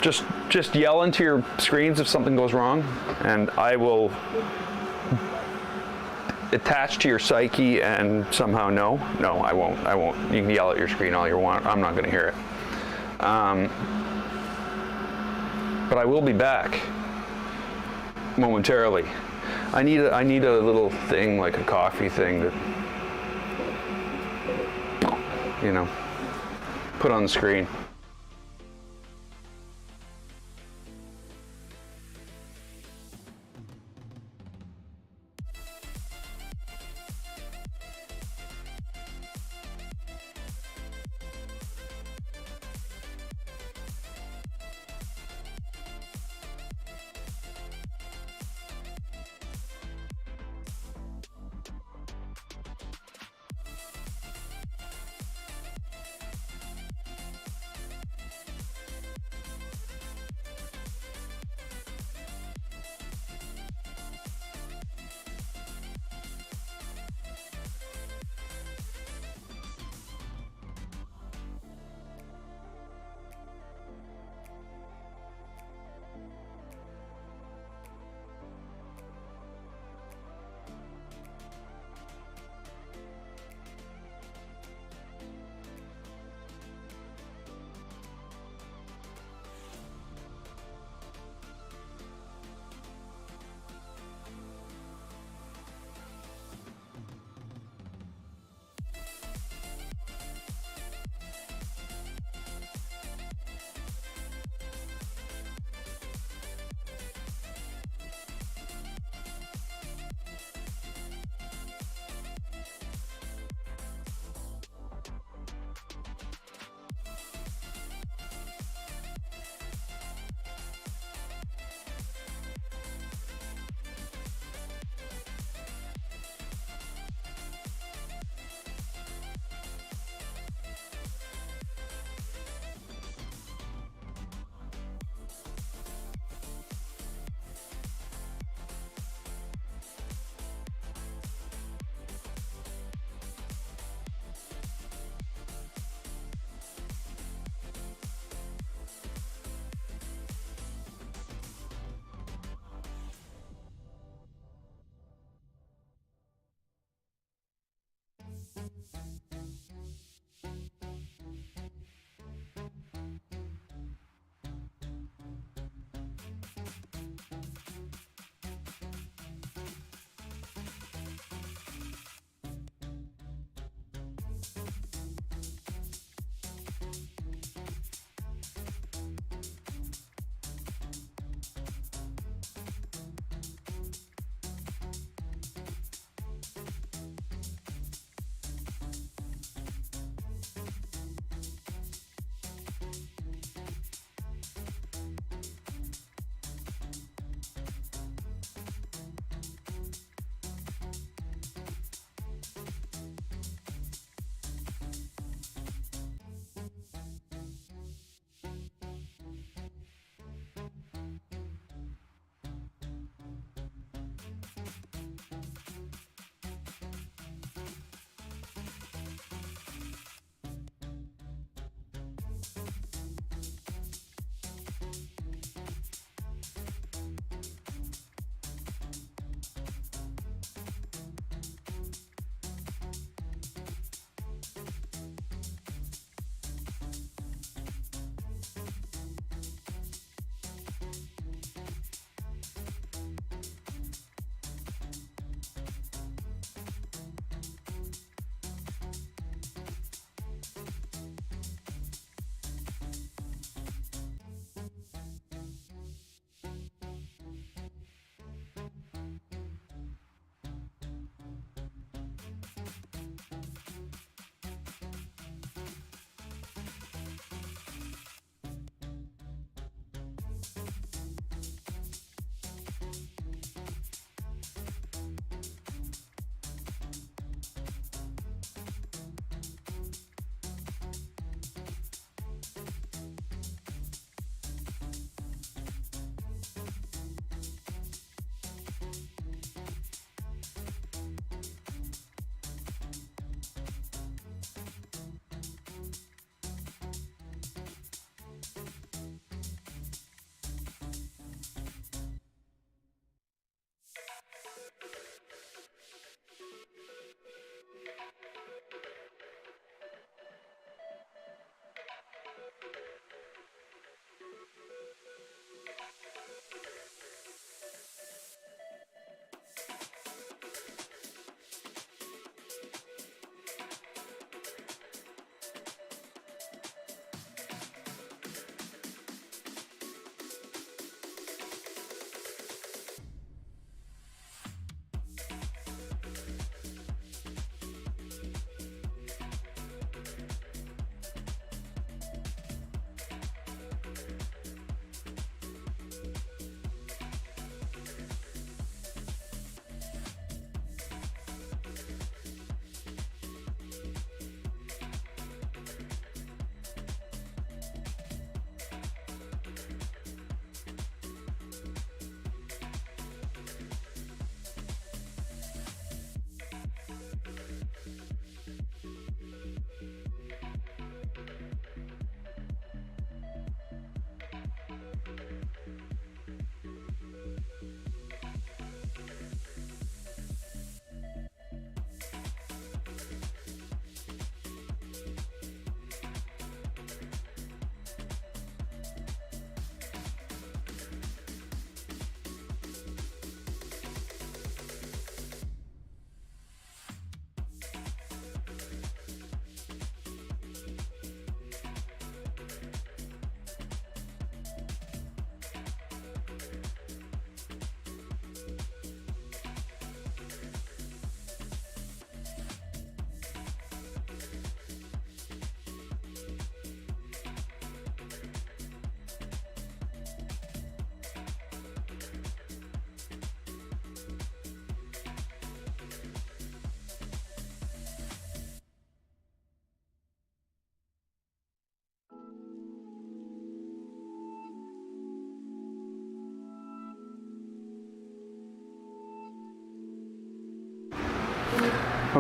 [SPEAKER 1] just yell into your screens if something goes wrong, and I will attach to your psyche and somehow no, I won't. You can yell at your screen all you want. I'm not going to hear it. But I will be back momentarily. I need a little thing, like a coffee thing that, you know, put on the screen.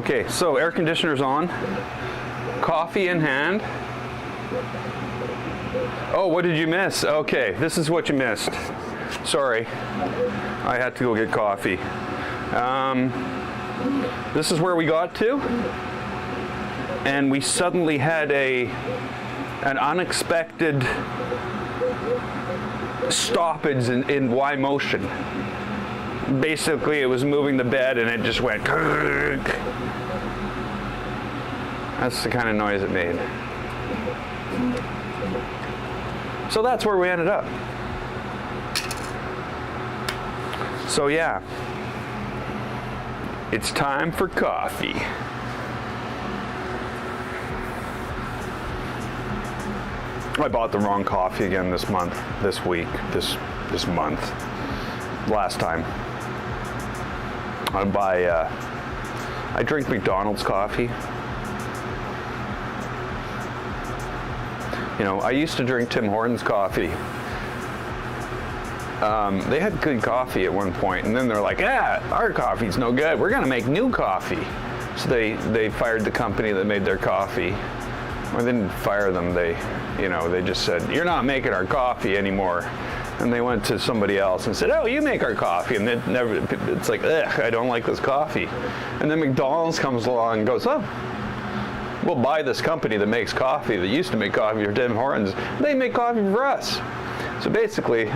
[SPEAKER 1] Okay, so air conditioner's on. Coffee in hand. Oh, what did you miss? Okay, this is what you missed. Sorry, I had to go get coffee. This is where we got to, and we suddenly had an unexpected stoppage in Y motion. Basically, it was moving the bed and it just went. That's the kind of noise it made. So that's where we ended up. So yeah, it's time for coffee. I bought the wrong coffee again this month, this week, this month. Last time. I drink McDonald's coffee. You know, I used to drink Tim Hortons coffee. They had good coffee at one point, and then they're like, our coffee's no good. We're gonna make new coffee. So they fired the company that made their coffee. Well, they didn't fire them. They just said, you're not making our coffee anymore. And they went to somebody else and said, oh, you make our coffee. And it's like, ugh, I don't like this coffee. And then McDonald's comes along and goes, oh, we'll buy this company that makes coffee, that used to make coffee for Tim Hortons. They make coffee for us. So basically,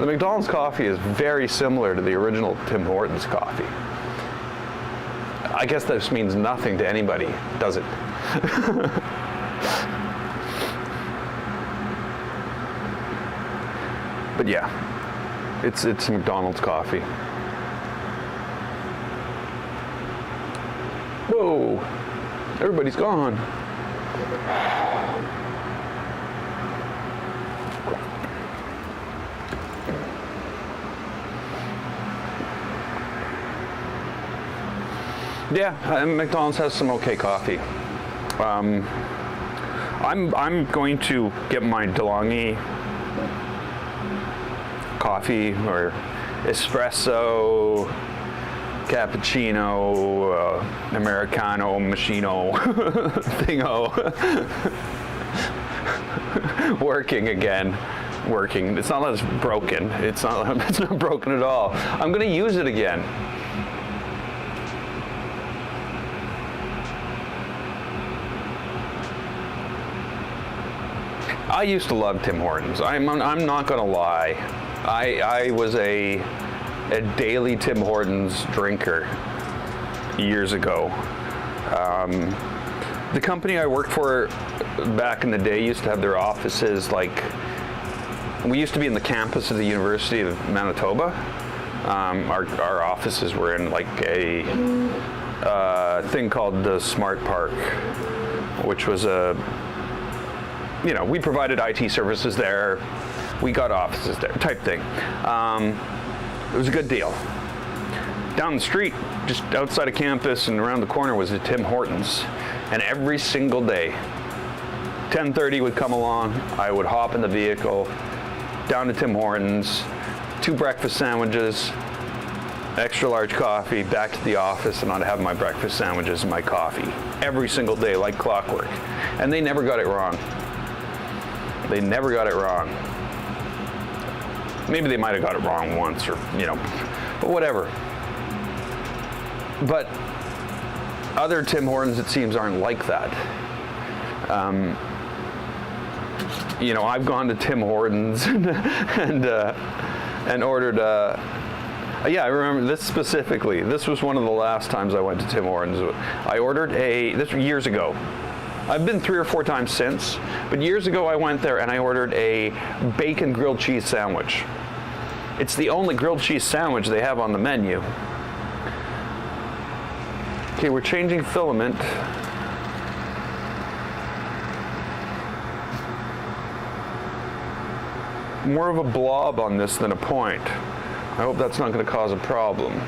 [SPEAKER 1] the McDonald's coffee is very similar to the original Tim Hortons coffee. I guess this means nothing to anybody, does it? But yeah, it's McDonald's coffee. Whoa, everybody's gone. Yeah, McDonald's has some okay coffee. I'm going to get my DeLonghi coffee or espresso, cappuccino, Americano, machino, thingo. Working again. Working. It's not that it's broken. It's not broken at all. I'm gonna use it again. I used to love Tim Hortons. I'm not gonna lie. I was a daily Tim Hortons drinker years ago. The company I worked for back in the day used to have their offices we used to be in the campus of the University of Manitoba. Our offices were in a thing called the Smart Park, which was we provided IT services there. We got offices there, type thing. It was a good deal. Down the street, just outside of campus and around the corner was the Tim Hortons. And every single day, 10:30 would come along, I would hop in the vehicle, down to Tim Hortons, 2 breakfast sandwiches, extra large coffee, back to the office, and I'd have my breakfast sandwiches and my coffee. Every single day, like clockwork. And they never got it wrong. They never got it wrong. Maybe they might have got it wrong once but whatever. But other Tim Hortons, it seems, aren't like that. I've gone to Tim Hortons and ordered, I remember this specifically. This was one of the last times I went to Tim Hortons. I ordered this was years ago. I've been 3 or 4 times since, but years ago I went there and I ordered a bacon grilled cheese sandwich. It's the only grilled cheese sandwich they have on the menu. Okay, we're changing filament. More of a blob on this than a point. I hope that's not going to cause a problem.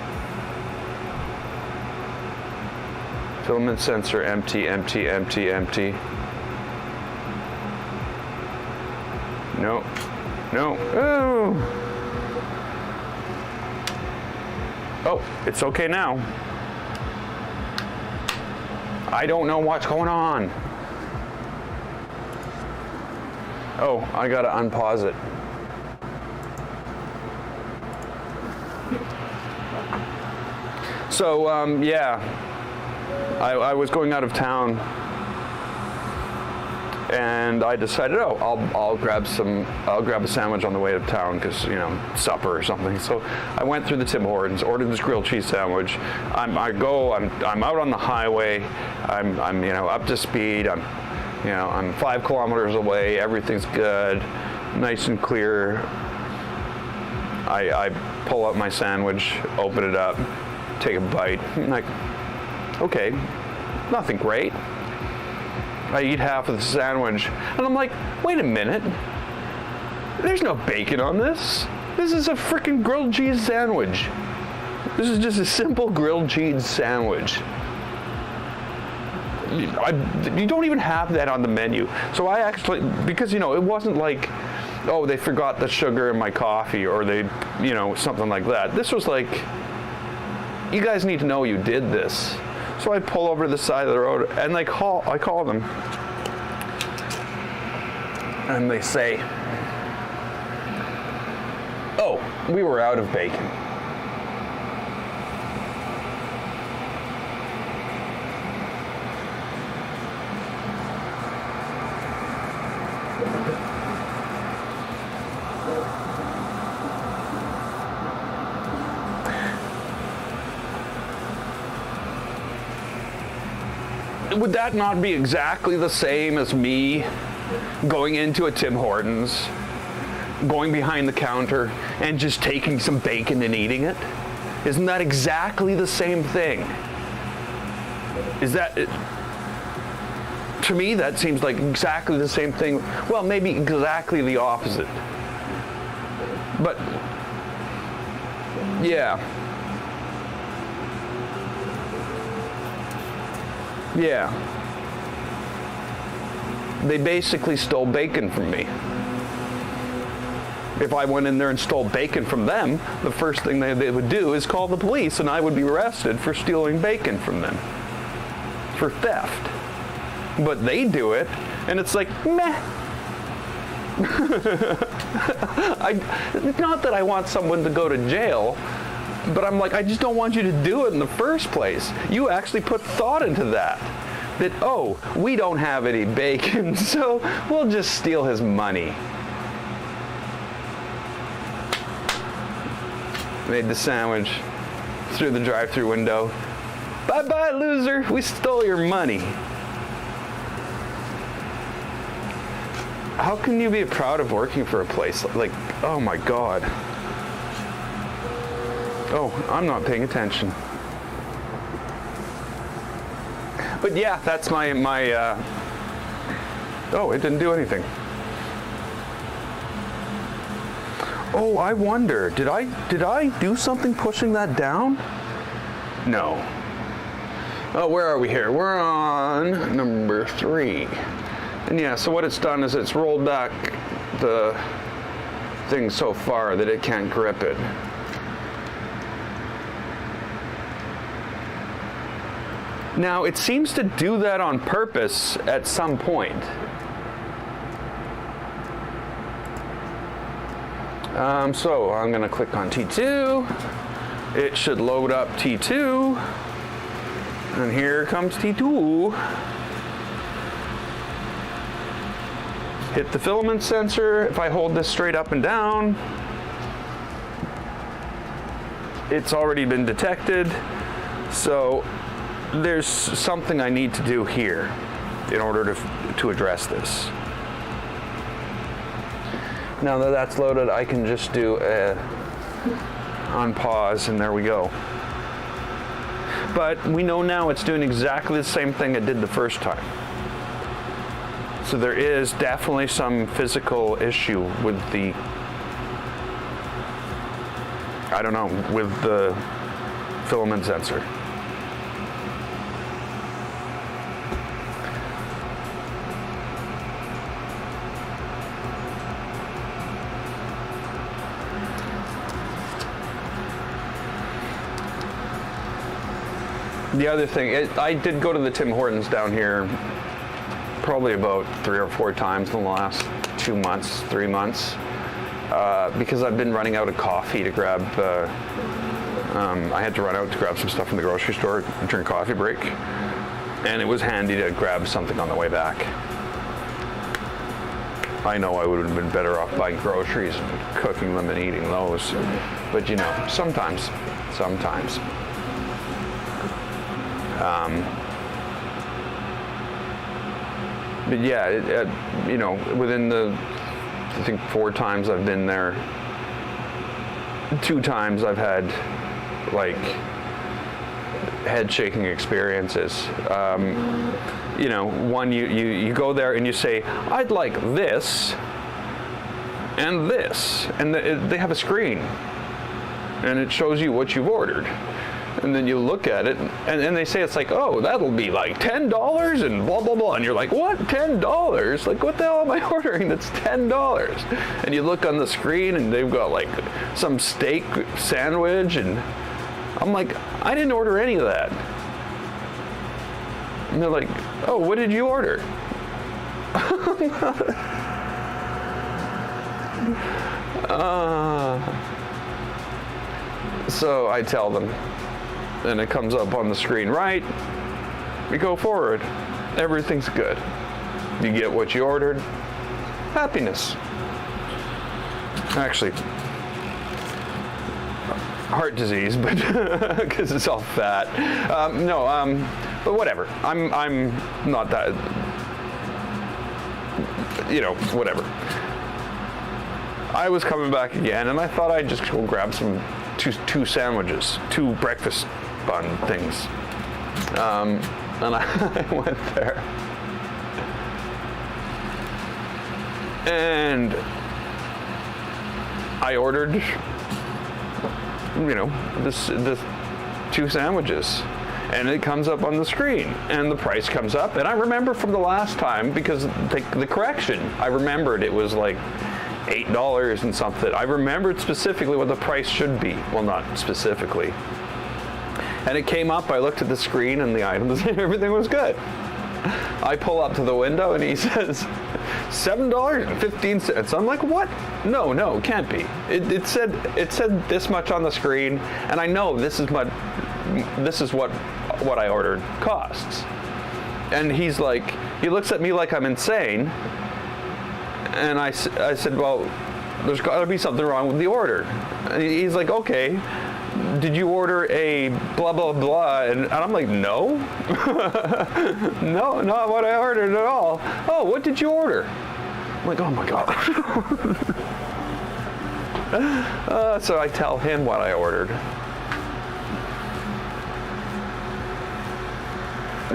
[SPEAKER 1] Filament sensor empty, empty, empty, empty. No, no, oh! Oh, it's okay now. I don't know what's going on. Oh, I gotta unpause it. So, yeah, I was going out of town, and I decided, oh, I'll grab a sandwich on the way to town because, you know, supper or something. So I went through the Tim Hortons, ordered this grilled cheese sandwich. I'm out on the highway. I'm you know, up to speed. I'm 5 kilometers away. Everything's good, nice and clear. I pull out my sandwich, open it up, take a bite. I'm like, okay, nothing great. I eat half of the sandwich, and I'm like, wait a minute. There's no bacon on this. This is a freaking grilled cheese sandwich. This is just a simple grilled cheese sandwich. You don't even have that on the menu. So I actually, because, you know, it wasn't like, oh, they forgot the sugar in my coffee, or they, you know, something like that. This was like, you guys need to know you did this. So I pull over to the side of the road, and I call them, and they say, oh, we were out of bacon. Would that not be exactly the same as me going into a Tim Hortons, going behind the counter, and just taking some bacon and eating it? Isn't that exactly the same thing? Is that it? To me, that seems like exactly the same thing. Well, maybe exactly the opposite. But, yeah. Yeah. They basically stole bacon from me. If I went in there and stole bacon from them, the first thing they would do is call the police, and I would be arrested for stealing bacon from them. For theft. But they do it, and it's like, meh. Not that I want someone to go to jail, but I'm like, I just don't want you to do it in the first place. You actually put thought into that. That, oh, we don't have any bacon, so we'll just steal his money. Made the sandwich, through the drive-thru window. Bye-bye, loser, we stole your money. How can you be proud of working for a place like, oh my God. Oh, I'm not paying attention. But yeah, that's my oh, it didn't do anything. Oh, I wonder, did I do something pushing that down? No. Oh, where are we here? We're on number 3. And yeah, so what it's done is it's rolled back the thing so far that it can't grip it. Now, it seems to do that on purpose at some point. So I'm going to click on T2. It should load up T2. And here comes T2. Hit the filament sensor. If I hold this straight up and down, it's already been detected. So there's something I need to do here in order to address this. Now that that's loaded, I can just do a on pause, and there we go. But we know now it's doing exactly the same thing it did the first time. So there is definitely some physical issue with the, I don't know, with the filament sensor.
[SPEAKER 2] The other thing, I did go to the Tim Hortons down here probably about 3 or 4 times in the last 2 months, 3 months, because I've been running out of coffee to grab. I had to run out to grab some stuff from the grocery store during coffee break, and it was handy to grab something on the way back. I know I would have been better off buying groceries and cooking them and eating those, but you know, sometimes. But yeah, you know, within the, I think 4 times I've been there, 2 times I've had like head shaking experiences. You know, one, you go there and you say, I'd like this and this, and they have a screen and it shows you what you've ordered. And then you look at it, and they say it's like, oh, that'll be like $10 and blah, blah, blah. And you're like, what, $10? Like, what the hell am I ordering that's $10? And you look on the screen, and they've got like some steak sandwich, and I'm like, I didn't order any of that. And they're like, oh, what did you order? So I tell them, and it comes up on the screen, right? We go forward. Everything's good. You get what you ordered. Happiness. Actually, heart disease, but because it's all fat. But whatever. I'm not that. You know, whatever. I was coming back again, and I thought I'd just go grab some two sandwiches, 2 breakfast bun things, and I went there, and I ordered, you know, this 2 sandwiches, and it comes up on the screen, and the price comes up, and I remember from the last time, because the correction, I remembered it was like $8 and something. I remembered specifically what the price should be. Well, not specifically. And it came up, I looked at the screen and the items, and everything was good. I pull up to the window and he says, $7.15. I'm like, what? No, it can't be. It said this much on the screen, and I know this is what I ordered costs. And he's like, he looks at me like I'm insane. And I said, well, there's got to be something wrong with the order. And he's like, okay, did you order a blah, blah, blah? And I'm like, no. No, not what I ordered at all. Oh, what did you order? I'm like, oh my God. So I tell him what I ordered.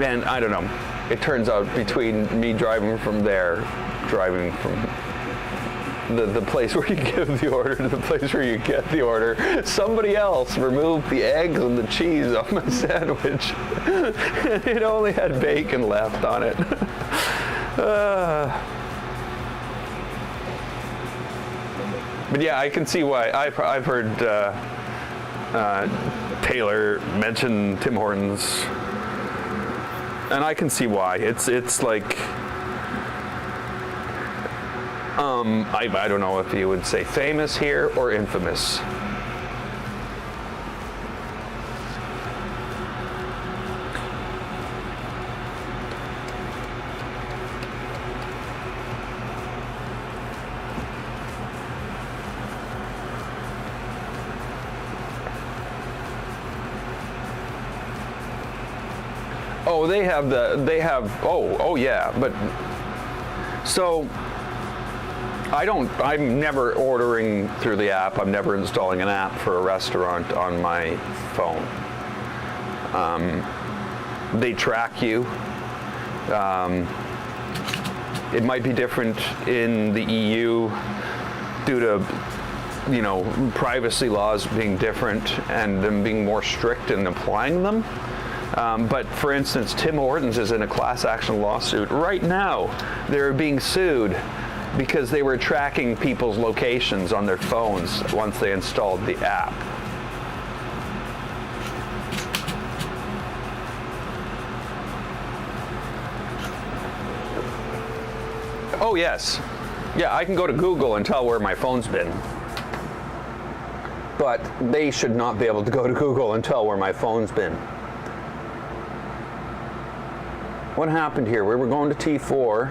[SPEAKER 2] And I don't know. It turns out between me driving from the place where you give the order to the place where you get the order, somebody else removed the eggs and the cheese off my sandwich. It only had bacon left on it. But yeah, I can see why. I've heard Taylor mention Tim Hortons, and I can see why. It's like, I don't know if you would say famous here or infamous. Oh, oh yeah, but so I'm never ordering through the app. I'm never installing an app for a restaurant on my phone. They track you. It might be different in the EU due to, you know, privacy laws being different and them being more strict in applying them. But for instance, Tim Hortons is in a class action lawsuit right now. They're being sued because they were tracking people's locations on their phones once they installed the app. Oh yes. Yeah, I can go to Google and tell where my phone's been. But they should not be able to go to Google and tell where my phone's been. What happened here? We were going to T4.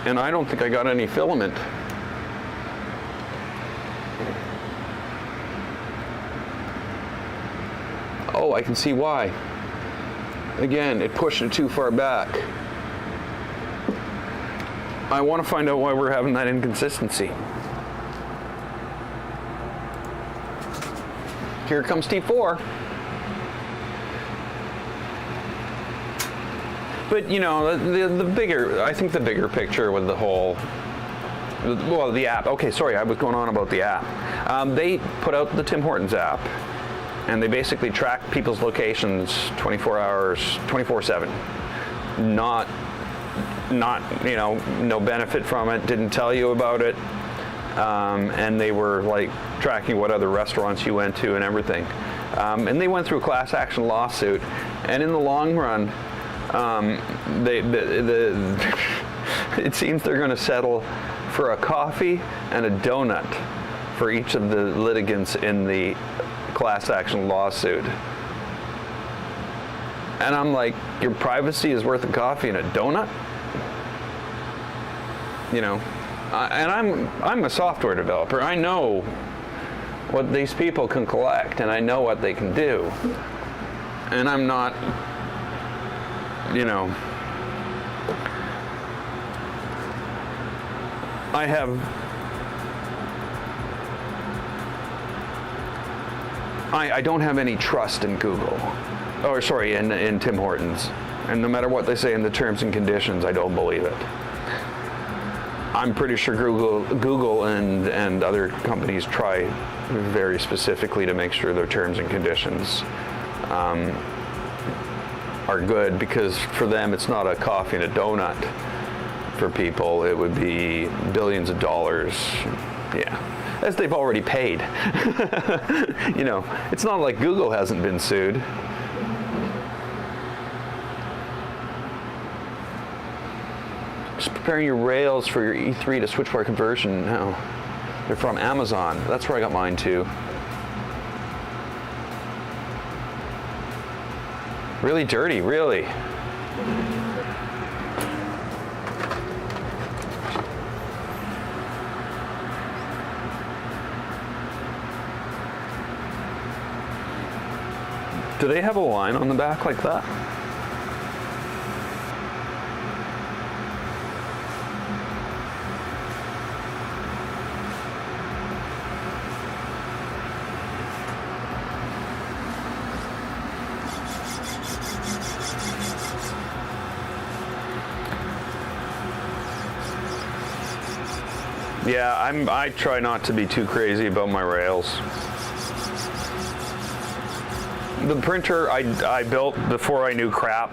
[SPEAKER 2] And I don't think I got any filament. Oh, I can see why. Again, it pushed it too far back. I want to find out why we're having that inconsistency. Here comes T4. But you know, the bigger, I think the bigger picture with the whole, well, the app. Okay, sorry, I was going on about the app. They put out the Tim Hortons app, and they basically track people's locations 24 hours, 24/7. Not, you know, no benefit from it, didn't tell you about it. And they were like tracking what other restaurants you went to and everything. And they went through a class action lawsuit, and in the long run, it seems they're going to settle for a coffee and a donut for each of the litigants in the class action lawsuit. And I'm like, your privacy is worth a coffee and a donut? You know, and I'm a software developer. I know what these people can collect, and I know what they can do. And I'm not, you know, I don't have any trust in Google, or sorry, in Tim Hortons. And no matter what they say in the terms and conditions, I don't believe it. I'm pretty sure Google and other companies try very specifically to make sure their terms and conditions are good, because for them it's not a coffee and a donut. For people, it would be billions of dollars. Yeah, as they've already paid. You know, it's not like Google hasn't been sued. Just preparing your rails for your E3 to switchwire conversion. No, they're from Amazon. That's where I got mine too. Really dirty, really. Do they have a line on the back like that? Yeah, I try not to be too crazy about my rails. The printer I built before I knew crap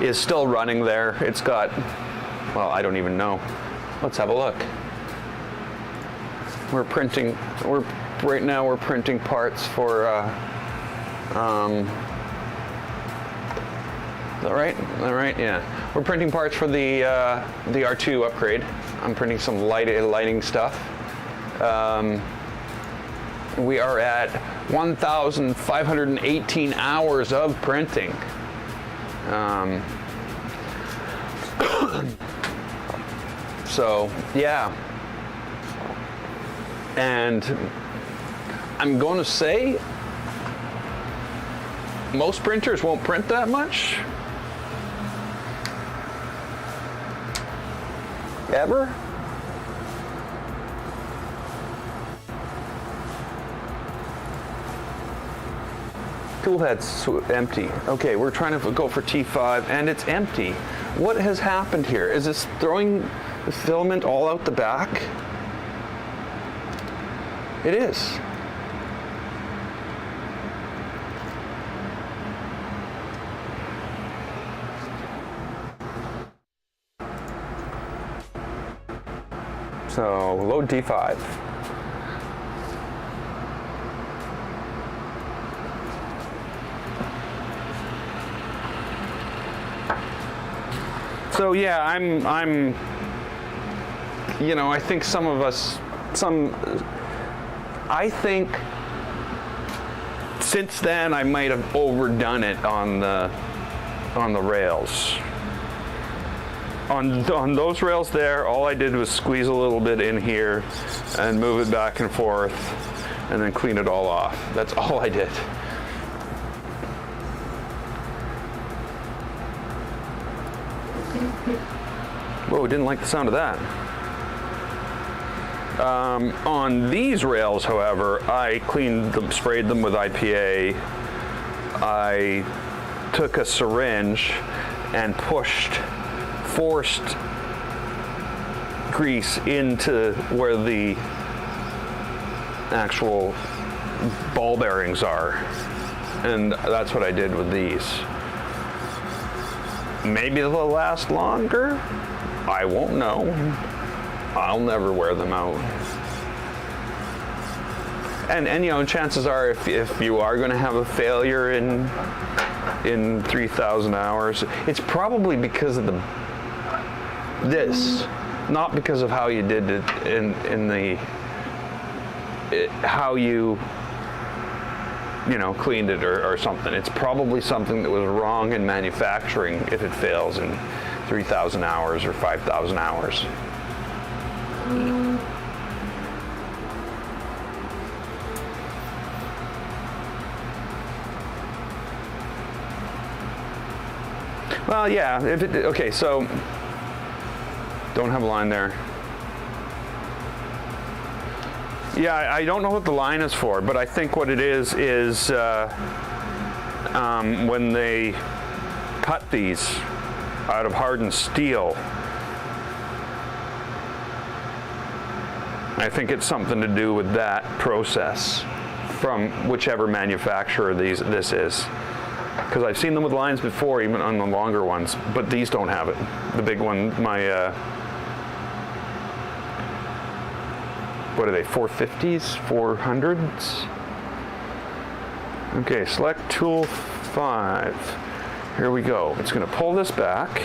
[SPEAKER 2] is still running there. It's got, well, I don't even know. Let's have a look. Right now we're printing parts for, is that right? Is that right? Yeah. We're printing parts for the R2 upgrade. I'm printing some lighting stuff. We are at 1,518 hours of printing. So, yeah. And I'm going to say most printers won't print that much. Ever? Tool head's empty. Okay, we're trying to go for T5 and it's empty. What has happened here? Is this throwing the filament all out the back? It is. So load T5.
[SPEAKER 1] So yeah, I'm, you know, I think some of us, I think since then I might have overdone it on the rails. On those rails there, all I did was squeeze a little bit in here and move it back and forth and then clean it all off. That's all I did. Whoa, didn't like the sound of that. On these rails, however, I cleaned them, sprayed them with IPA. I took a syringe and forced grease into where the actual ball bearings are. And that's what I did with these. Maybe they'll last longer. I won't know. I'll never wear them out. And you know, chances are if you are going to have a failure in 3,000 hours, it's probably because of this, not because of how you did it how you know, cleaned it or something. It's probably something that was wrong in manufacturing if it fails in 3,000 hours or 5,000 hours. Well, yeah, okay, so don't have a line there. Yeah, I don't know what the line is for, but I think what it is when they cut these out of hardened steel, I think it's something to do with that process from whichever manufacturer this is. Because I've seen them with lines before, even on the longer ones, but these don't have it. The big one, what are they, 450s, 400s? Okay, select tool 5. Here we go. It's going to pull this back.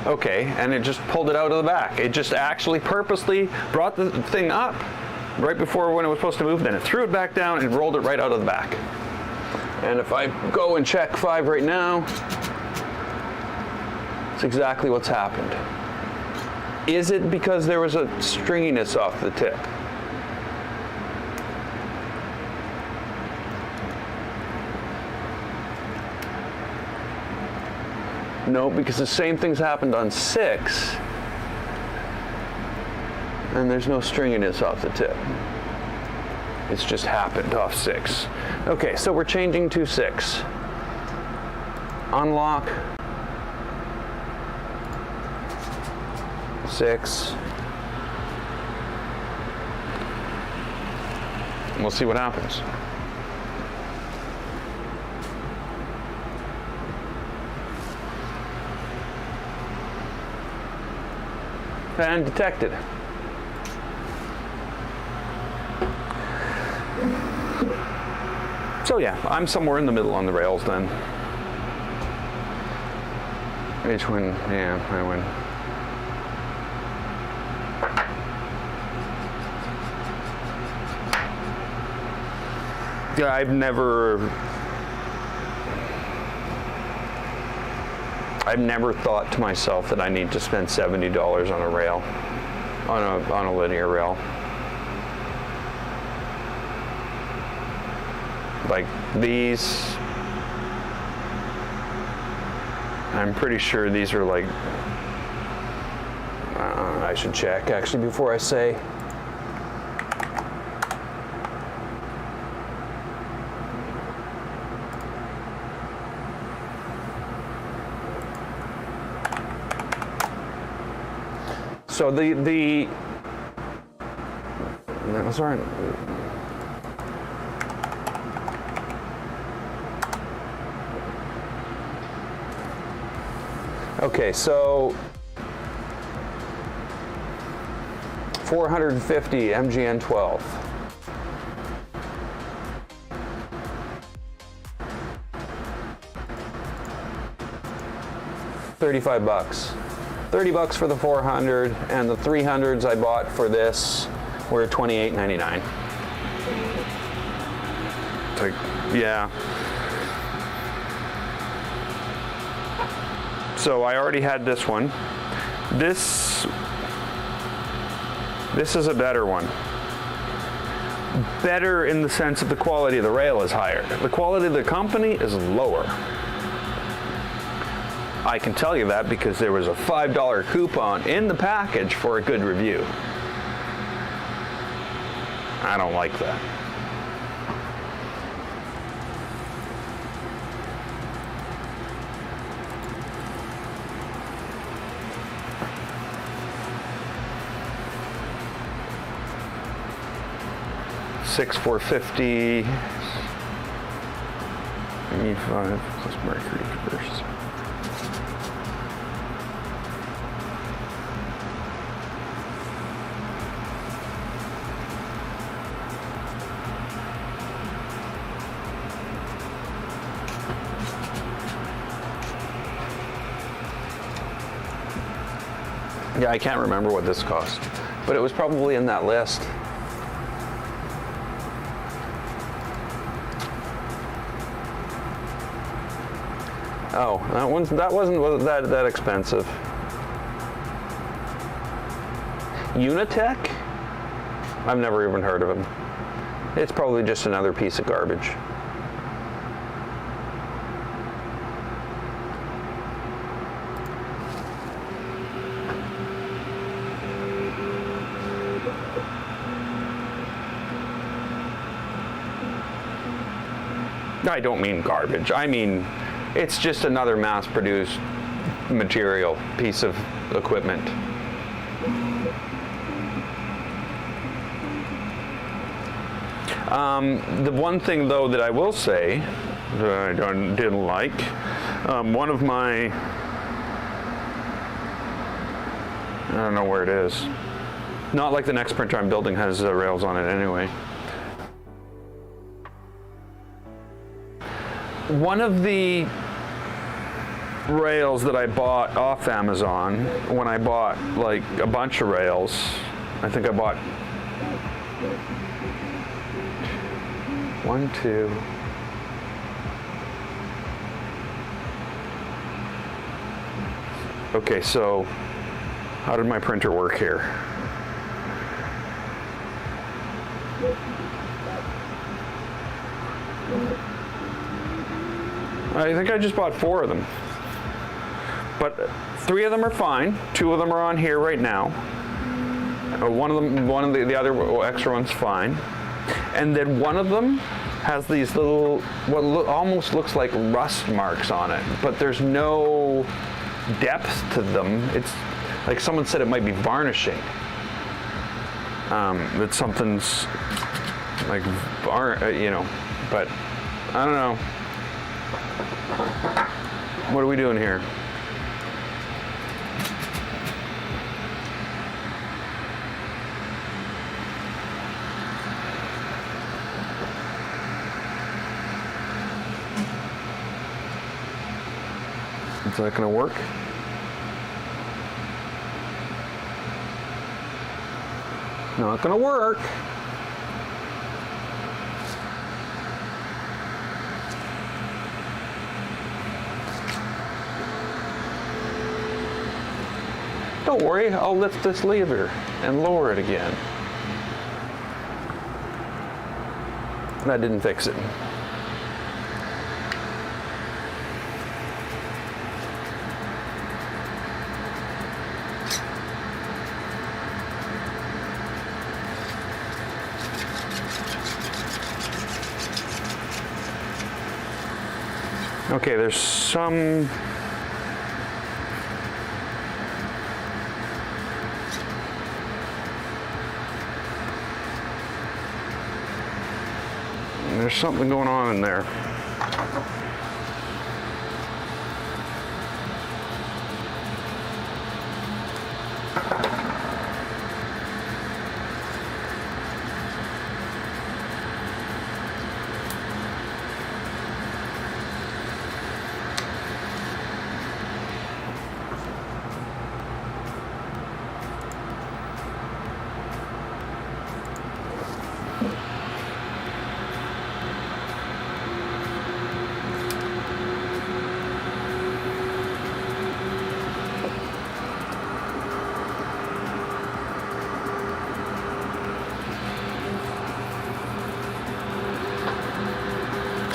[SPEAKER 1] Okay, and it just pulled it out of the back. It just actually purposely brought the thing up right before when it was supposed to move, then it threw it back down and rolled it right out of the back. And if I go and check 5 right now, it's exactly what's happened. Is it because there was a stringiness off the tip? No, because the same thing's happened on 6, and there's no stringiness off the tip. It's just happened off 6. Okay, so we're changing to 6. Unlock. 6. And we'll see what happens. And detected. So yeah, I'm somewhere in the middle on the rails then. Which one? Yeah, I win. Yeah, I've never thought to myself that I need to spend $70 on a rail, on a linear rail. Like these, I'm pretty sure these are like, I should check actually before I say. So those aren't. Okay, so
[SPEAKER 2] 450 MGN12. $35. $30 for the 400, and the 300s I bought for this were $28.99.
[SPEAKER 1] It's like, yeah. So I already had this one. This is a better one. Better in the sense that the quality of the rail is higher. The quality of the company is lower. I can tell you that because there was a $5 coupon in the package for a good review. I don't like that. $6,450. E5 plus mercury conversions.
[SPEAKER 2] Yeah, I can't remember what this cost, but it was probably in that list. Oh, that wasn't that expensive. Unitech? I've never even heard of them. It's probably just another piece of garbage. I don't mean garbage. I mean, it's just another mass-produced material, piece of equipment. The one thing, though, that I will say that I didn't like, one of my, I don't know where it is. Not like the next printer I'm building has rails on it anyway. One of the rails that I bought off Amazon, when I bought like a bunch of rails, I think I bought 1, 2, okay, so how did my printer work here? I think I just bought 4 of them, but 3 of them are fine. 2 of them are on here right now. One of the other extra one's fine, and then one of them has these little almost looks like rust marks on it, but there's no depth to them. It's like someone said it might be varnishing. That something's like but I don't know. What are we doing here? Is that going to work? Not going to work. Don't worry, I'll lift this lever and lower it again. That didn't fix it. Okay, there's some there's something going on in there.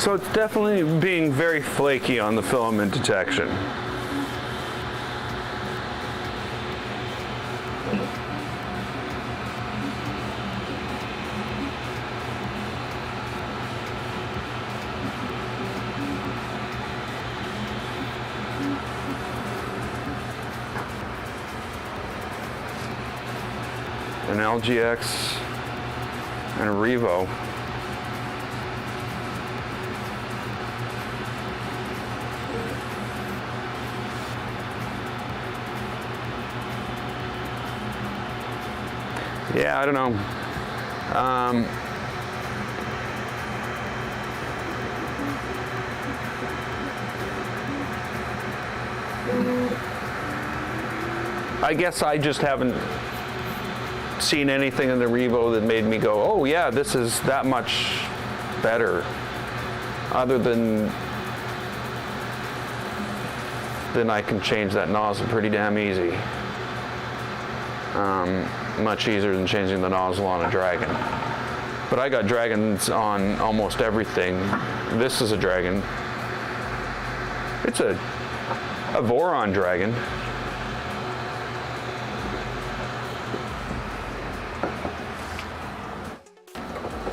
[SPEAKER 1] So it's definitely being very flaky on the filament detection. An LGX and a Revo. Yeah, I don't know. I guess I just haven't seen anything in the Revo that made me go, oh yeah, this is that much better. Other than I can change that nozzle pretty damn easy. Much easier than changing the nozzle on a Dragon. But I got Dragons on almost everything. This is a Dragon. It's a Voron Dragon.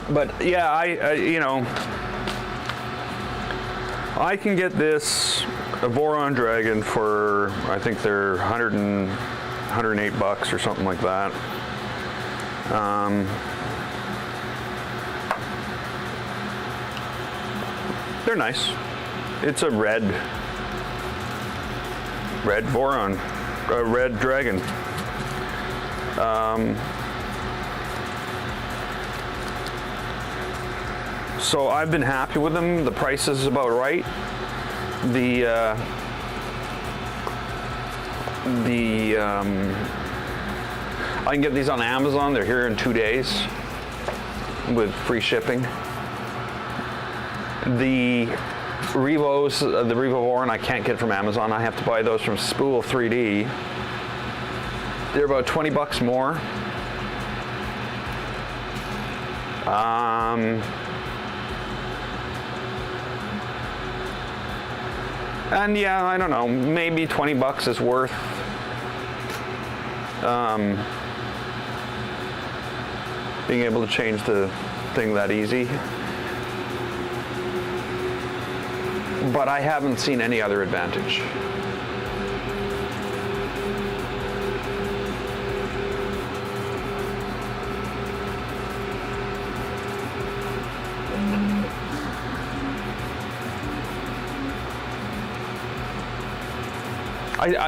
[SPEAKER 1] But yeah, I can get this, a Voron Dragon for, I think they're 108 bucks or something like that. They're nice. It's a red Voron, a red Dragon. So I've been happy with them. The price is about right. I can get these on Amazon. They're here in 2 days with free shipping. The Revos, the Revo Voron, I can't get from Amazon. I have to buy those from Spool 3D. They're about 20 bucks more. And yeah, I don't know, maybe 20 bucks is worth being able to change the thing that easy. But I haven't seen any other advantage.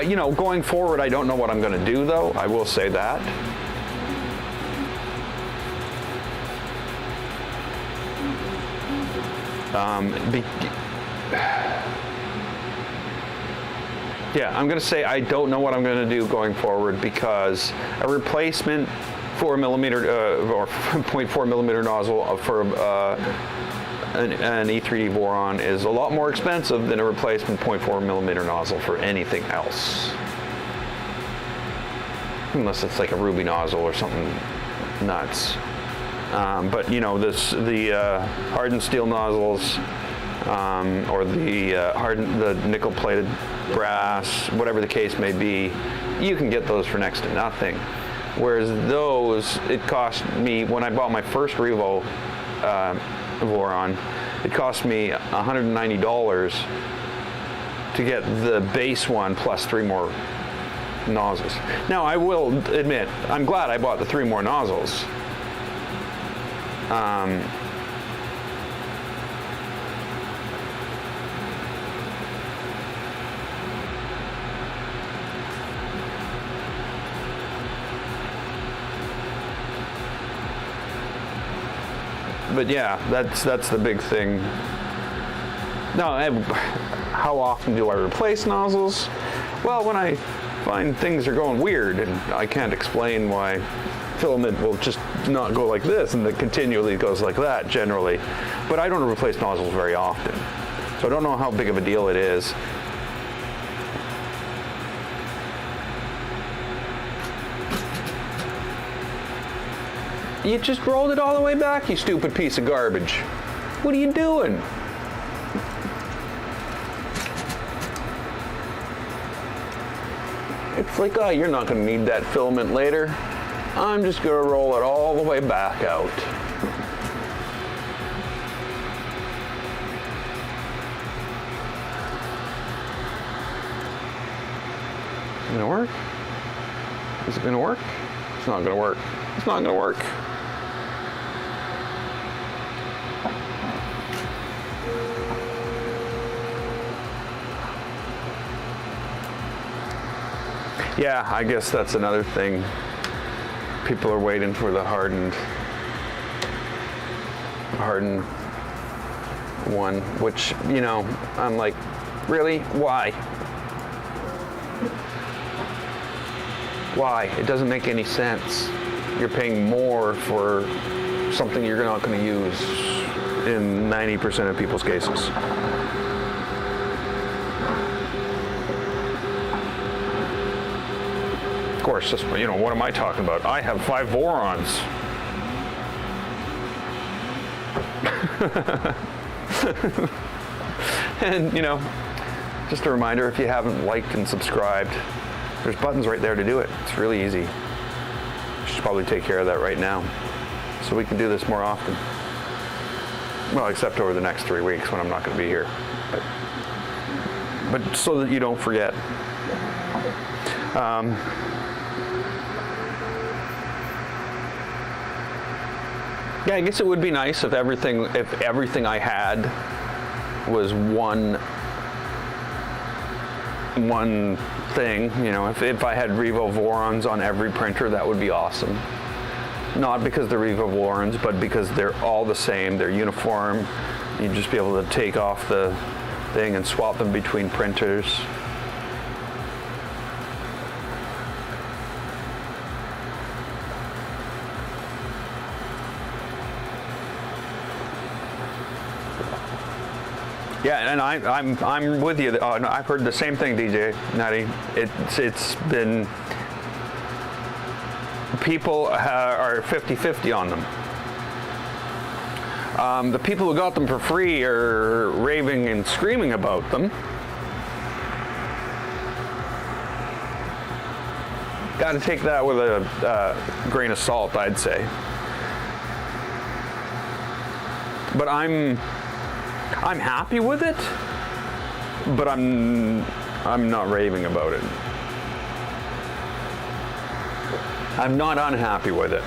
[SPEAKER 1] You know, going forward, I don't know what I'm going to do, though. I will say that. Yeah, I'm going to say I don't know what I'm going to do going forward, because a replacement 4mm or 0.4 millimeter nozzle for an E3D Voron is a lot more expensive than a replacement 0.4 millimeter nozzle for anything else. Unless it's like a Ruby nozzle or something nuts. But you know, the hardened steel nozzles, or the nickel-plated brass, whatever the case may be, you can get those for next to nothing. Whereas those, it cost me, when I bought my first Revo Voron, it cost me $190 to get the base one plus 3 more nozzles. Now, I will admit, I'm glad I bought the 3 more nozzles. But yeah, that's the big thing. Now, how often do I replace nozzles? Well, when I find things are going weird and I can't explain why filament will just not go like this and it continually goes like that generally. But I don't replace nozzles very often, so I don't know how big of a deal it is. You just rolled it all the way back, you stupid piece of garbage. What are you doing?
[SPEAKER 2] It's like, oh, you're not going to need that filament later. I'm just going to roll it all the way back out. Gonna work? Is it gonna work? It's not gonna work. It's not gonna work. Yeah, I guess that's another thing. People are waiting for the hardened one, which, you know, I'm like, really? Why? Why? It doesn't make any sense. You're paying more for something you're not going to use in 90% of people's cases. Of course, just, you know, what am I talking about? I have 5 Vorons. And, you know, just a reminder, if you haven't liked and subscribed, there's buttons right there to do it. It's really easy. I should probably take care of that right now so we can do this more often. Well, except over the next 3 weeks when I'm not going to be here. But so that you don't forget. Yeah, I guess it would be nice if everything I had was one thing. You know, if I had Revo Vorons on every printer, that would be awesome. Not because they're Revo Vorons, but because they're all the same, they're uniform. You'd just be able to take off the thing and swap them between printers. Yeah, and I'm with you. Oh, no, I've heard the same thing, DJ Natty. It's been, people are 50-50 on them. The people who got them for free are raving and screaming about them. Got to take that with a grain of salt, I'd say. But I'm happy with it, but I'm not raving about it. I'm not unhappy with it.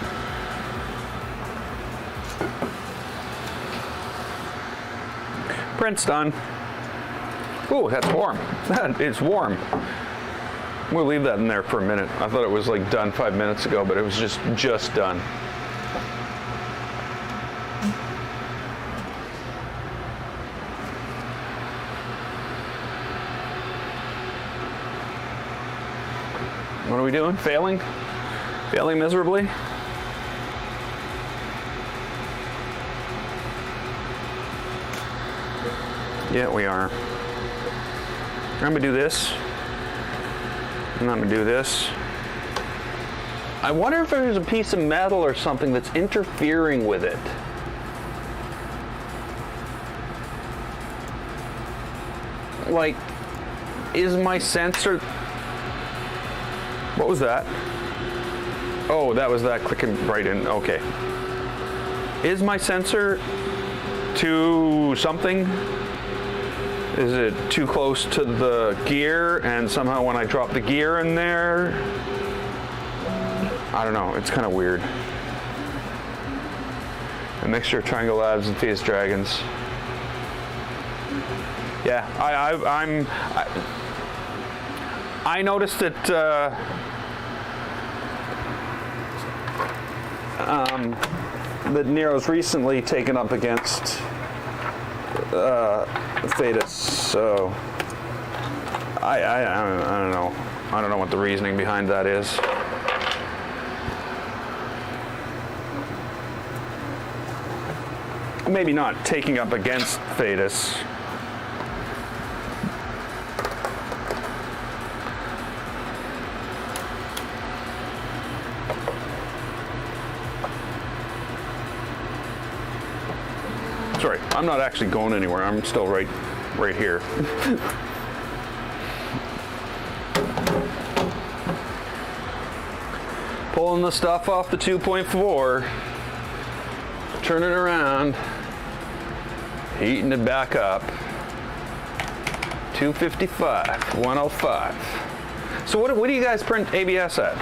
[SPEAKER 2] Print's done. Ooh, that's warm. That is warm. We'll leave that in there for a minute. I thought it was like done 5 minutes ago, but it was just done. What are we doing? Failing? Failing miserably? Yeah, we are. I'm gonna do this. And I'm gonna do this. I wonder if there's a piece of metal or something that's interfering with it. Like, is my sensor... What was that? Oh, that was that clicking right in. Okay. Is my sensor too something? Is it too close to the gear, and somehow when I drop the gear in there, I don't know, it's kind of weird. A mixture of Triangle Labs and Phoenix Dragons. Yeah, I noticed that that Nero's recently taken up against Thetis, so I don't know. I don't know what the reasoning behind that is. Maybe not taking up against Thetis. Sorry, I'm not actually going anywhere. I'm still right here.
[SPEAKER 1] Pulling the stuff off the 2.4, turning it around, heating it back up. 255, 105. So what do you guys print ABS at?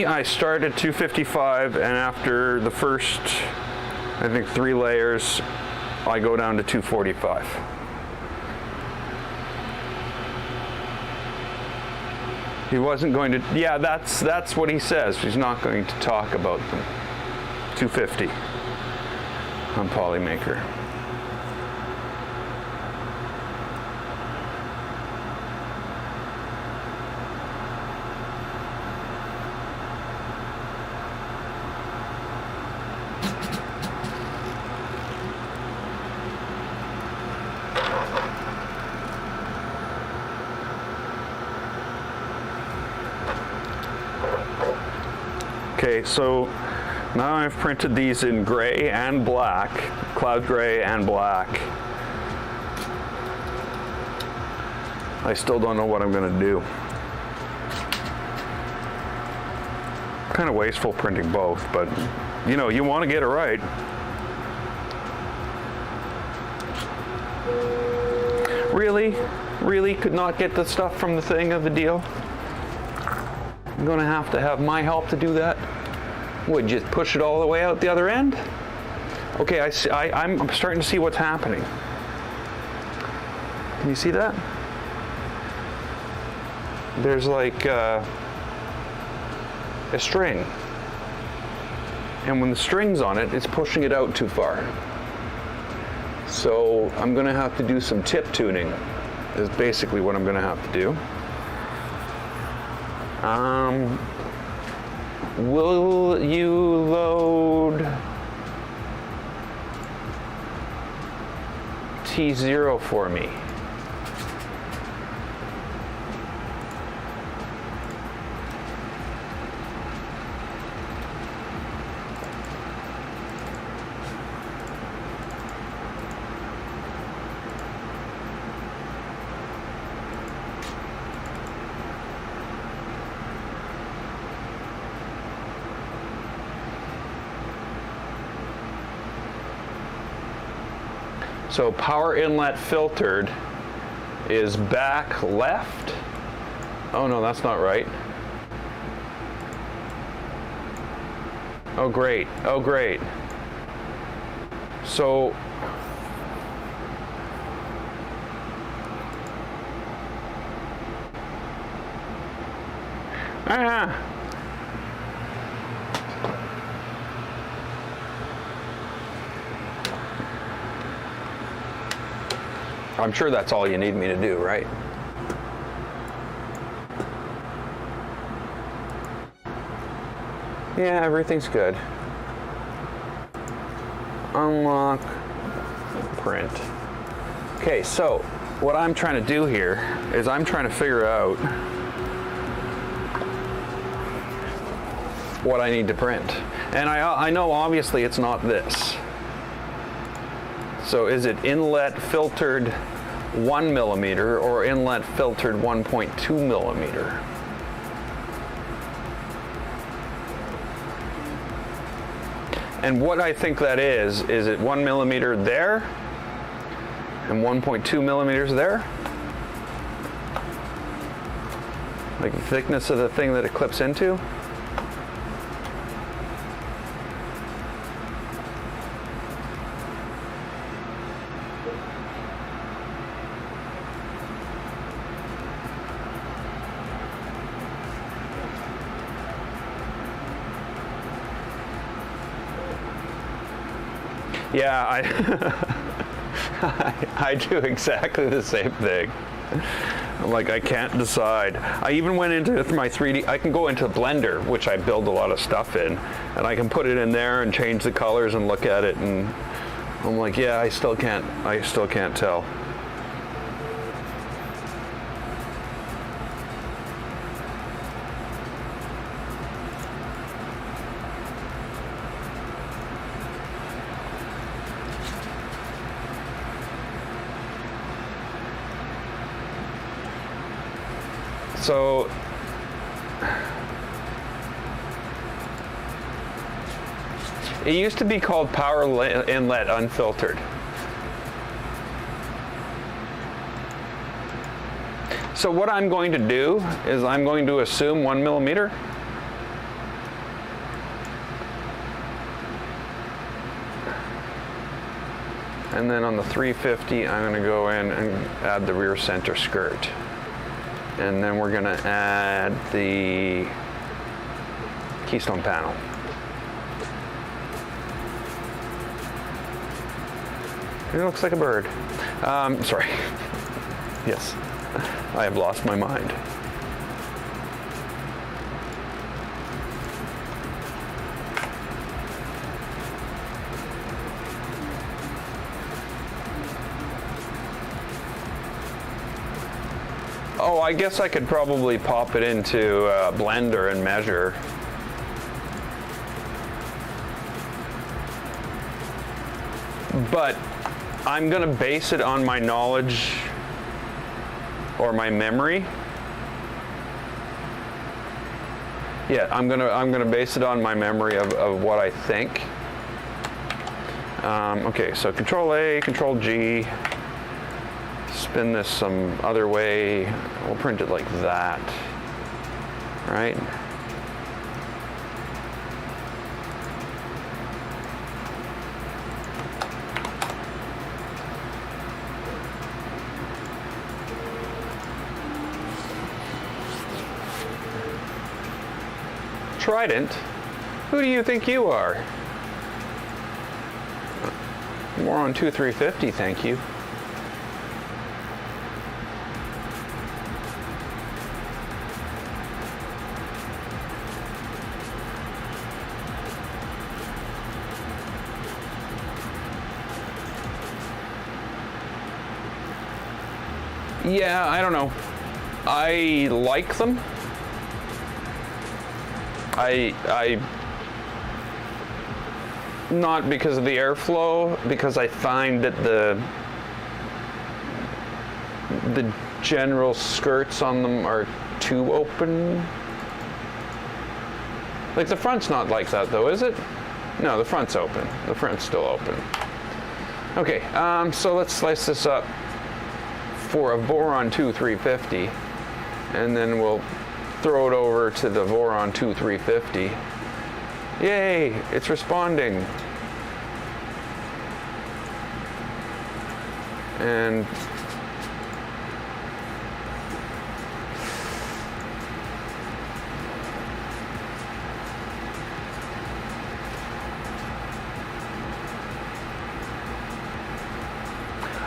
[SPEAKER 1] I started 255, and after the first, I think 3 layers, I go down to 245. He wasn't going to, yeah, that's what he says. He's not going to talk about them. 250 on Polymaker. Okay, so now I've printed these in gray and black, cloud gray and black. I still don't know what I'm going to do. Kind of wasteful printing both, but you know, you want to get it right. Really could not get the stuff from the thing of the deal? I'm going to have my help to do that? Would you push it all the way out the other end? Okay, I'm starting to see what's happening. Can you see that? There's like a string. And when the string's on it, it's pushing it out too far. So I'm going to have to do some tip tuning, is basically what I'm going to have to do. Will you load T0 for me? So power inlet filtered is back left. Oh no, that's not right. Oh great, oh great. So I'm sure that's all you need me to do, right? Yeah, everything's good. Unlock, print. Okay, so what I'm trying to do here is I'm trying to figure out what I need to print. And I know obviously it's not this. So is it inlet filtered 1 millimeter or inlet filtered 1.2 millimeter? And what I think that is it 1 millimeter there and 1.2 millimeters there? Like the thickness of the thing that it clips into? Yeah, I do exactly the same thing. Like, I can't decide. I even went into my 3D, I can go into Blender, which I build a lot of stuff in, and I can put it in there and change the colors and look at it, and I'm like, yeah, I still can't tell.
[SPEAKER 2] So it used to be called power inlet unfiltered. So what I'm going to do is I'm going to assume 1 millimeter. And then on the 350, I'm going to go in and add the rear center skirt. And then we're going to add the keystone panel. It looks like a bird. Sorry. Yes, I have lost my mind. Oh, I guess I could probably pop it into Blender and measure. But I'm gonna base it on my knowledge or my memory. Yeah, I'm gonna base it on my memory of what I think. Okay, so Control A, Control G. Spin this some other way. We'll print it like that, right? Trident? Who do you think you are? Voron 2350, thank you. Yeah, I don't know. I like them. I not because of the airflow, because I find that the general skirts on them are too open. Like the front's not like that though, is it? No, the front's open. The front's still open. Okay, so let's slice this up for a Voron 2350, and then we'll throw it over to the Voron 2350. Yay, it's responding. And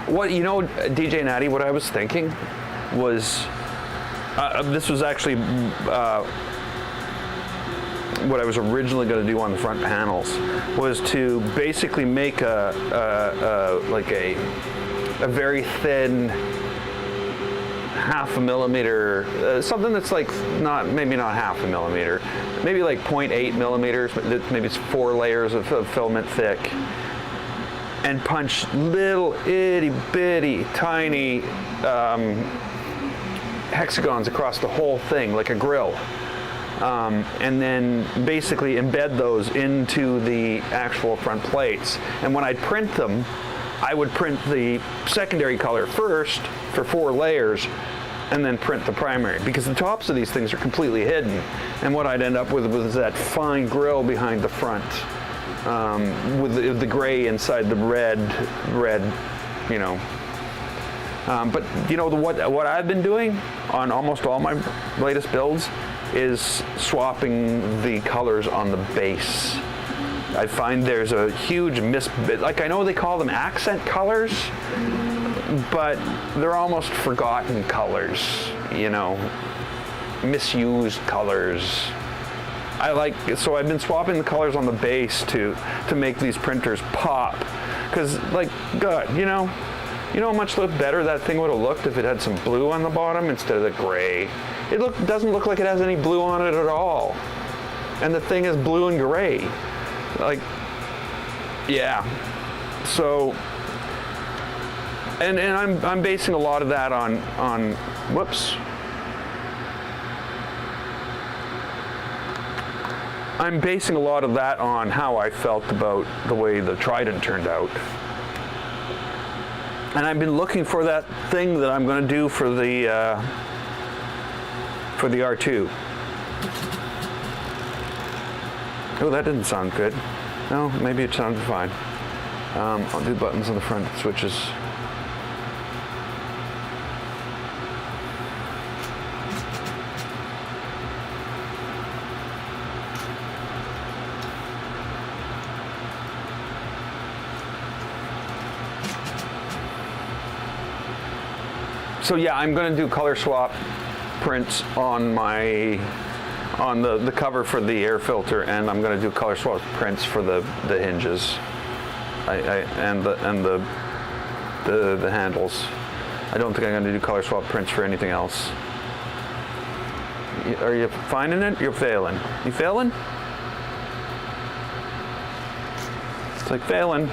[SPEAKER 2] what, you know, DJ Natty, what I was thinking was, this was actually what I was originally going to do on the front panels, was to basically make like a very thin half a millimeter, something that's like maybe not half a millimeter, maybe like 0.8 millimeters, maybe it's 4 layers of filament thick, and punch little itty bitty tiny hexagons across the whole thing like a grill, and then basically embed those into the actual front plates. And when I'd print them, I would print the secondary color first for 4 layers and then print the primary, because the tops of these things are completely hidden, and what I'd end up with was that fine grill behind the front, with the gray inside the red, you know. But you know, what I've been doing on almost all my latest builds is swapping the colors on the base. I find there's a huge like, I know they call them accent colors, but they're almost forgotten colors, you know, misused colors. So I've been swapping the colors on the base to make these printers pop, because, like, God, you know how much better that thing would have looked if it had some blue on the bottom instead of the gray. It doesn't look like it has any blue on it at all, and the thing is blue and gray. Like, yeah. So, and I'm basing a lot of that on whoops.
[SPEAKER 1] I'm basing a lot of that on how I felt about the way the Trident turned out. And I've been looking for that thing that I'm going to do for the R2. Oh, that didn't sound good. No, maybe it sounded fine. I'll do buttons on the front switches. So yeah, I'm going to do color swap prints on the cover for the air filter, and I'm going to do color swap prints for the hinges, and the handles. I don't think I'm going to do color swap prints for anything else. Are you finding it? You're failing. You failing? It's like failing.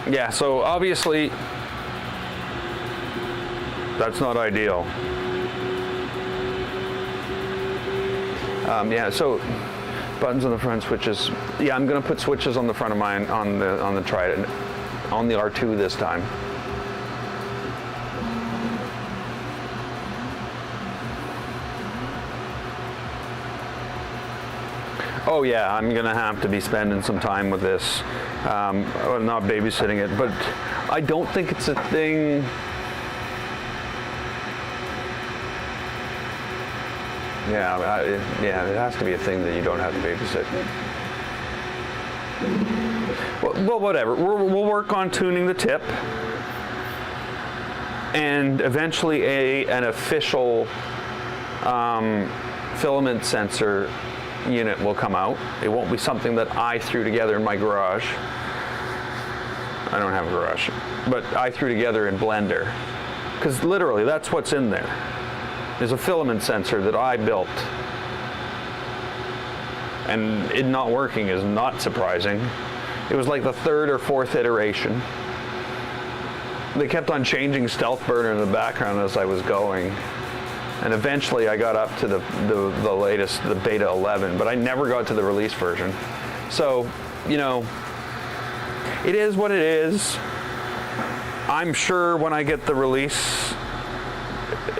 [SPEAKER 1] Yeah, so obviously that's not ideal. Yeah, so buttons on the front, switches. Yeah, I'm gonna put switches on the front of mine on the Trident, on the R2 this time. Oh yeah, I'm gonna have to be spending some time with this. Well, not babysitting it, but I don't think it's a thing. Yeah, it has to be a thing that you don't have to babysit. Well, whatever. We'll work on tuning the tip, and eventually an official filament sensor unit will come out. It won't be something that I threw together in my garage. I don't have a garage, but I threw together in Blender, because literally that's what's in there. There's a filament sensor that I built, and it not working is not surprising. It was like the third or fourth iteration. They kept on changing Stealth Burner in the background as I was going. And eventually I got up to the latest, the beta 11, but I never got to the release version. So, you know, it is what it is. I'm sure when I get the release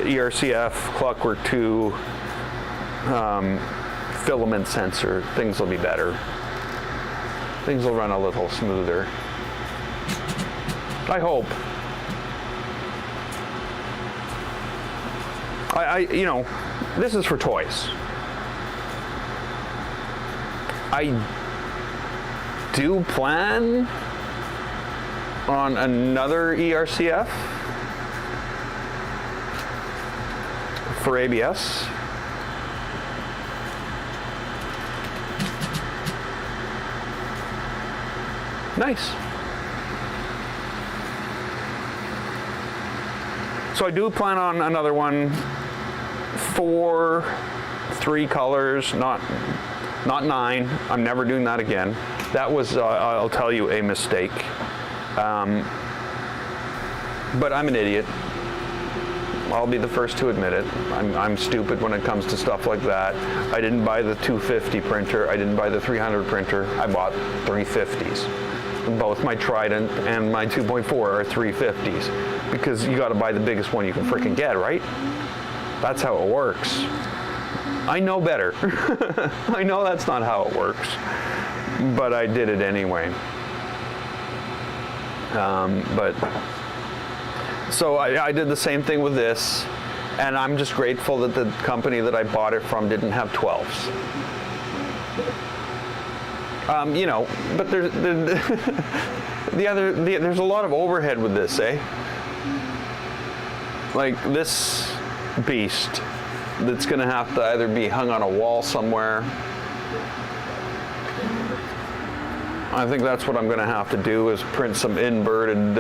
[SPEAKER 1] ERCF Clockwork 2 filament sensor, things will be better. Things will run a little smoother. I hope. You know, this is for toys. I do plan on another ERCF for ABS. Nice. So I do plan on another one. 3 colors, not 9. I'm never doing that again. That was, I'll tell you, a mistake. But I'm an idiot. I'll be the first to admit it. I'm stupid when it comes to stuff like that. I didn't buy the 250 printer. I didn't buy the 300 printer. I bought 350s. Both my Trident and my 2.4 are 350s, because you got to buy the biggest one you can freaking get, right? That's how it works. I know better. I know that's not how it works, but I did it anyway. So I did the same thing with this, and I'm just grateful that the company that I bought it from didn't have 12s. You know, but there's a lot of overhead with this, eh? Like this beast that's gonna have to either be hung on a wall somewhere. I think that's what I'm gonna have to do, is print some inverted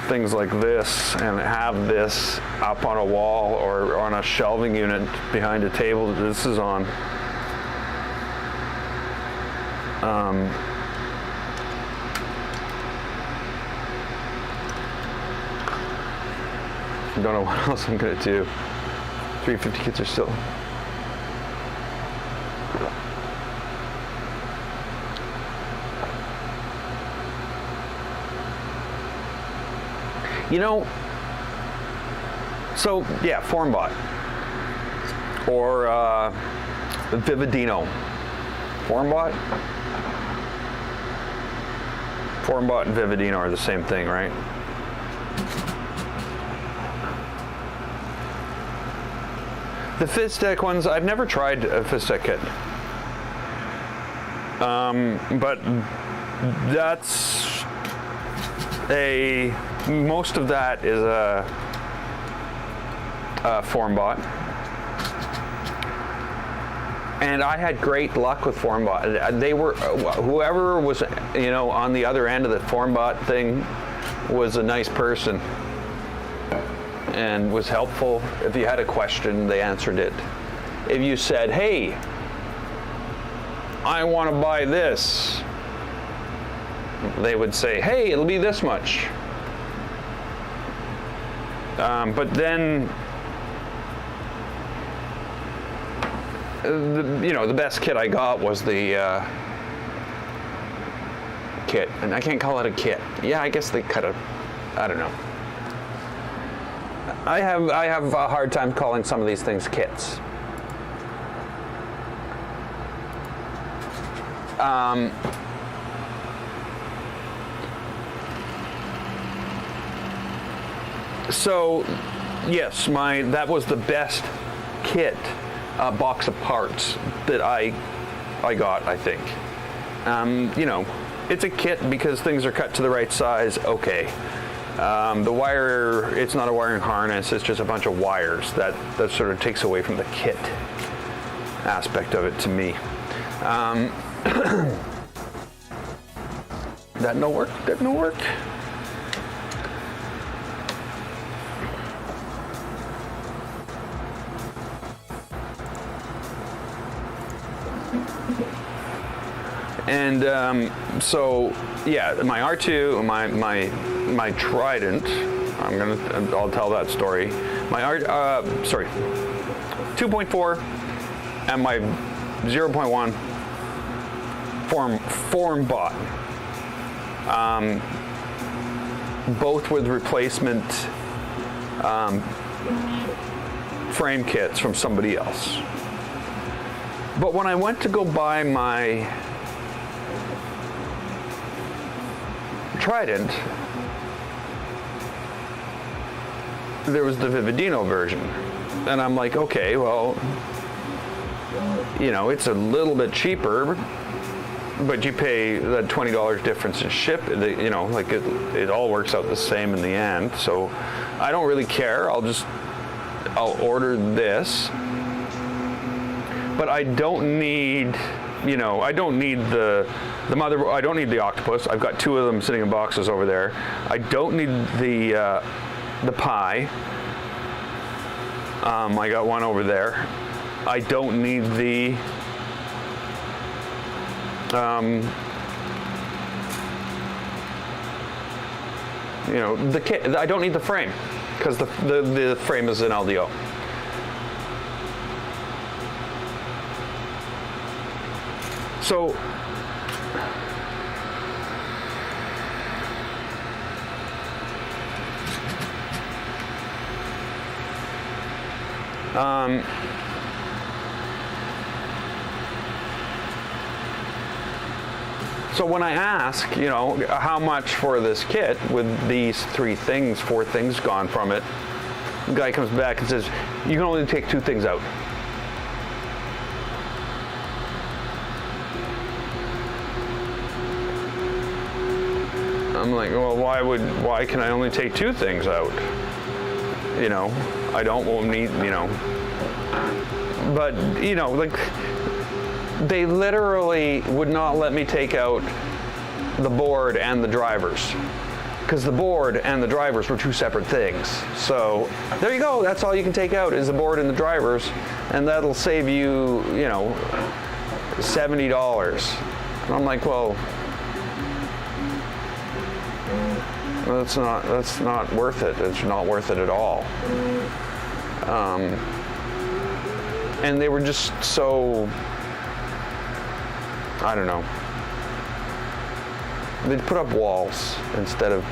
[SPEAKER 1] things like this and have this up on a wall or on a shelving unit behind a table that this is on. I don't know what else I'm gonna do. 350 kits are still. You know, so yeah, FormBot or Vividino. FormBot and Vividino are the same thing, right? The FizzTech ones, I've never tried a FizzTech kit. But that's most of that is a FormBot. And I had great luck with FormBot. They were, whoever was, on the other end of the FormBot thing was a nice person and was helpful. If you had a question, they answered it. If you said, hey, I want to buy this, they would say, hey, it'll be this much. But then, the best kit I got was the kit, and I can't call it a kit. Yeah, I guess they kind of, I don't know. I have a hard time calling some of these things kits. So, yes, that was the best kit box of parts that I got, I think. It's a kit because things are cut to the right size, okay. The wire, it's not a wiring harness, it's just a bunch of wires. That sort of takes away from the kit aspect of it to me. That no work? That no work? And so yeah, my R2, my Trident. I'll tell that story. My 2.4 and my 0.1 FormBot. Both with replacement frame kits from somebody else. But when I went to go buy my Trident, there was the Vividino version. And I'm like, okay, well, it's a little bit cheaper, but you pay the $20 difference in ship, it all works out the same in the end. So I don't really care. I'll order this, but I don't need, I don't need the mother. I don't need the octopus. I've got two of them sitting in boxes over there. I don't need the Pi. I got one over there. I don't need the the kit. I don't need the frame because the frame is an LDO. So so when I ask, how much for this kit with these four things gone from it, the guy comes back and says, you can only take two things out. I'm like, well, why can I only take two things out? I don't need, but, they literally would not let me take out the board and the drivers.
[SPEAKER 2] because the board and the drivers were two separate things. So there you go. That's all you can take out is the board and the drivers, and that'll save you, you know, $70. And I'm like, well, that's not worth it. It's not worth it at all. And they were just so, I don't know. They'd put up walls instead of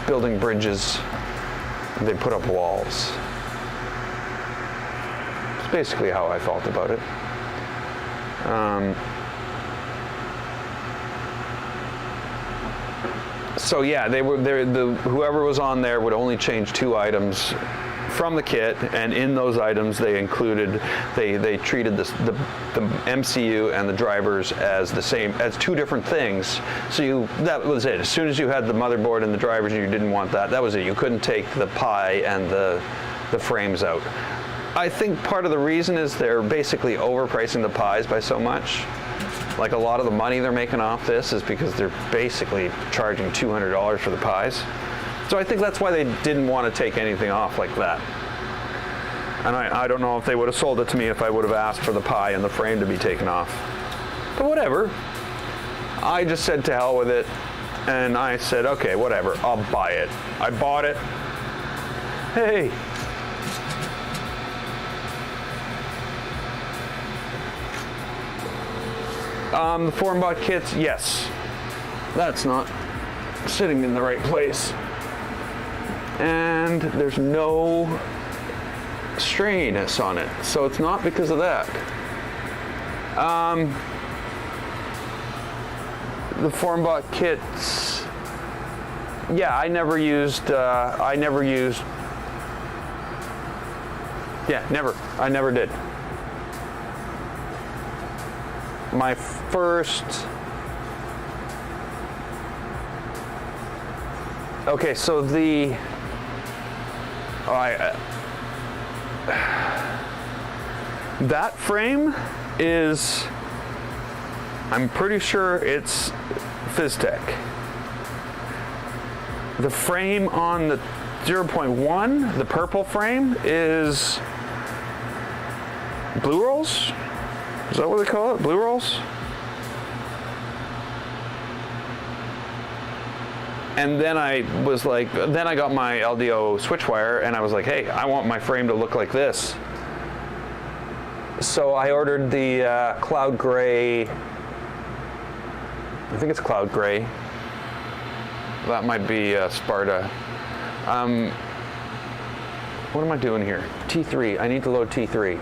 [SPEAKER 2] building bridges. They put up walls. It's basically how I felt about it. So yeah, whoever was on there would only change 2 items from the kit, and in those items they included, they treated the MCU and the drivers as the same, as 2 different things. So that was it. As soon as you had the motherboard and the drivers and you didn't want that was it. You couldn't take the Pi and the frames out. I think part of the reason is they're basically overpricing the Pis by so much. Like, a lot of the money they're making off this is because they're basically charging $200 for the Pis. So I think that's why they didn't want to take anything off like that. And I don't know if they would have sold it to me if I would have asked for the Pi and the frame to be taken off. But whatever. I just said to hell with it, and I said, okay, whatever, I'll buy it. I bought it. Hey. The FormBot kits, yes. That's not sitting in the right place. And there's no straightness on it, so it's not because of that. The FormBot kits, yeah, I never used, I never did. My first, okay, so that frame is, I'm pretty sure it's Phystech. The frame on the 0.1, the purple frame, is Blue Rolls? Is that what they call it? Blue Rolls? And then I was like, then I got my LDO Switchwire, and I was like, hey, I want my frame to look like this. So I ordered the Cloud Gray, I think it's Cloud Gray. That might be Sparta. What am I doing here? T3, I need to load T3.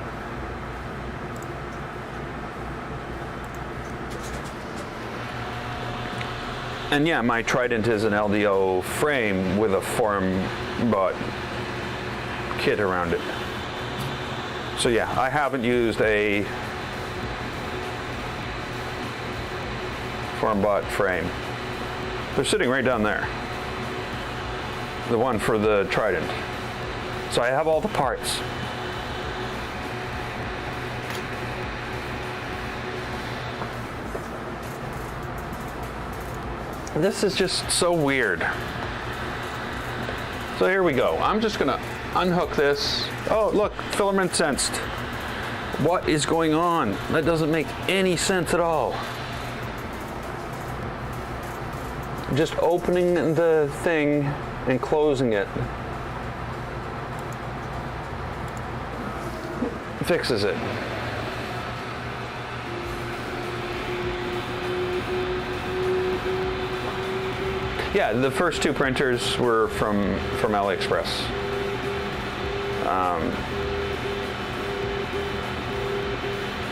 [SPEAKER 2] And yeah, my Trident is an LDO frame with a FormBot kit around it. So yeah, I haven't used a FormBot frame. They're sitting right down there. The one for the Trident. So I have all the parts. This is just so weird. So here we go. I'm just gonna unhook this. Oh, look, filament sensed. What is going on? That doesn't make any sense at all. Just opening the thing and closing it fixes it. Yeah, the first 2 printers were from AliExpress.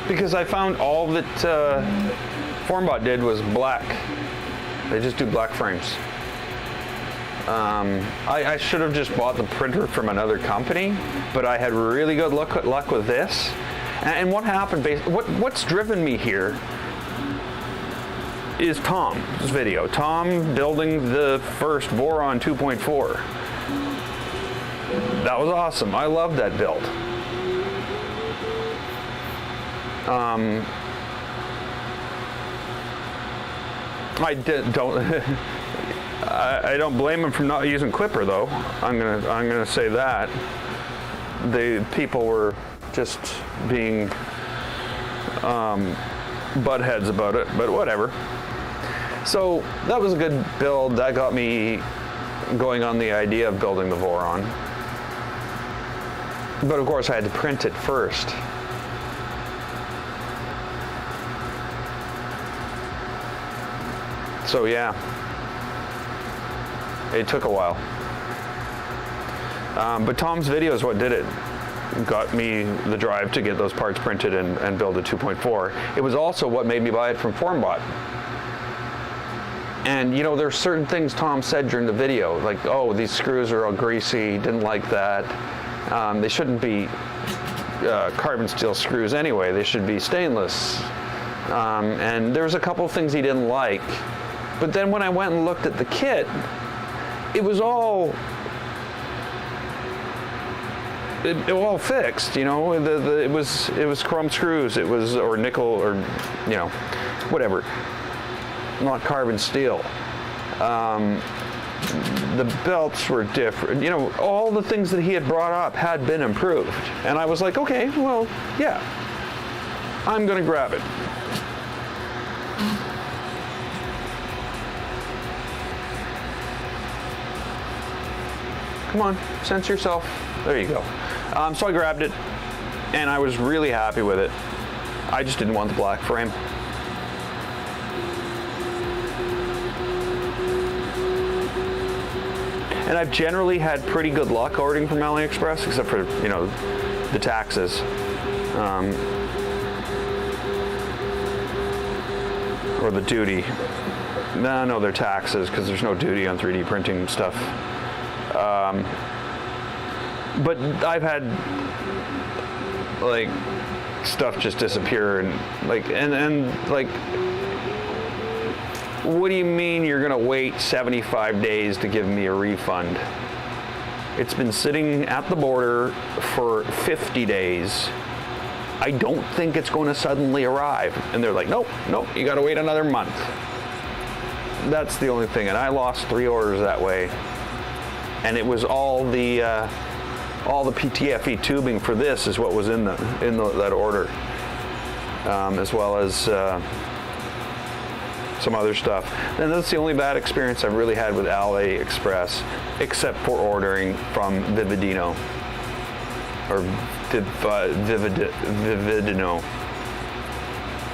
[SPEAKER 2] Because I found all that FormBot did was black. They just do black frames. I should have just bought the printer from another company, but I had really good luck with this. And what happened, what's driven me here is Tom's video. Tom building the first Voron 2.4. That was awesome. I loved that build.
[SPEAKER 1] I don't blame him for not using Clipper though. I'm gonna say that. The people were just being buttheads about it, but whatever. So that was a good build. That got me going on the idea of building the Voron. But of course I had to print it first. So yeah, it took a while. But Tom's video is what did it. Got me the drive to get those parts printed and build a 2.4. It was also what made me buy it from FormBot. And you know, there's certain things Tom said during the video, like, oh, these screws are all greasy, didn't like that. They shouldn't be carbon steel screws anyway, they should be stainless. And there's a couple of things he didn't like. But then when I went and looked at the kit, it was all fixed, you know. It was chrome screws, it was, or nickel, or you know, whatever. Not carbon steel. The belts were different. You know, all the things that he had brought up had been improved. And I was like, okay, well, yeah, I'm gonna grab it. Come on, sense yourself. There you go. So I grabbed it, and I was really happy with it. I just didn't want the black frame. And I've generally had pretty good luck ordering from AliExpress, except for, you know, the taxes. Or the duty. No, they're taxes, because there's no duty on 3D printing stuff. But I've had, like, stuff just disappear, and like, what do you mean you're gonna wait 75 days to give me a refund? It's been sitting at the border for 50 days. I don't think it's going to suddenly arrive. And they're like, nope, you gotta wait another month. That's the only thing. And I lost 3 orders that way. And it was all the PTFE tubing for this is what was in that order, as well as some other stuff. And that's the only bad experience I've really had with AliExpress, except for ordering from Vividino, or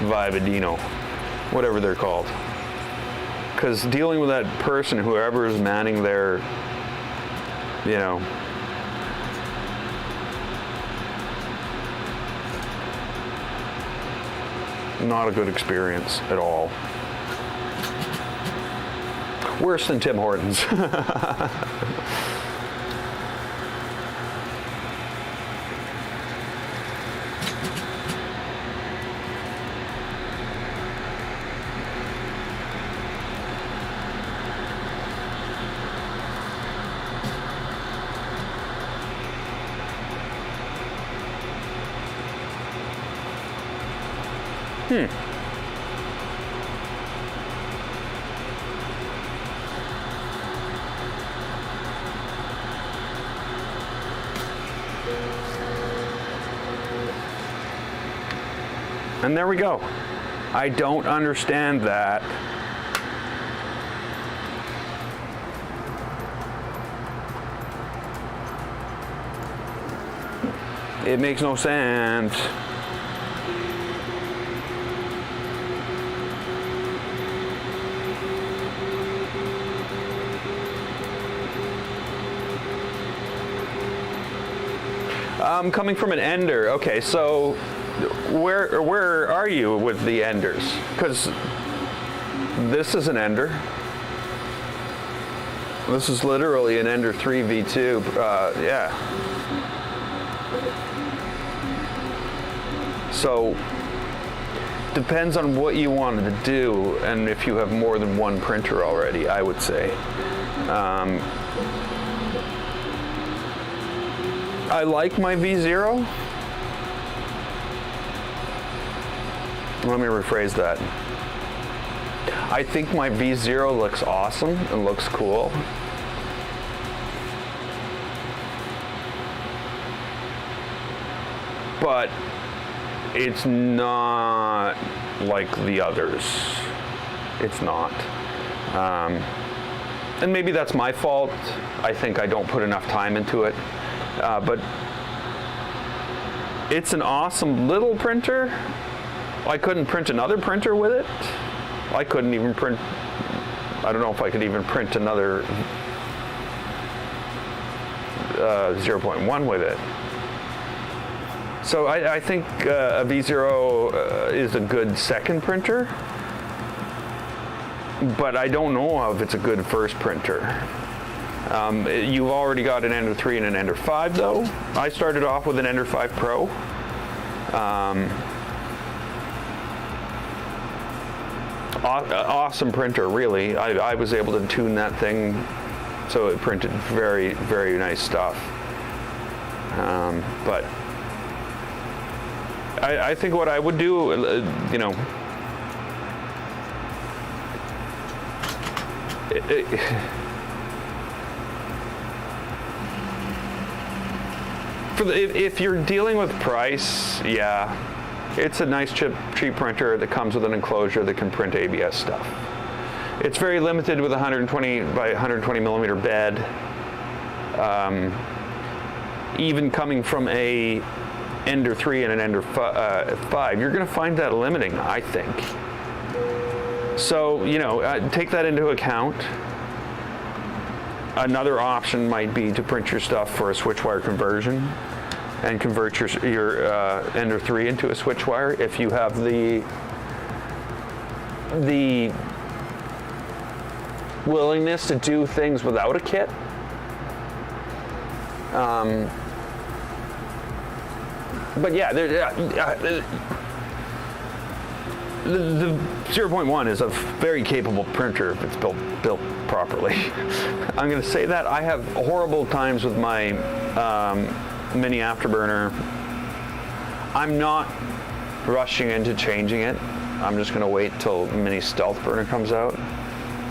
[SPEAKER 1] Vividino, whatever they're called. Because dealing with that person, whoever is manning their, you know, not a good experience at all. Worse than Tim Hortons. And there we go. I don't understand that. It makes no sense. Coming from an ender. Okay, so where are you with the enders? Because this is an ender. This is literally an Ender 3 V2. Yeah. So depends on what you wanted to do, and if you have more than one printer already, I would say. I like my V0. Let me rephrase that.
[SPEAKER 2] I think my V0 looks awesome and looks cool. But it's not like the others. It's not. And maybe that's my fault. I think I don't put enough time into it. But it's an awesome little printer. I couldn't print another printer with it. I couldn't even print, I don't know if I could even print another 0.1 with it. So I think a V0 is a good second printer, but I don't know if it's a good first printer. You've already got an Ender 3 and an Ender 5 though. I started off with an Ender 5 Pro. Awesome printer, really. I was able to tune that thing so it printed very, very nice stuff. But I think what I would do, you know, if you're dealing with price, yeah, it's a nice cheap printer that comes with an enclosure that can print ABS stuff. It's very limited with a 120 by 120 millimeter bed. Even coming from a Ender 3 and an Ender 5, you're going to find that limiting, I think. So, you know, take that into account. Another option might be to print your stuff for a switchwire conversion and convert your Ender 3 into a switchwire if you have the willingness to do things without a kit. But yeah, the 0.1 is a very capable printer if it's built properly. I'm going to say that. I have horrible times with my Mini Afterburner. I'm not rushing into changing it. I'm just going to wait till Mini Stealth Burner comes out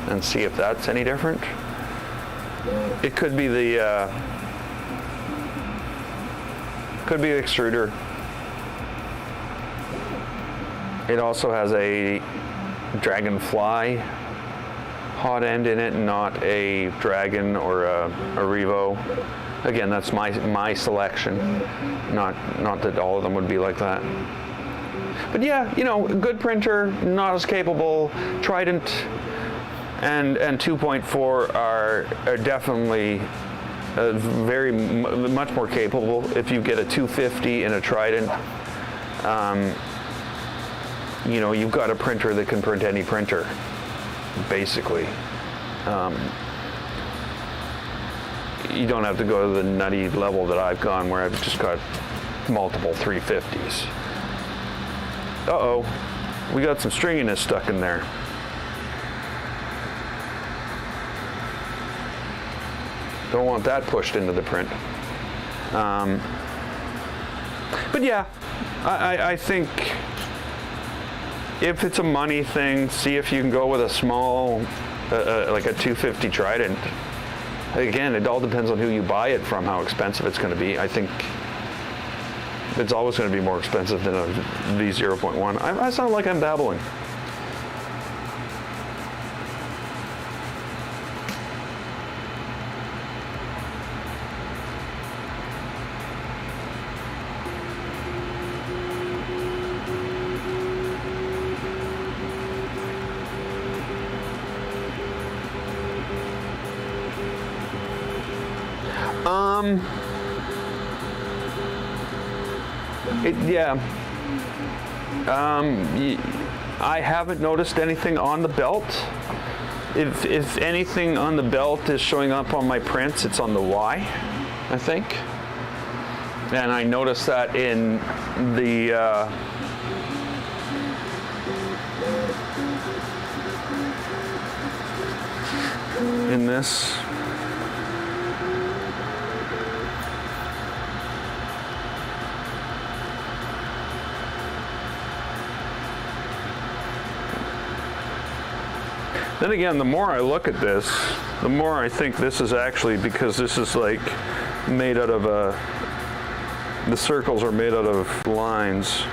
[SPEAKER 2] and see if that's any different. It could be the extruder. It also has a Dragonfly hot end in it, not a Dragon or a Revo. Again, that's my selection. Not that all of them would be like that. But yeah, you know, good printer, not as capable. Trident and 2.4 are definitely much more capable. If you get a 250 and a Trident, you know, you've got a printer that can print any printer, basically. You don't have to go to the nutty level that I've gone, where I've just got multiple 350s. Uh-oh, we got some stringiness stuck in there. Don't want that pushed into the print. But yeah, I think if it's a money thing, see if you can go with a small, like a 250 Trident. Again, it all depends on who you buy it from, how expensive it's going to be. I think it's always going to be more expensive than a V0.1. I sound like I'm babbling. I haven't noticed anything on the belt. If anything on the belt is showing up on my prints, it's on the Y, I think. And I noticed that in the in this.
[SPEAKER 1] Then again, the more I look at this, the more I think this is actually, because this is like made out of the circles are made out of lines.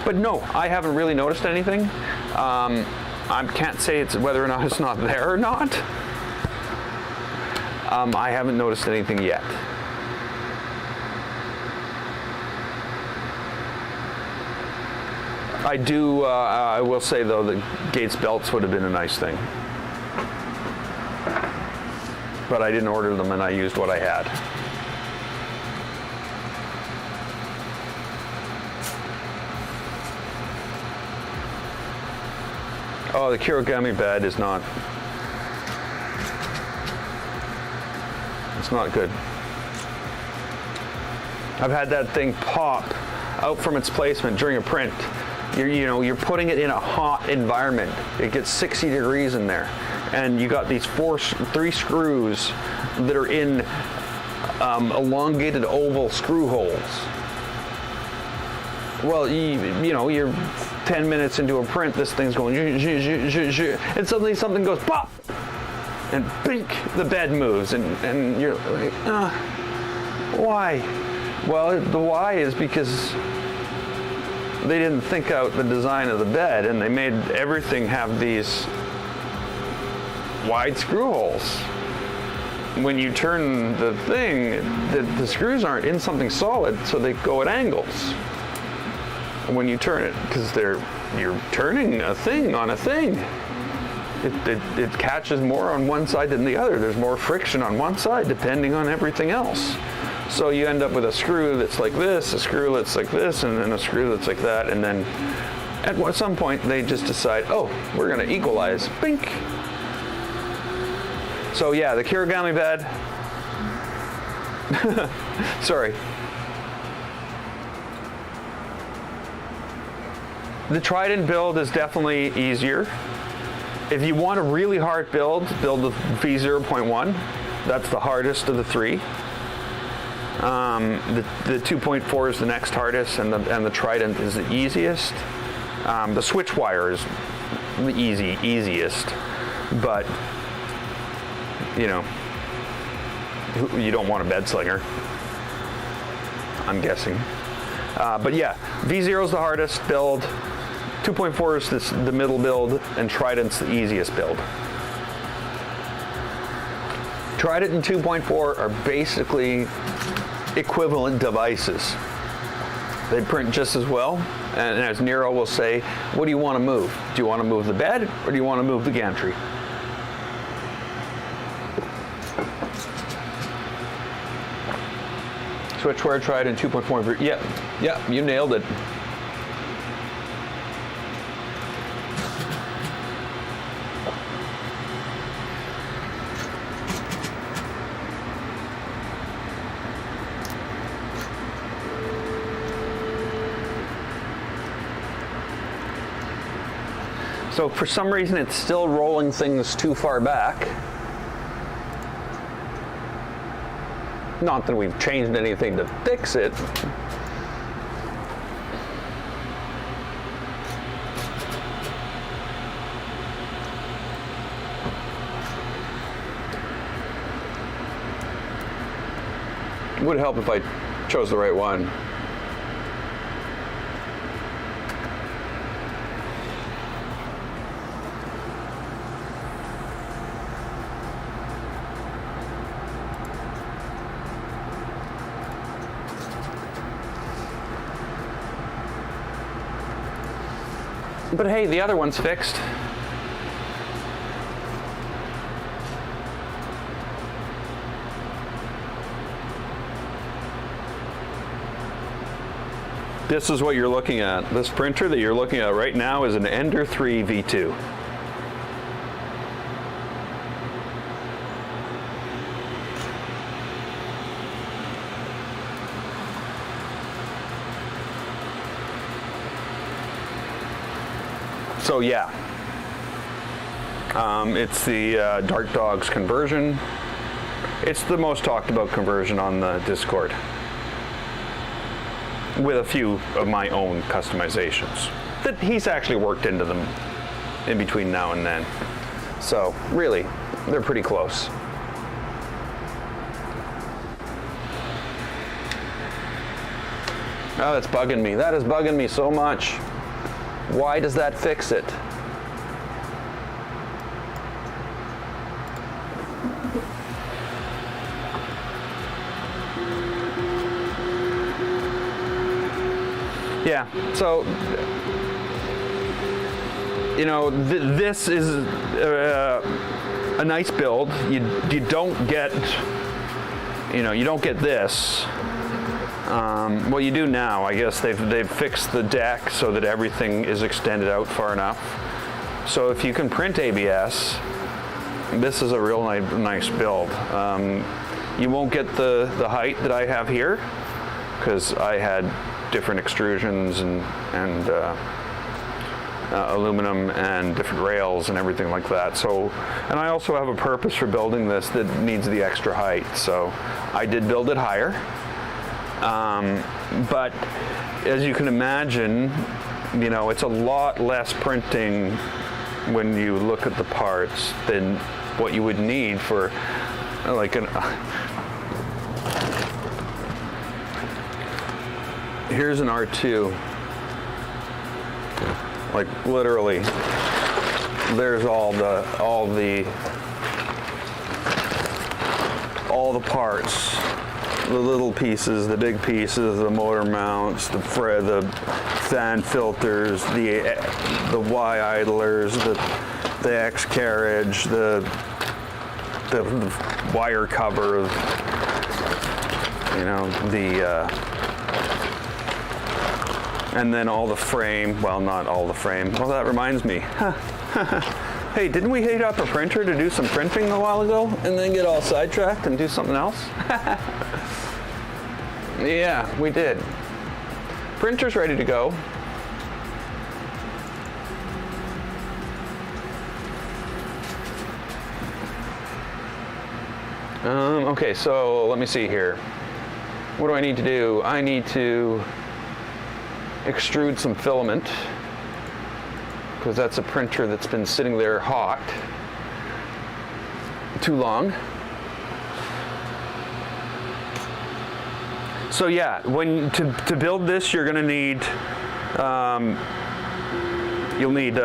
[SPEAKER 1] But no, I haven't really noticed anything. I can't say it's whether or not it's not there or not. I haven't noticed anything yet. I will say though that Gates belts would have been a nice thing. But I didn't order them and I used what I had. Oh, the Kirigami bed is not, it's not good. I've had that thing pop out from its placement during a print. You're putting it in a hot environment. It gets 60 degrees in there. And you got these 3 screws that are in elongated oval screw holes. Well, you're 10 minutes into a print, this thing's going, and suddenly something goes pop, and bink, the bed moves, and you're like, why? Well, the why is because they didn't think out the design of the bed, and they made everything have these wide screw holes. When you turn the thing, the screws aren't in something solid, so they go at angles. When you turn it, because you're turning a thing on a thing, it catches more on one side than the other. There's more friction on one side depending on everything else. So you end up with a screw that's like this, a screw that's like this, and then a screw that's like that, and then at some point they just decide, oh, we're going to equalize. Bink. So yeah, the Kirigami bed. Sorry. The Trident build is definitely easier. If you want a really hard build the V0.1. That's the hardest of the 3. The 2.4 is the next hardest, and the Trident is the easiest. The Switchwire is the easiest, but you don't want a bed slinger, I'm guessing. But yeah, V0 is the hardest build. 2.4 is the middle build, and Trident's the easiest build. Trident and 2.4 are basically equivalent devices. They print just as well, and as Nero will say, what do you want to move? Do you want to move the bed, or do you want to move the gantry? Switchwire, Trident, 2.4. Yep, you nailed it. So for some reason it's still rolling things too far back. Not that we've changed anything to fix it. It would help if I chose the right one. But hey, the other one's fixed. This is what you're looking at. This printer that you're looking at right now is an Ender 3 V2. So yeah, it's the Dark Dogs conversion. It's the most talked about conversion on the Discord, with a few of my own customizations. that he's actually worked into them in between now and then. So really, they're pretty close. Oh, that's bugging me. That is bugging me so much. Why does that fix it? Yeah, so, you know, this is a nice build. You don't get, you know, you don't get this. What you do now, I guess they've fixed the deck so that everything is extended out far enough. So if you can print ABS, this is a real nice build. You won't get the height that I have here because I had different extrusions and aluminum and different rails and everything like that. So, and I also have a purpose for building this that needs the extra height. So I did build it higher. But as you can imagine, you know, it's a lot less printing when you look at the parts than what you would need for like an here's an R2. Like literally, there's all the parts, the little pieces, the big pieces, the motor mounts, the fan filters, the Y idlers, the X carriage, the wire cover, you know, and then all the frame, well, not all the frame. Well, that reminds me. Hey, didn't we heat up a printer to do some printing a while ago and then get all sidetracked and do something else? Yeah, we did. Printer's ready to go. Okay, so let me see here. What do I need to do? I need to extrude some filament because that's a printer that's been sitting there hot too long. So yeah, to build this, you're going to need you'll need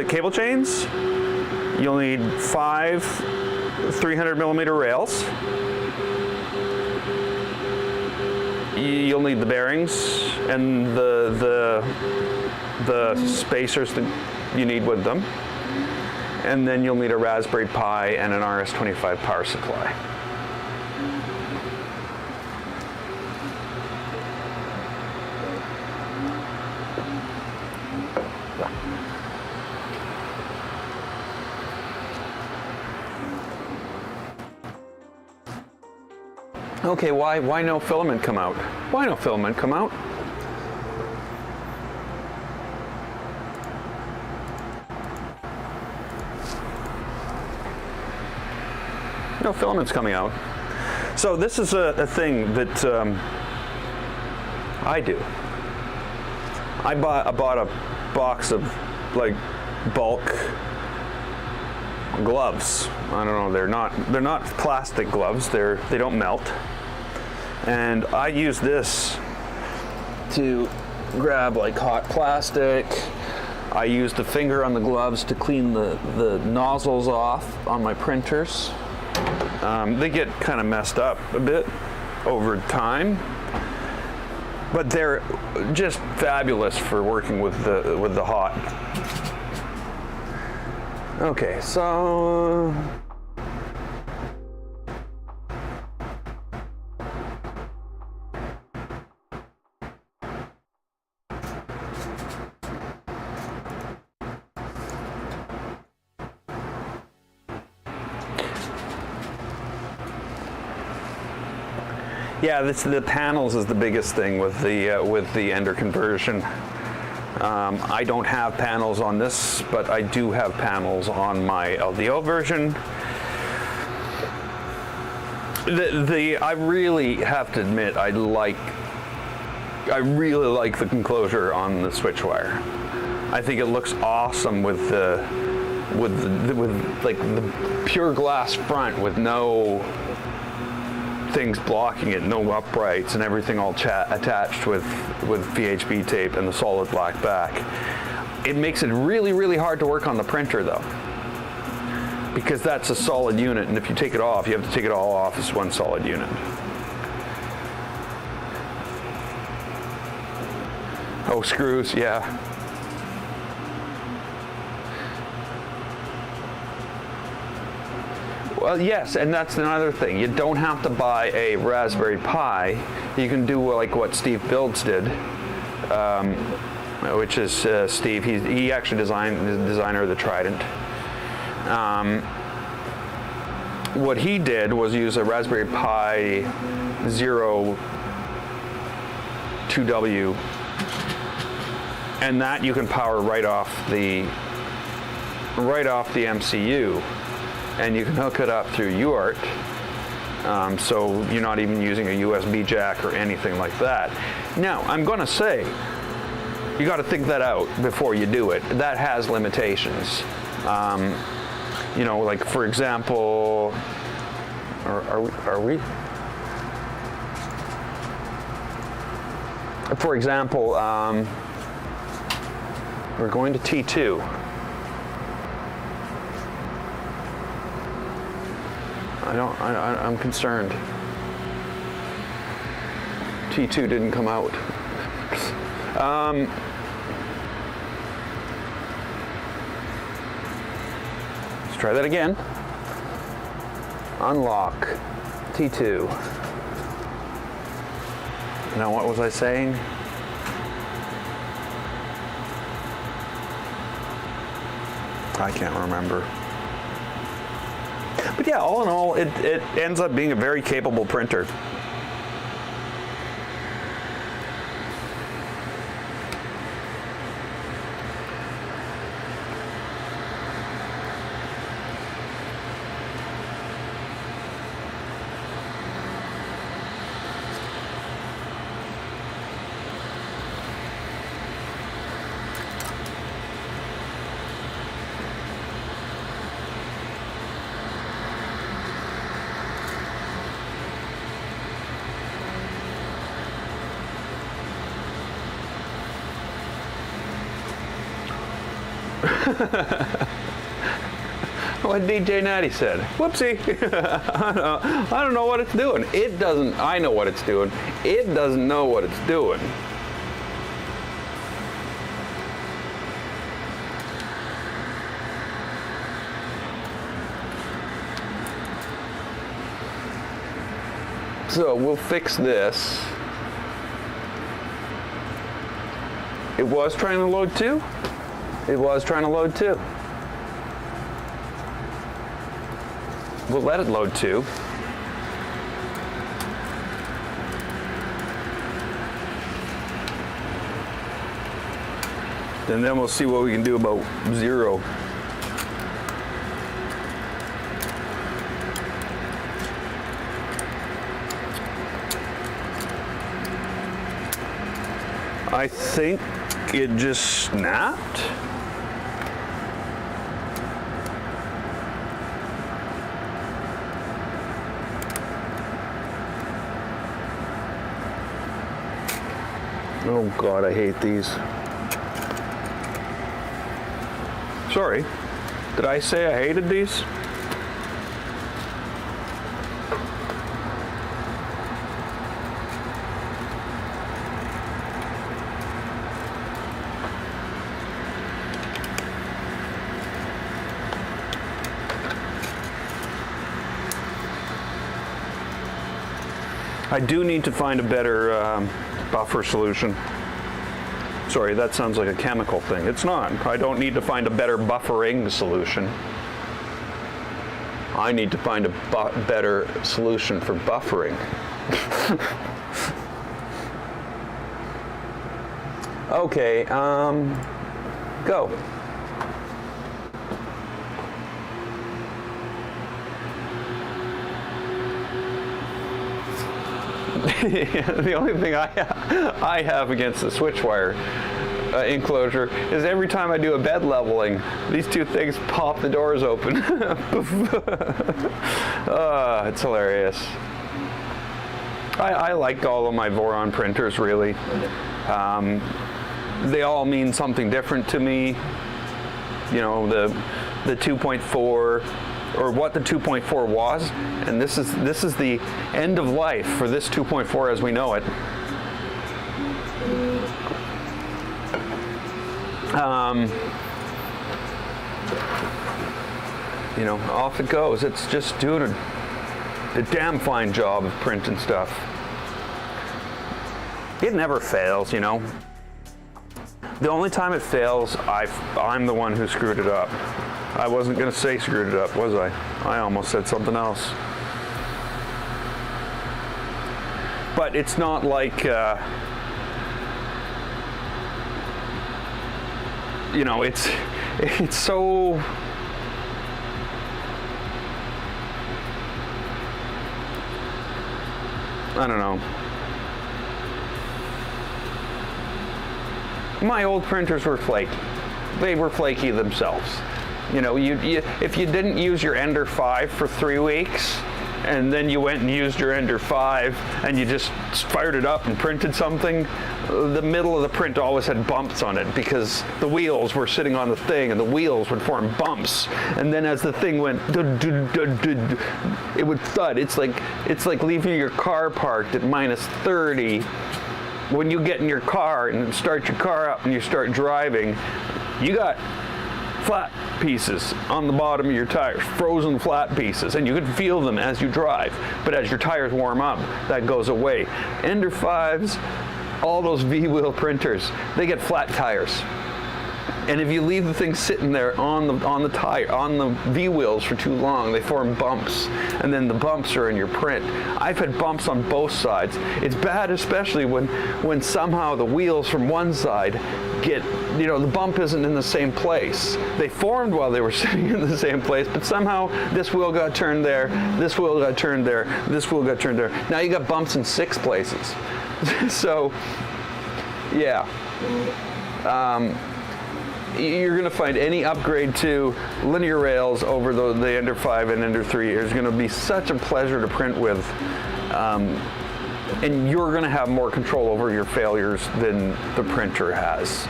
[SPEAKER 1] cable chains. You'll need 5 300mm rails. You'll need the bearings and the spacers that you need with them. And then you'll need a Raspberry Pi and an RS-25 power supply. Okay, why no filament come out? Why no filament come out? No filament's coming out. So this is a thing that I do. I bought a box of like bulk gloves. I don't know, they're not plastic gloves. They don't melt. And I use this to grab like hot plastic. I use the finger on the gloves to clean the nozzles off on my printers. They get kind of messed up a bit over time, but they're just fabulous for working with the hot. Okay, so yeah, the panels is the biggest thing with the Ender conversion. I don't have panels on this, but I do have panels on my LDO version. I really have to admit I like I really like the enclosure on the Switchwire. I think it looks awesome with like the pure glass front with no things blocking it, no uprights, and everything all attached with VHB tape and the solid black back. It makes it really, really hard to work on the printer though, because that's a solid unit, and if you take it off, you have to take it all off as one solid unit. Oh, screws, yeah. Well, yes, and that's another thing. You don't have to buy a Raspberry Pi. You can do like what Steve Builds did, which is Steve. He actually designed the designer of the Trident. What he did was use a Raspberry Pi 2W, and that you can power right off the MCU. And you can hook it up through UART, so you're not even using a USB jack or anything like that. Now, I'm going to say, you got to think that out before you do it. That has limitations. You know, like for example, are we? For example, we're going to T2. I'm concerned. T2 didn't come out. Let's try that again. Unlock T2. Now, what was I saying? I can't remember. But yeah, all in all, it ends up being a very capable printer. What DJ Natty said. Whoopsie. I don't know what it's doing. It doesn't. I know what it's doing. It doesn't know what it's doing. So we'll fix this. It was trying to load too? It was trying to load too. We'll let it load too. And then we'll see what we can do about 0. I think it just snapped. Oh God, I hate these. Sorry, did I say I hated these? I do need to find a better buffer solution. Sorry, that sounds like a chemical thing. It's not. I don't need to find a better buffering solution. I need to find a better solution for buffering. Okay, go. The only thing I have against the Switchwire enclosure is every time I do a bed leveling, these two things pop the doors open. It's hilarious. I like all of my Voron printers, really. They all mean something different to me. You know, the 2.4, or what the 2.4 was, and this is the end of life for this 2.4 as we know it. You know, off it goes. It's just doing a damn fine job of printing stuff. It never fails, you know. The only time it fails, I'm the one who screwed it up. I wasn't going to say screwed it up, was I? I almost said something else. But it's not like, you know, it's so... I don't know. My old printers were flaky. They were flaky themselves. You know, if you didn't use your Ender 5 for 3 weeks, and then you went and used your Ender 5, and you just fired it up and printed something, the middle of the print always had bumps on it because the wheels were sitting on the thing, and the wheels would form bumps. And then as the thing went, it would thud. It's like leaving your car parked at -30. When you get in your car and start your car up and you start driving, you got flat pieces on the bottom of your tires, frozen flat pieces, and you can feel them as you drive. But as your tires warm up, that goes away. Ender 5s, all those V-wheel printers, they get flat tires. And if you leave the thing sitting there on the V-wheels for too long, they form bumps, and then the bumps are in your print. I've had bumps on both sides. It's bad, especially when somehow the wheels from one side get, you know, the bump isn't in the same place. They formed while they were sitting in the same place, but somehow this wheel got turned there, this wheel got turned there, this wheel got turned there. Now you got bumps in 6 places. So, yeah. You're going to find any upgrade to linear rails over the Ender 5 and Ender 3 is going to be such a pleasure to print with. And you're going to have more control over your failures than the printer has.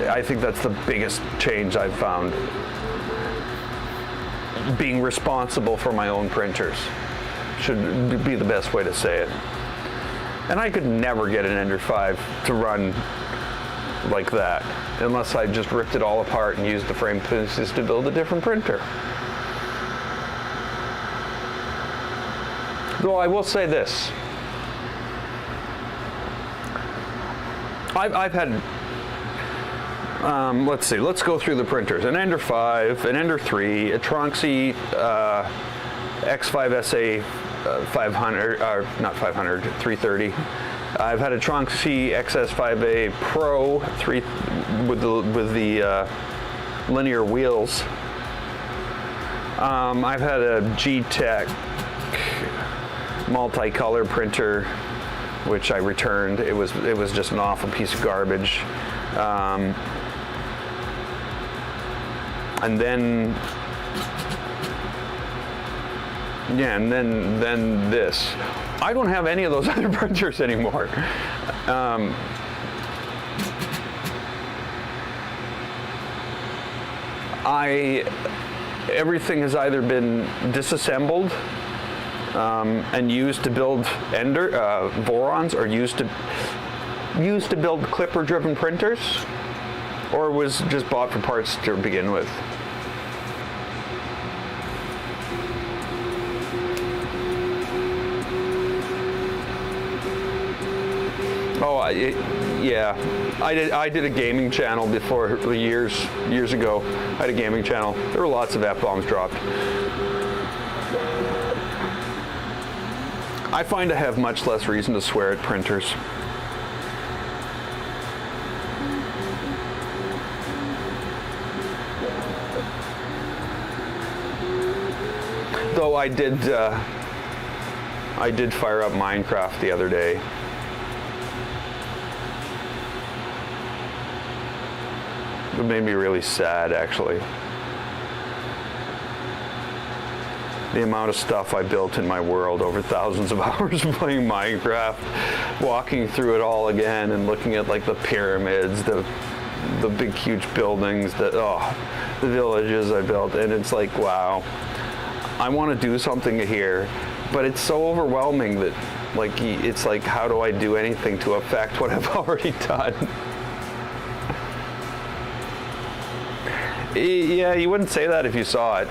[SPEAKER 1] I think that's the biggest change I've found. Being responsible for my own printers should be the best way to say it. And I could never get an Ender 5 to run like that unless I just ripped it all apart and used the frame pieces to build a different printer. Though I will say this. I've had, let's see, let's go through the printers. An Ender 5, an Ender 3, a Tronxy X5SA 500, not 500, 330. I've had a Tronxy XS5A Pro 3 with the linear wheels. I've had a G-Tech multicolor printer, which I returned. It was just an awful piece of garbage. And then, yeah, and then this. I don't have any of those other printers anymore. Everything has either been disassembled and used to build Vorons, or used to build clipper-driven printers, or was just bought for parts to begin with. Oh, yeah. I did a gaming channel before, years ago. I had a gaming channel. There were lots of F-bombs dropped. I find I have much less reason to swear at printers. Though I did I did fire up Minecraft the other day. It made me really sad, actually. The amount of stuff I built in my world over thousands of hours playing Minecraft, walking through it all again and looking at like the pyramids, the big huge buildings, the villages I built, and it's like, wow, I want to do something here, but it's so overwhelming that like it's like, how do I do anything to affect what I've already done? Yeah, you wouldn't say that if you saw it.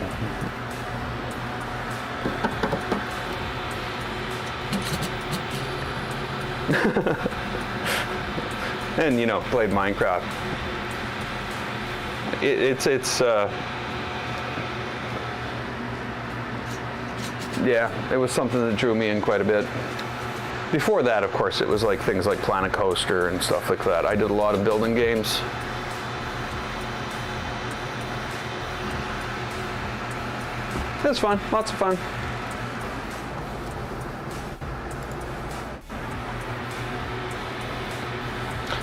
[SPEAKER 1] And you know, played Minecraft. Yeah, it was something that drew me in quite a bit. Before that, of course, it was like things like Planet Coaster and stuff like that. I did a lot of building games. It was fun, lots of fun.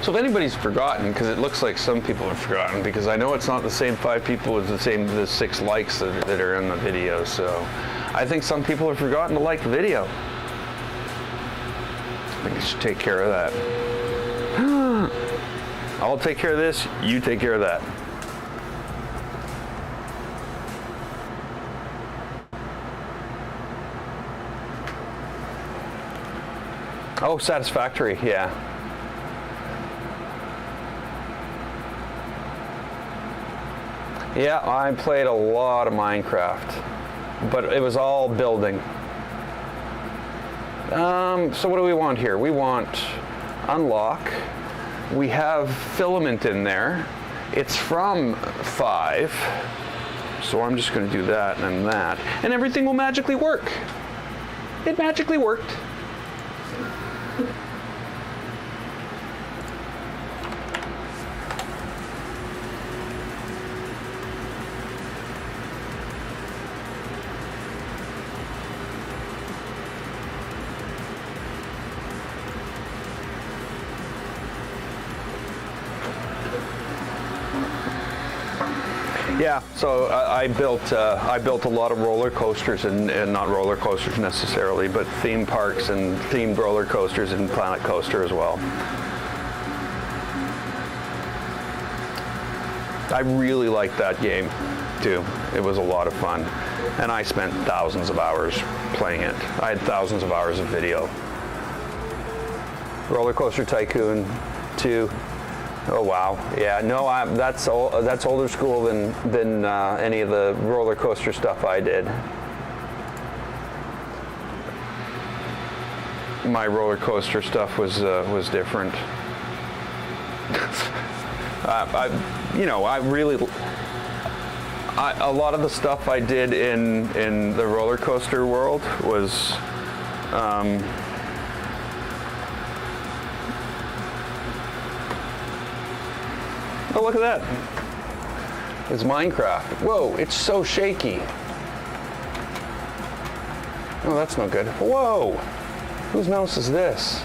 [SPEAKER 1] So if anybody's forgotten, because it looks like some people have forgotten, because I know it's not the same 5 people as the 6 likes that are in the video, so I think some people have forgotten to like the video. I think I should take care of that. I'll take care of this, you take care of that. Oh, satisfactory, yeah. Yeah, I played a lot of Minecraft, but it was all building. So what do we want here? We want unlock. We have filament in there. It's from 5. So I'm just going to do that and that. And everything will magically work. It magically worked. Yeah, so I built a lot of roller coasters and not roller coasters necessarily, but theme parks and themed roller coasters and Planet Coaster as well. I really liked that game too. It was a lot of fun, and I spent thousands of hours playing it. I had thousands of hours of video. Roller Coaster Tycoon 2. Oh wow! Yeah, no, that's older school than any of the roller coaster stuff I did. My roller coaster stuff was different. A lot of the stuff I did in the roller coaster world was. Oh, look at that. It's Minecraft. Whoa, it's so shaky. Oh, that's no good. Whoa! Whose mouse is this?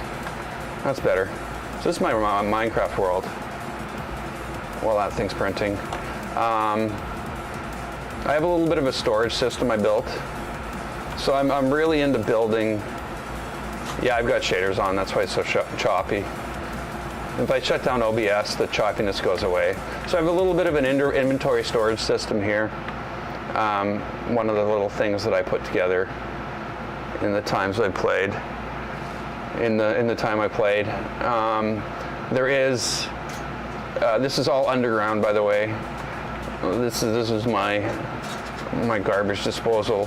[SPEAKER 1] That's better. So this is my Minecraft world. While that thing's printing. I have a little bit of a storage system I built. So I'm really into building. Yeah, I've got shaders on, that's why it's so choppy. If I shut down OBS, the choppiness goes away. So I have a little bit of an inventory storage system here. One of the little things that I put together in the times I played. In the time I played, there is. This is all underground, by the way. This is my garbage disposal.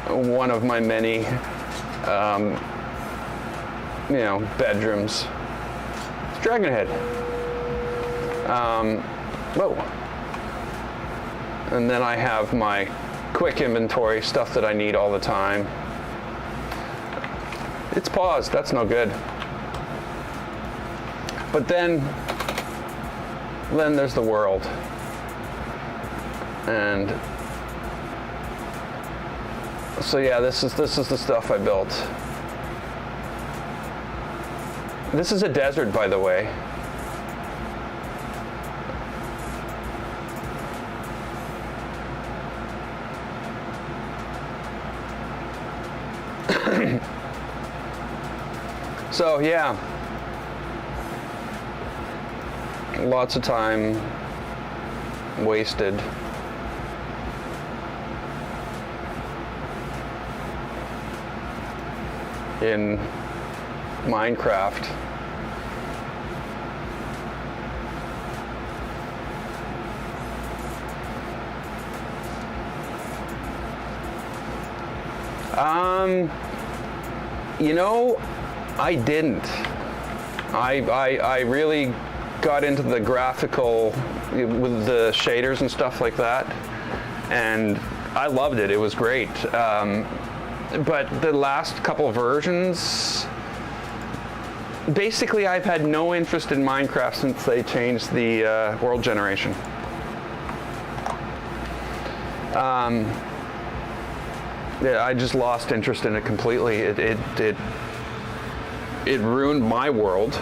[SPEAKER 1] One of my many, bedrooms. Dragon head. Whoa. And then I have my quick inventory, stuff that I need all the time. It's paused, that's no good. But then there's the world. And
[SPEAKER 2] So yeah, this is the stuff I built. This is a desert, by the way. So yeah, lots of time wasted. In Minecraft. You know, I didn't. I really got into the graphical with the shaders and stuff like that, and I loved it. It was great. But the last couple versions, basically I've had no interest in Minecraft since they changed the world generation. Yeah, I just lost interest in it completely. It ruined my world.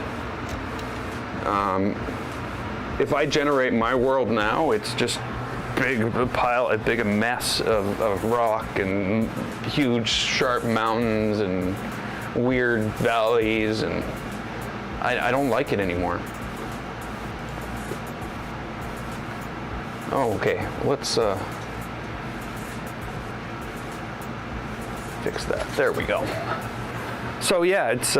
[SPEAKER 2] If I generate my world now, it's just a big mess of rock and huge sharp mountains and weird valleys, and I don't like it anymore. Oh, okay, let's fix that. There we go. So yeah, it's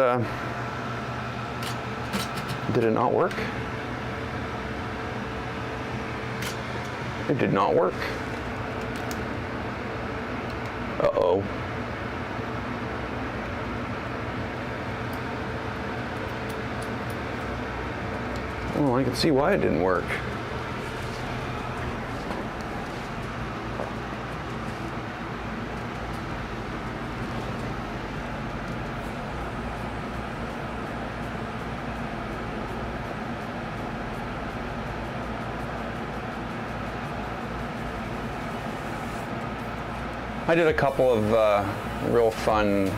[SPEAKER 2] did it not work? It did not work. Uh-oh. Well, I can see why it didn't work. I did a couple of real fun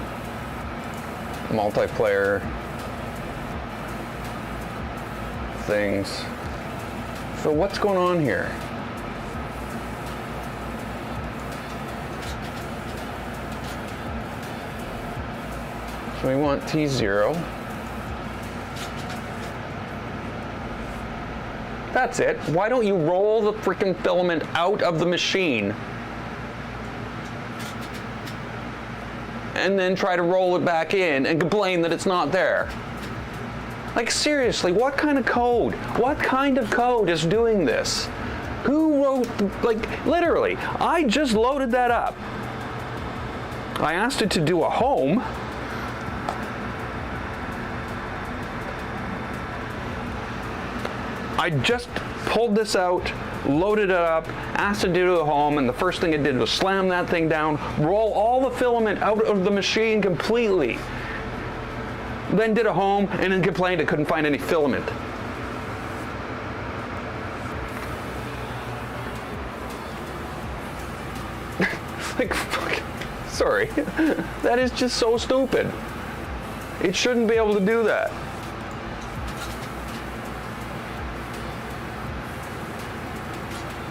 [SPEAKER 2] multiplayer things. So what's going on here? So we want T0. That's it. Why don't you roll the freaking filament out of the machine and then try to roll it back in and complain that it's not there? Like, seriously, what kind of code? What kind of code is doing this? Who wrote, like, literally, I just loaded that up. I asked it to do a home. I just pulled this out, loaded it up, asked it to do a home, and the first thing it did was slam that thing down, roll all the filament out of the machine completely. Then did a home, and then complained it couldn't find any filament. Like, fuck, sorry. That is just so stupid. It shouldn't be able to do that.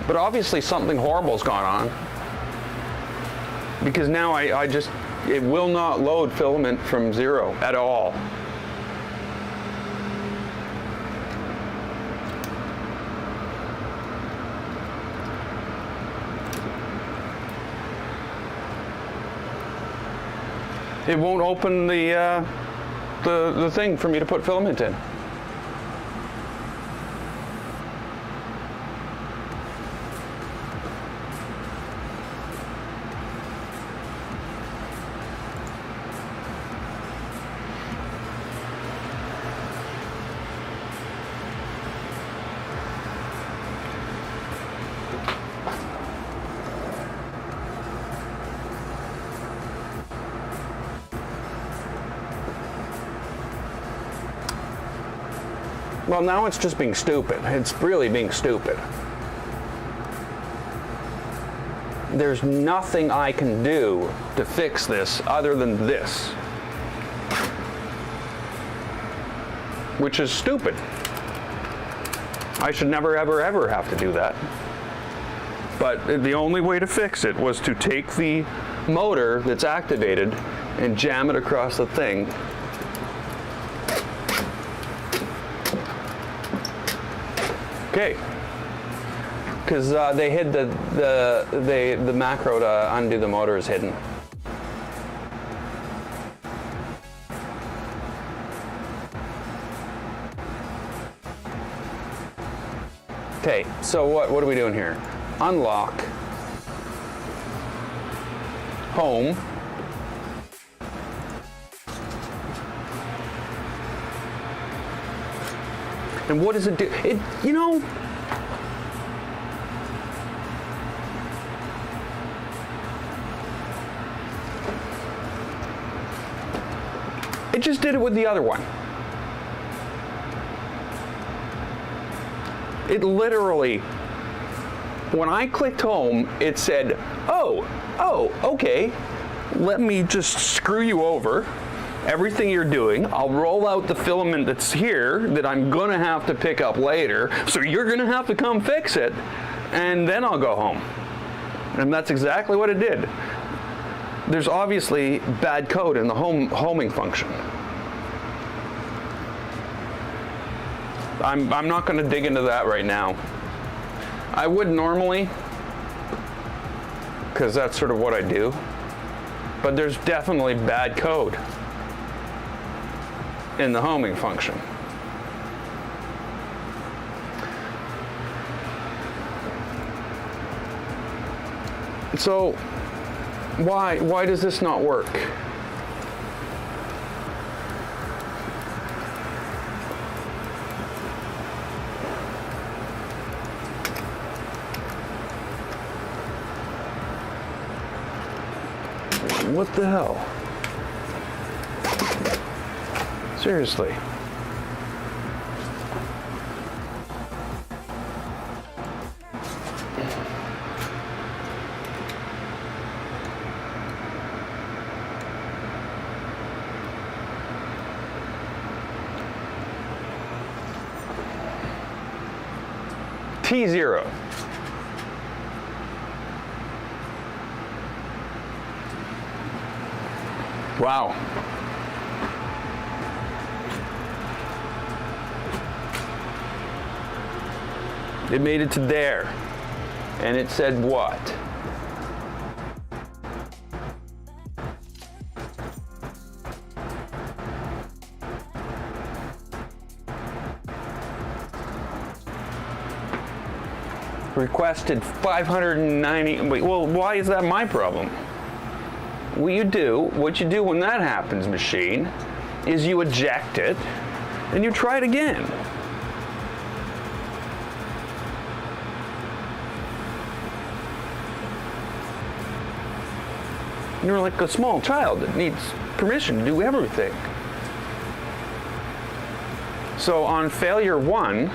[SPEAKER 2] But obviously something horrible's gone on, because now it will not load filament from 0 at all. It won't open the thing for me to put filament in. Well, now it's just being stupid. It's really being stupid. there's nothing I can do to fix this other than this. Which is stupid. I should never, ever, ever have to do that. But the only way to fix it was to take the motor that's activated and jam it across the thing. Okay. Because they hid the macro to undo the motor is hidden. Okay, so what are we doing here? Unlock, home, and what does it do? It, you know, it just did it with the other one. It literally, when I clicked home, it said, oh, okay, let me just screw you over. Everything you're doing, I'll roll out the filament that's here that I'm gonna have to pick up later, so you're gonna have to come fix it, and then I'll go home. And that's exactly what it did. There's obviously bad code in the homing function. I'm not going to dig into that right now. I would normally, because that's sort of what I do, but there's definitely bad code in the homing function. So why does this not work? What the hell? Seriously. T0. Wow. It made it to there. And it said what? Requested 590. Wait, well, why is that my problem? What you do when that happens, machine, is you eject it and you try it again. You're like a small child that needs permission to do everything. So on failure 1,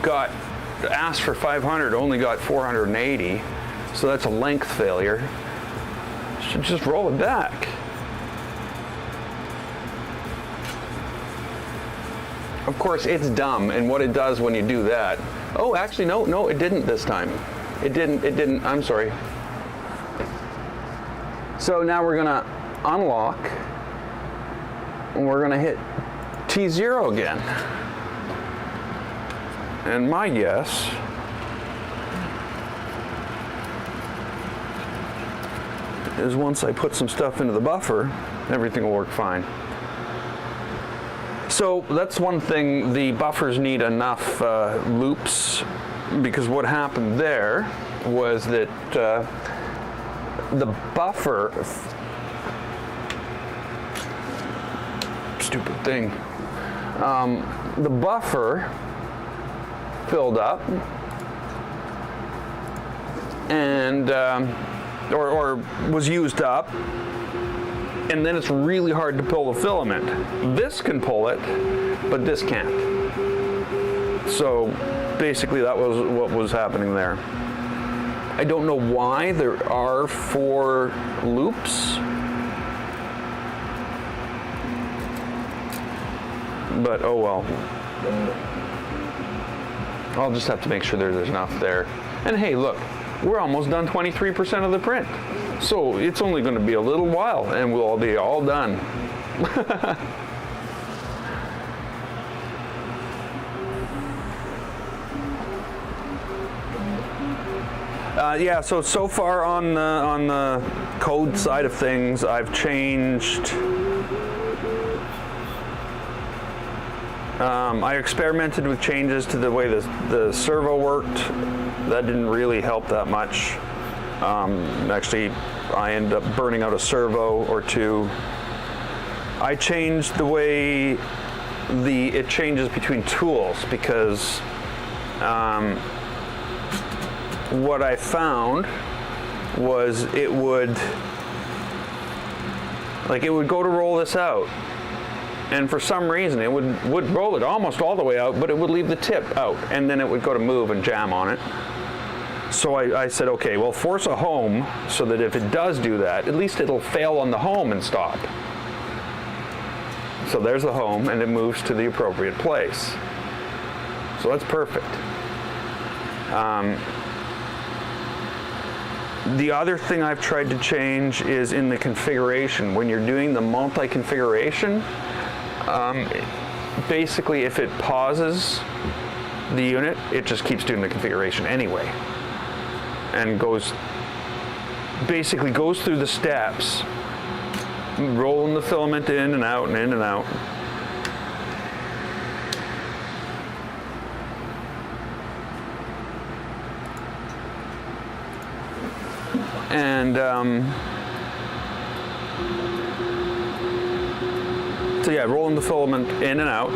[SPEAKER 2] got asked for 500, only got 480, so that's a length failure. Should just roll it back. Of course, it's dumb, and what it does when you do that. Oh, actually, no, it didn't this time. It didn't, I'm sorry. So now we're gonna unlock, and we're gonna hit T0 again. And my guess is once I put some stuff into the buffer, everything will work fine. So that's one thing, the buffers need enough loops, because what happened there was that the buffer, stupid thing, the buffer filled up and or was used up, and then it's really hard to pull the filament. This can pull it, but this can't. So
[SPEAKER 1] basically that was what was happening there. I don't know why there are 4 loops, but oh well. I'll just have to make sure there's enough there. And hey, look, we're almost done 23% of the print. So it's only going to be a little while and we'll all be all done. Yeah, so far on the code side of things, I've changed. I experimented with changes to the way the servo worked. That didn't really help that much. Actually, I ended up burning out a servo or 2. I changed the way it changes between tools because what I found was it would go to roll this out, and for some reason it would roll it almost all the way out, but it would leave the tip out, and then it would go to move and jam on it. So I said, okay, well, force a home so that if it does do that, at least it'll fail on the home and stop. So there's the home, and it moves to the appropriate place. So that's perfect. The other thing I've tried to change is in the configuration. When you're doing the multi-configuration, basically if it pauses the unit, it just keeps doing the configuration anyway. And basically goes through the steps, rolling the filament in and out and in and out. And so yeah, rolling the filament in and out.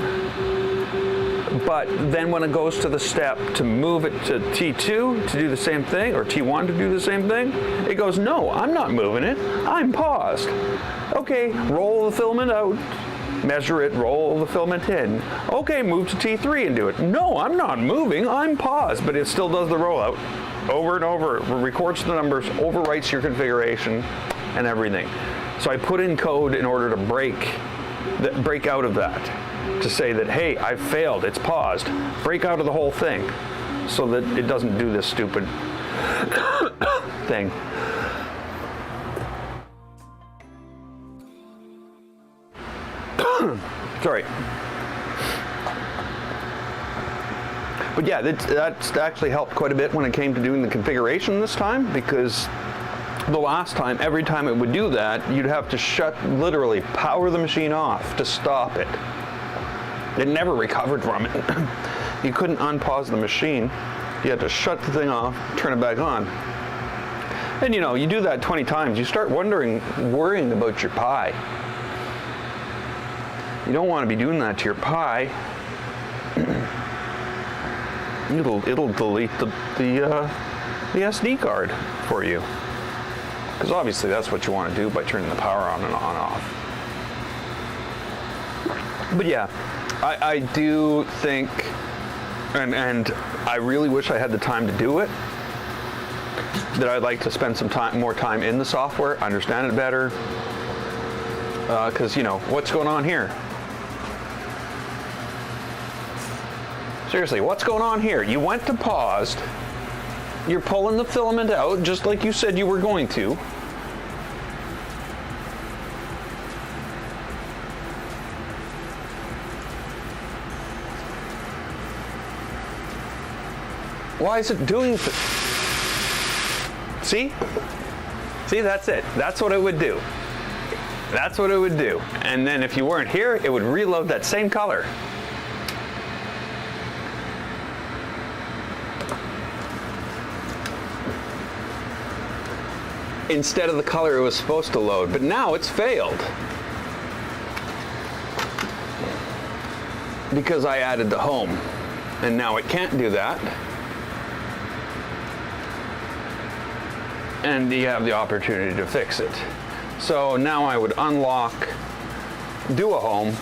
[SPEAKER 1] But then when it goes to the step to move it to T2 to do the same thing, or T1 to do the same thing, it goes, no, I'm not moving it, I'm paused. Okay, roll the filament out, measure it, roll the filament in. Okay, move to T3 and do it. No, I'm not moving, I'm paused, but it still does the rollout. Over and over, it records the numbers, overwrites your configuration and everything. So I put in code in order to break out of that, to say that, hey, I've failed, it's paused, break out of the whole thing, so that it doesn't do this stupid thing. Sorry. But yeah, that's actually helped quite a bit when it came to doing the configuration this time, because the last time, every time it would do that, you'd have to literally power the machine off to stop it. It never recovered from it. You couldn't unpause the machine. You had to shut the thing off, turn it back on. And you know, you do that 20 times, you start worrying about your Pi. You don't want to be doing that to your Pi. It'll delete the SD card for you. Because obviously that's what you want to do by turning the power on and off. But yeah, I do think, and I really wish I had the time to do it, that I'd like to spend some more time in the software, understand it better, because, you know, what's going on here? Seriously, what's going on here? You went to paused, you're pulling the filament out just like you said you were going to. Why is it doing See? See, that's it. That's what it would do. That's what it would do. And then if you weren't here, it would reload that same color. Instead of the color it was supposed to load, but now it's failed. Because I added the home, and now it can't do that. And you have the opportunity to fix it. So now I would unlock, do a home,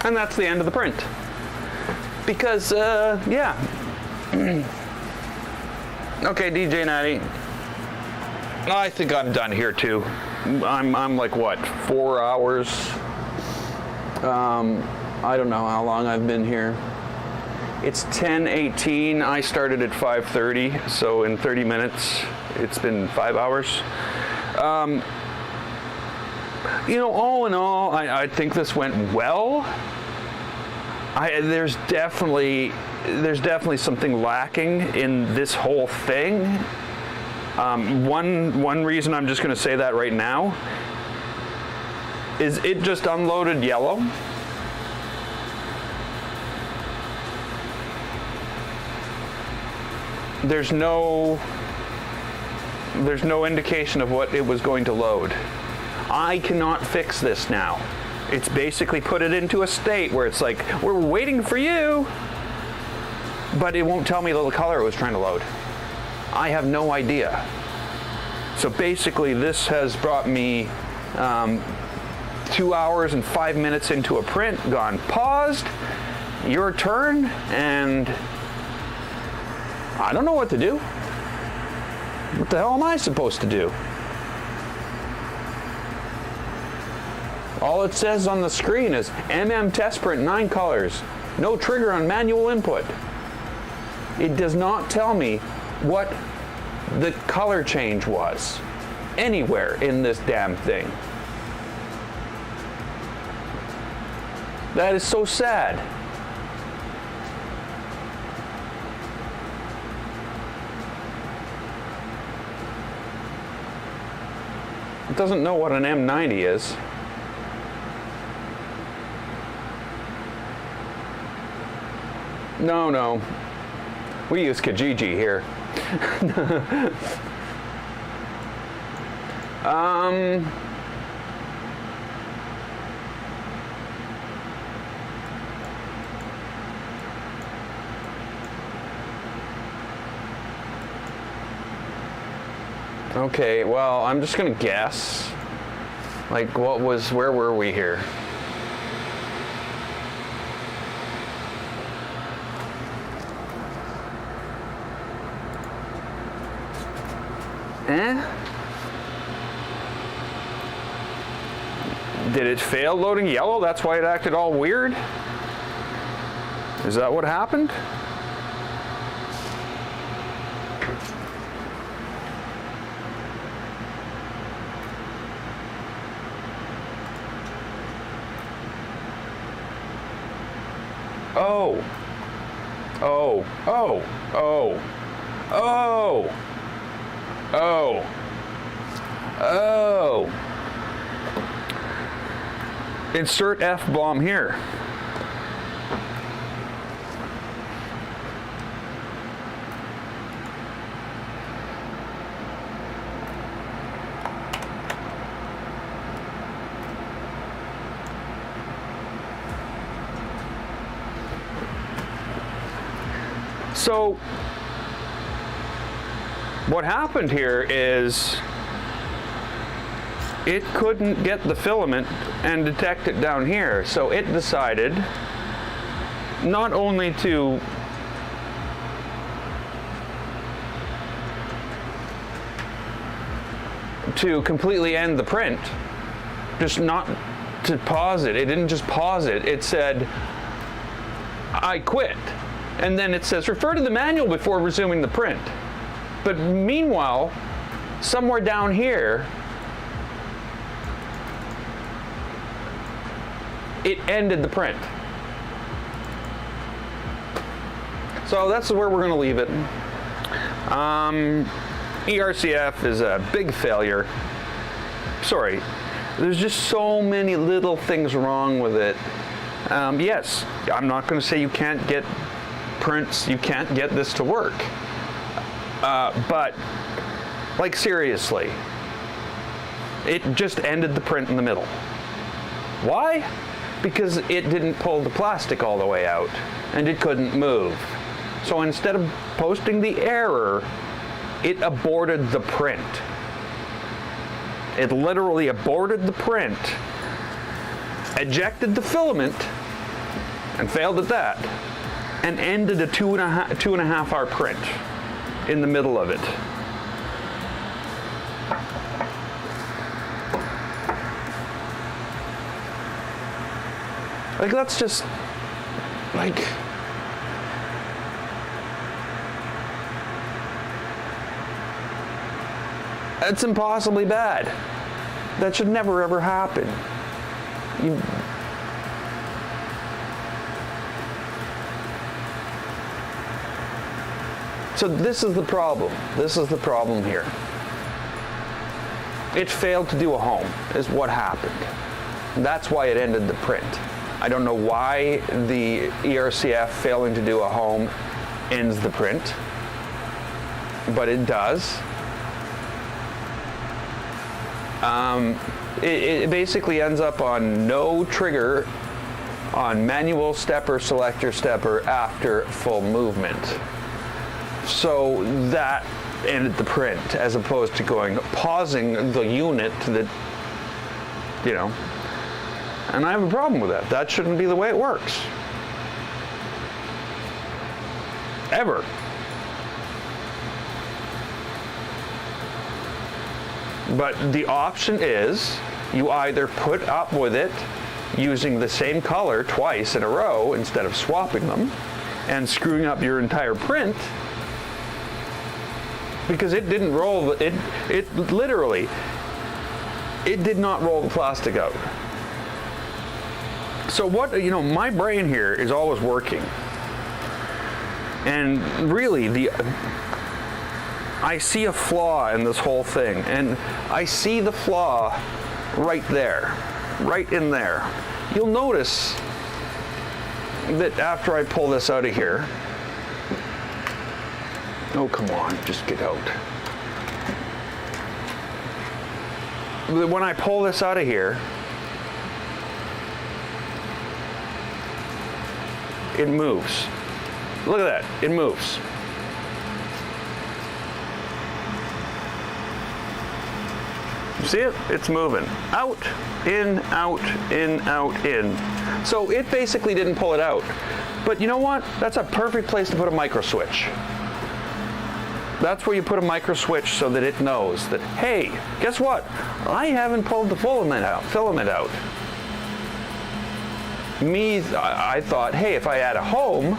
[SPEAKER 2] And that's the end of the print. Because, yeah. Okay, DJ Natty. I think I'm done here too. I'm like, what, 4 hours? I don't know how long I've been here. It's 10:18. I started at 5:30, so in 30 minutes, it's been 5 hours. You know, all in all, I think this went well. There's definitely something lacking in this whole thing. One reason I'm just going to say that right now is it just unloaded yellow. There's no indication of what it was going to load. I cannot fix this now. It's basically put it into a state where it's like, we're waiting for you, but it won't tell me the color it was trying to load. I have no idea. So basically this has brought me 2 hours and 5 minutes into a print, gone paused, your turn, and I don't know what to do. What the hell am I supposed to do? All it says on the screen is MM test print 9 colors. No trigger on manual input. It does not tell me what the color change was anywhere in this damn thing. That is so sad. It doesn't know what an M90 is. No. We use Kijiji here. Okay, well, I'm just gonna guess. Like, where were we here? Did it fail loading yellow? That's why it acted all weird? Is that what happened? Oh. Insert F-bomb here. So what happened here is it couldn't get the filament and detect it down here. So it decided not only to completely end the print, just not to pause it. It didn't just pause it. It said, I quit. And then it says, refer to the manual before resuming the print. But meanwhile, somewhere down here, it ended the print. So that's where we're gonna leave it. ERCF is a big failure. Sorry, there's just so many little things wrong with it. Yes, I'm not gonna say you can't get prints, you can't get this to work. But, like, seriously, it just ended the print in the middle. Why? Because it didn't pull the plastic all the way out, and it couldn't move. So instead of posting the error, it aborted the print. It literally aborted the print, ejected the filament,
[SPEAKER 1] and failed at that, and ended a two and a half hour print in the middle of it. Like, that's just, like, it's impossibly bad. That should never ever happen. So this is the problem. This is the problem here. It failed to do a home, is what happened. That's why it ended the print. I don't know why the ERCF failing to do a home ends the print, but it does. It basically ends up on no trigger on manual stepper, selector, stepper after full movement. So that ended the print, as opposed to pausing the unit that, you know, and I have a problem with that. That shouldn't be the way it works. Ever. But the option is you either put up with it using the same color twice in a row instead of swapping them and screwing up your entire print, because it didn't roll, it literally, it did not roll the plastic out. So what, you know, my brain here is always working. And really, I see a flaw in this whole thing, and I see the flaw right there, right in there. You'll notice that after I pull this out of here, oh, come on, just get out. When I pull this out of here, it moves. Look at that, it moves. You see it? It's moving. Out, in, out, in, out, in. So it basically didn't pull it out. But you know what? That's a perfect place to put a micro switch. That's where you put a micro switch so that it knows that, hey, guess what? I haven't pulled the filament out. I thought, hey, if I add a home,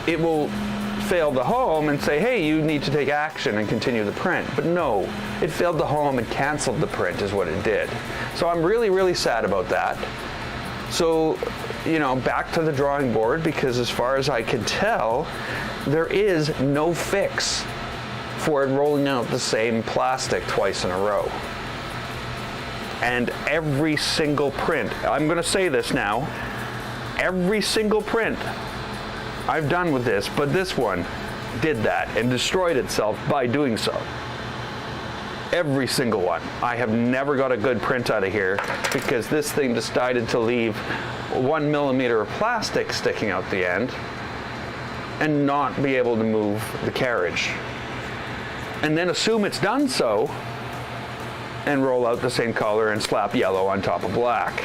[SPEAKER 1] it will fail the home and say, hey, you need to take action and continue the print. But no, it failed the home and canceled the print is what it did. So I'm really, really sad about that. So, you know, back to the drawing board, because as far as I can tell, there is no fix for it rolling out the same plastic twice in a row. And every single print, I'm going to say this now, every single print I've done with this, but this one did that and destroyed itself by doing so. Every single one. I have never got a good print out of here because this thing decided to leave 1 millimeter of plastic sticking out the end and not be able to move the carriage. And then assume it's done so and roll out the same color and slap yellow on top of black.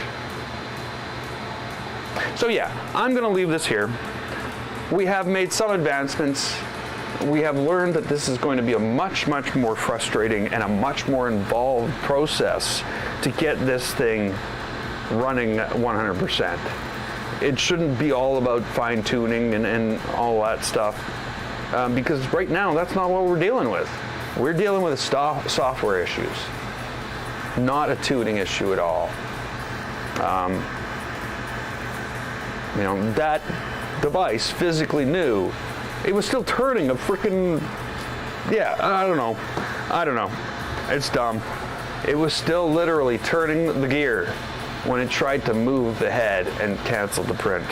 [SPEAKER 1] So yeah, I'm going to leave this here. We have made some advancements. We have learned that this is going to be a much, much more frustrating and a much more involved process to get this thing running 100%. It shouldn't be all about fine-tuning and all that stuff, because right now that's not what we're dealing with. We're dealing with software issues, not a tuning issue at all. You know, that device physically knew it was still turning a freaking, yeah, I don't know. It's dumb. It was still literally turning the gear when it tried to move the head and cancel the print.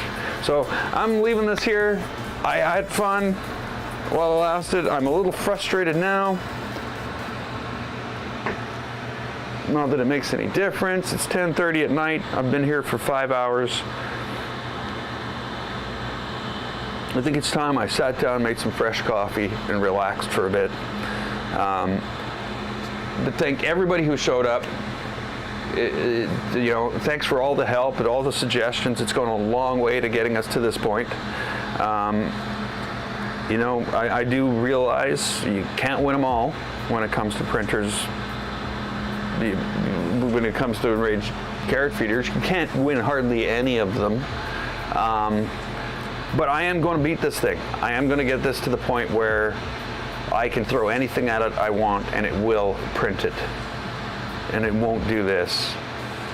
[SPEAKER 1] So I'm leaving this here. I had fun while it lasted. I'm a little frustrated now. Not that it makes any difference. It's 10:30 at night. I've been here for 5 hours. I think it's time I sat down, made some fresh coffee, and relaxed for a bit. To thank everybody who showed up. You know, thanks for all the help and all the suggestions. It's gone a long way to getting us to this point. You know, I do realize you can't win them all when it comes to printers. When it comes to Enraged Carrot Feeders, you can't win hardly any of them. But I am going to beat this thing. I am going to get this to the point where I can throw anything at it I want and it will print it. And it won't do this.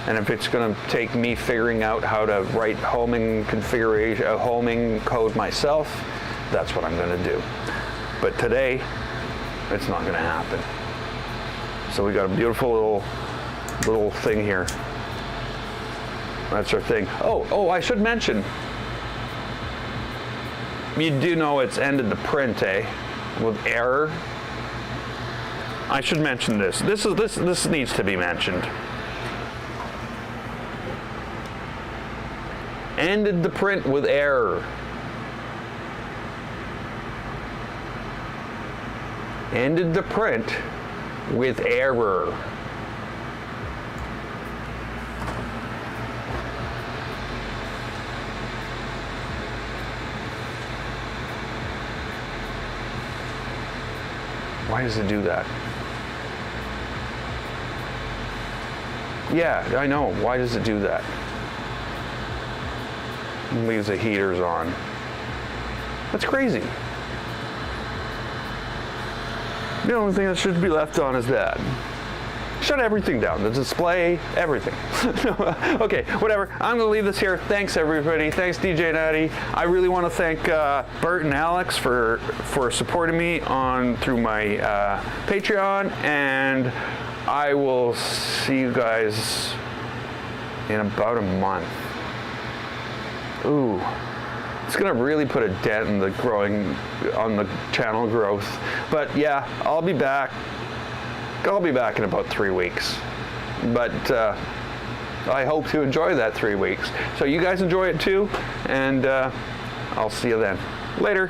[SPEAKER 1] And if it's going to take me figuring out how to write homing configuration, homing code myself, that's what I'm going to do. But today, it's not going to happen. So we got a beautiful little thing here. That's our thing. Oh, I should mention, you do know it's ended the print, eh? With error. I should mention this. This needs to be mentioned. Ended the print with error. Ended the print with error. Why does it do that? Yeah, I know. Why does it do that? It leaves the heaters on. That's crazy. The only thing that should be left on is that. Shut everything down. The display, everything. Okay, whatever. I'm going to leave this here. Thanks, everybody. Thanks, DJ Natty. I really want to thank Bert and Alex for supporting me through my Patreon, and I will see you guys in about a month. Ooh. It's gonna really put a dent in the on the channel growth. But yeah, I'll be back. I'll be back in about 3 weeks. But I hope to enjoy that 3 weeks. So you guys enjoy it too, and I'll see you then. Later.